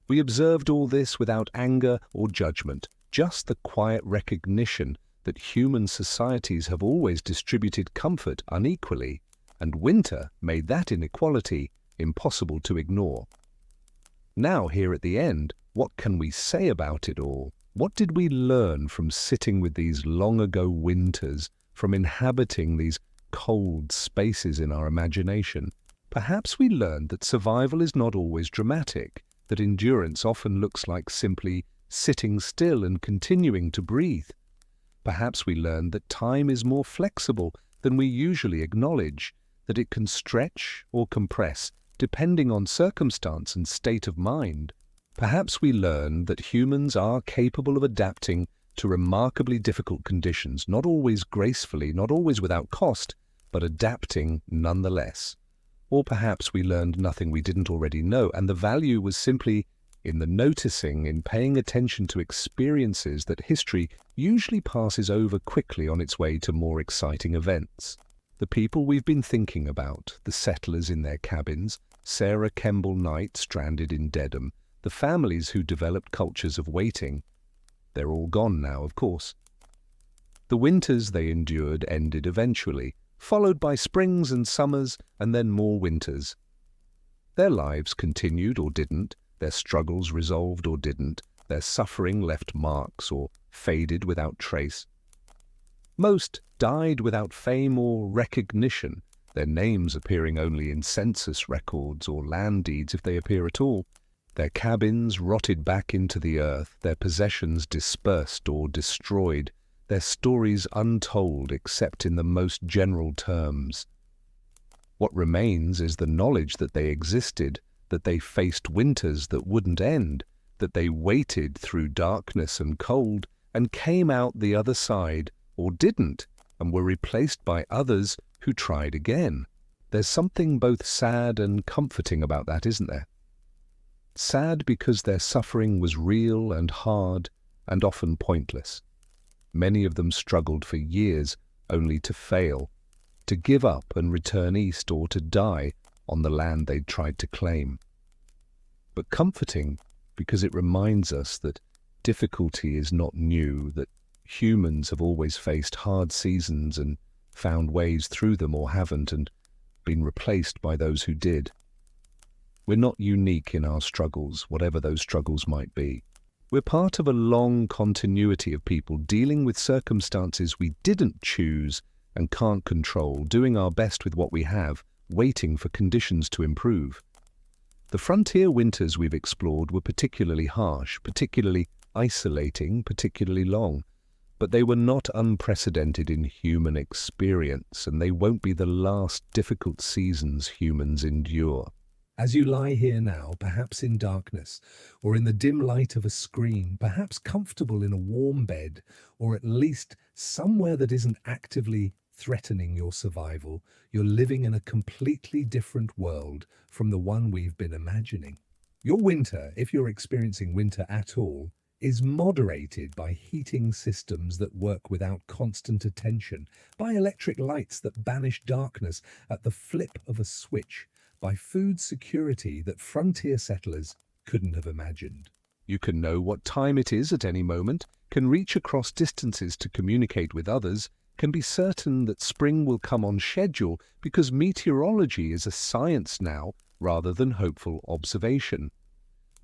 We observed all this without anger or judgment, just the quiet recognition that human societies have always distributed comfort unequally, and winter made that inequality impossible to ignore. Now, here at the end, what can we say about it all? What did we learn from sitting with these long-ago winters, from inhabiting these cold spaces in our imagination? Perhaps we learned that survival is not always dramatic, that endurance often looks like simply sitting still and continuing to breathe. Perhaps we learned that time is more flexible than we usually acknowledge, that it can stretch or compress depending on circumstance and state of mind. Perhaps we learned that humans are capable of adapting to remarkably difficult conditions, not always gracefully, not always without cost, but adapting nonetheless. Or perhaps we learned nothing we didn't already know, and the value was simply in the noticing, in paying attention to experiences that history usually passes over quickly on its way to more exciting events. The people we've been thinking about, the settlers in their cabins, Sarah Kemble Knight stranded in Dedham, the families who developed cultures of waiting, they're all gone now, of course. The winters they endured ended eventually, followed by springs and summers and then more winters. Their lives continued or didn't, their struggles resolved or didn't, their suffering left marks or faded without trace. Most died without fame or recognition, their names appearing only in census records or land deeds if they appear at all. Their cabins rotted back into the earth, their possessions dispersed or destroyed, their stories untold except in the most general terms. What remains is the knowledge that they existed, that they faced winters that wouldn't end, that they waited through darkness and cold and came out the other side, or didn't, and were replaced by others who tried again. There's something both sad and comforting about that, isn't there? Sad because their suffering was real and hard and often pointless. Many of them struggled for years only to fail, to give up and return east, or to die on the land they'd tried to claim. But comforting because it reminds us that difficulty is not new, that humans have always faced hard seasons and found ways through them, or haven't, and been replaced by those who did. We're not unique in our struggles, whatever those struggles might be. We're part of a long continuity of people dealing with circumstances we didn't choose and can't control, doing our best with what we have, waiting for conditions to improve. The frontier winters we've explored were particularly harsh, particularly isolating, particularly long, but they were not unprecedented in human experience, and they won't be the last difficult seasons humans endure. As you lie here now, perhaps in darkness, or in the dim light of a screen, perhaps comfortable in a warm bed, or at least somewhere that isn't actively threatening your survival, you're living in a completely different world from the one we've been imagining. Your winter, if you're experiencing winter at all, is moderated by heating systems that work without constant attention, by electric lights that banish darkness at the flip of a switch, by food security that frontier settlers couldn't have imagined. You can know what time it is at any moment, can reach across distances to communicate with others, can be certain that spring will come on schedule because meteorology is a science now rather than hopeful observation.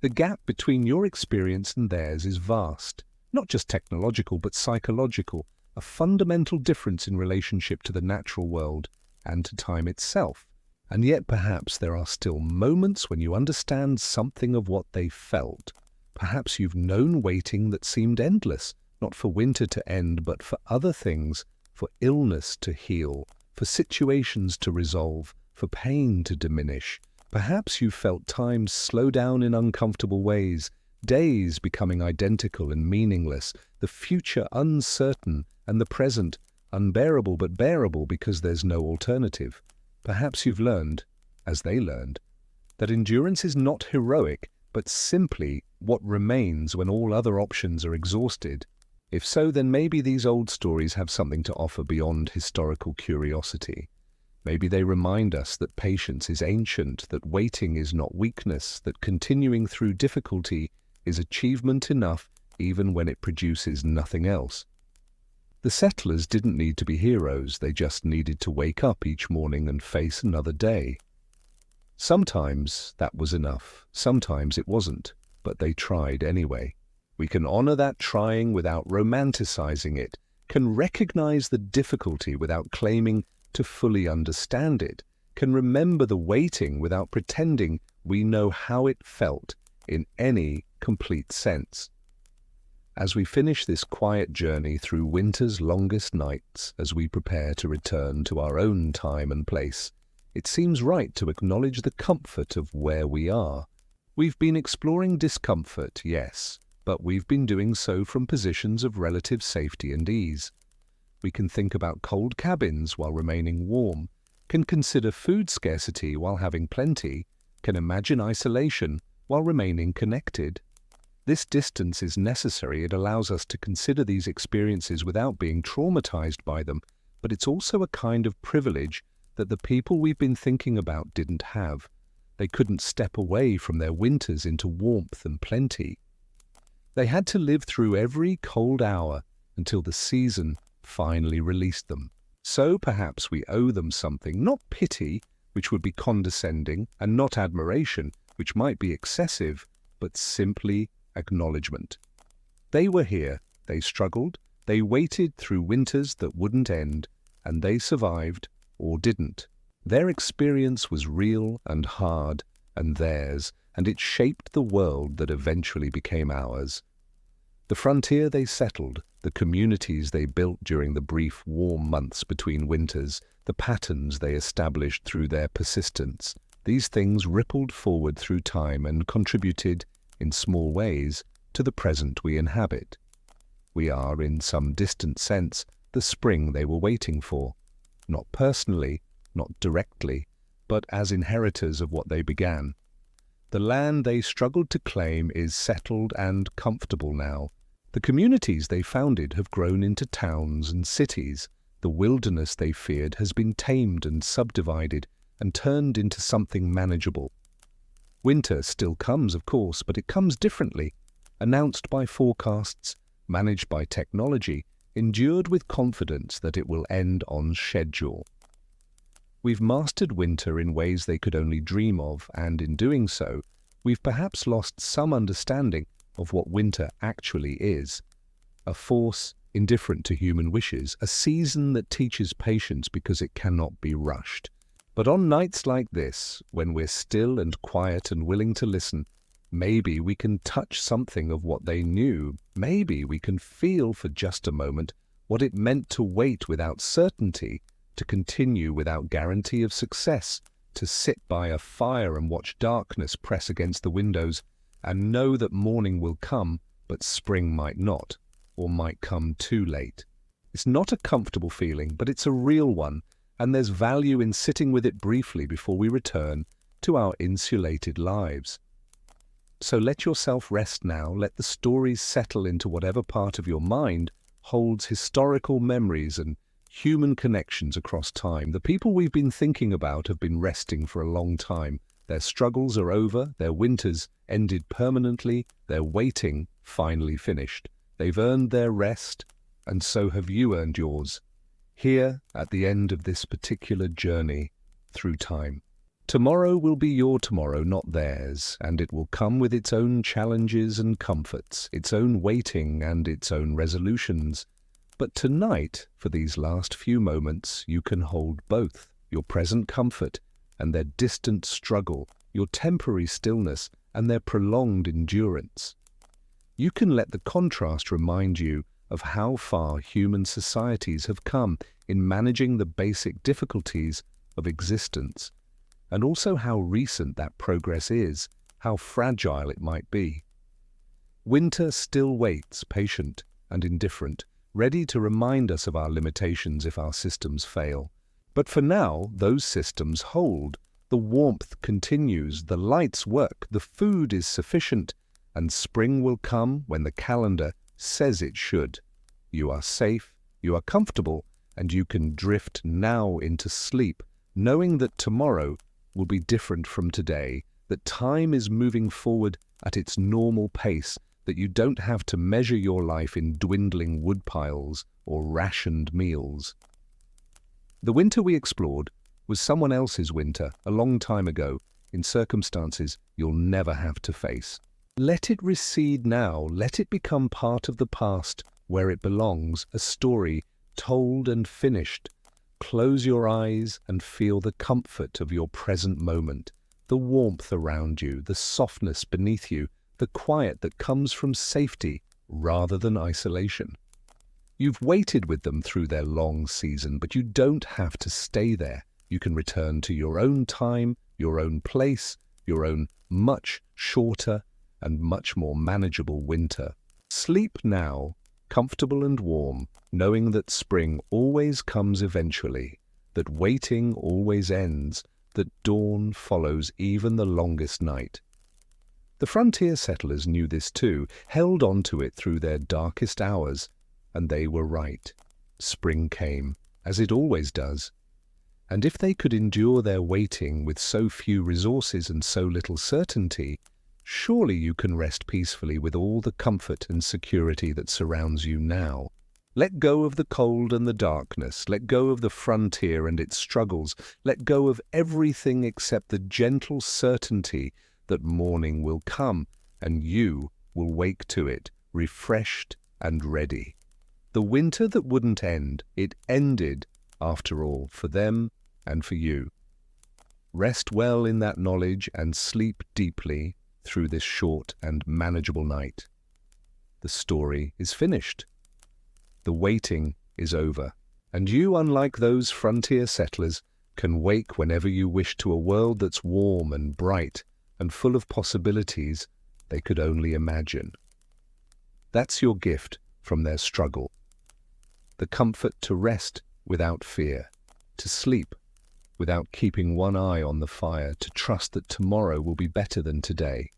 The gap between your experience and theirs is vast, not just technological but psychological, a fundamental difference in relationship to the natural world and to time itself. And yet perhaps there are still moments when you understand something of what they felt. Perhaps you've known waiting that seemed endless, not for winter to end, but for other things, for illness to heal, for situations to resolve, for pain to diminish. Perhaps you felt time slow down in uncomfortable ways, days becoming identical and meaningless, the future uncertain, and the present unbearable but bearable because there's no alternative. Perhaps you've learned, as they learned, that endurance is not heroic, but simply what remains when all other options are exhausted. If so, then maybe these old stories have something to offer beyond historical curiosity. Maybe they remind us that patience is ancient, that waiting is not weakness, that continuing through difficulty is achievement enough even when it produces nothing else. The settlers didn't need to be heroes, they just needed to wake up each morning and face another day. Sometimes that was enough, sometimes it wasn't, but they tried anyway. We can honor that trying without romanticizing it, can recognize the difficulty without claiming to fully understand it, can remember the waiting without pretending we know how it felt in any complete sense. As we finish this quiet journey through winter's longest nights, as we prepare to return to our own time and place, it seems right to acknowledge the comfort of where we are. We've been exploring discomfort, yes, but we've been doing so from positions of relative safety and ease. We can think about cold cabins while remaining warm, can consider food scarcity while having plenty, can imagine isolation while remaining connected. This distance is necessary. It allows us to consider these experiences without being traumatized by them, but it's also a kind of privilege that the people we've been thinking about didn't have. They couldn't step away from their winters into warmth and plenty. They had to live through every cold hour until the season finally released them. So perhaps we owe them something, not pity, which would be condescending, and not admiration, which might be excessive, but simply acknowledgement. They were here, they struggled, they waited through winters that wouldn't end, and they survived or didn't. Their experience was real and hard and theirs, and it shaped the world that eventually became ours. The frontier they settled, the communities they built during the brief warm months between winters, the patterns they established through their persistence, these things rippled forward through time and contributed, in small ways, to the present we inhabit. We are, in some distant sense, the spring they were waiting for, not personally, not directly, but as inheritors of what they began. The land they struggled to claim is settled and comfortable now. The communities they founded have grown into towns and cities. The wilderness they feared has been tamed and subdivided and turned into something manageable. Winter still comes, of course, but it comes differently, announced by forecasts, managed by technology, endured with confidence that it will end on schedule. We've mastered winter in ways they could only dream of, and in doing so, we've perhaps lost some understanding of what winter actually is. A force indifferent to human wishes, a season that teaches patience because it cannot be rushed. But on nights like this, when we're still and quiet and willing to listen, maybe we can touch something of what they knew. Maybe we can feel for just a moment what it meant to wait without certainty, to continue without guarantee of success, to sit by a fire and watch darkness press against the windows and know that morning will come, but spring might not, or might come too late. It's not a comfortable feeling, but it's a real one, and there's value in sitting with it briefly before we return to our insulated lives. So let yourself rest now, let the stories settle into whatever part of your mind holds historical memories and human connections across time. The people we've been thinking about have been resting for a long time. Their struggles are over, their winters ended permanently, their waiting finally finished. They've earned their rest, and so have you earned yours, here at the end of this particular journey through time. Tomorrow will be your tomorrow, not theirs, and it will come with its own challenges and comforts, its own waiting and its own resolutions. But tonight, for these last few moments, you can hold both, your present comfort and their distant struggle, your temporary stillness and their prolonged endurance. You can let the contrast remind you of how far human societies have come in managing the basic difficulties of existence, and also how recent that progress is, how fragile it might be. Winter still waits, patient and indifferent, ready to remind us of our limitations if our systems fail. But for now, those systems hold. The warmth continues, the lights work, the food is sufficient, and spring will come when the calendar says it should. You are safe, you are comfortable, and you can drift now into sleep, knowing that tomorrow will be different from today, that time is moving forward at its normal pace, that you don't have to measure your life in dwindling woodpiles or rationed meals. The winter we explored was someone else's winter a long time ago. in circumstances you'll never have to face. Let it recede now, let it become part of the past where it belongs, a story told and finished. Close your eyes and feel the comfort of your present moment, the warmth around you, the softness beneath you, the quiet that comes from safety rather than isolation. You've waited with them through their long season, but you don't have to stay there. You can return to your own time, your own place, your own much shorter and much more manageable winter. Sleep now, comfortable and warm, knowing that spring always comes eventually, that waiting always ends, that dawn follows even the longest night. The frontier settlers knew this too, held on to it through their darkest hours, and they were right. Spring came, as it always does. And if they could endure their waiting with so few resources and so little certainty, surely you can rest peacefully with all the comfort and security that surrounds you now. Let go of the cold and the darkness, let go of the frontier and its struggles, let go of everything except the gentle certainty that morning will come and you will wake to it, refreshed and ready. The winter that wouldn't end, it ended, after all, for them and for you. Rest well in that knowledge and sleep deeply through this short and manageable night. The story is finished. The waiting is over, and you, unlike those frontier settlers, can wake whenever you wish to a world that's warm and bright and full of possibilities they could only imagine. That's your gift from their struggle. The comfort to rest without fear, to sleep without keeping one eye on the fire, to trust that tomorrow will be better than today.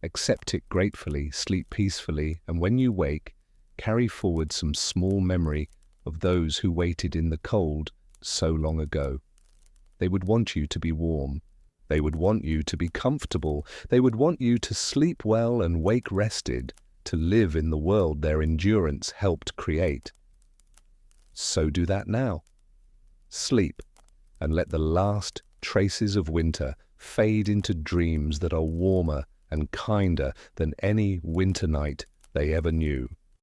Accept it gratefully, sleep peacefully, and when you wake, carry forward some small memory of those who waited in the cold so long ago. They would want you to be warm. They would want you to be comfortable. They would want you to sleep well and wake rested, to live in the world their endurance helped create. So do that now. Sleep, and let the last traces of winter fade into dreams that are warmer and kinder than any winter night they ever knew.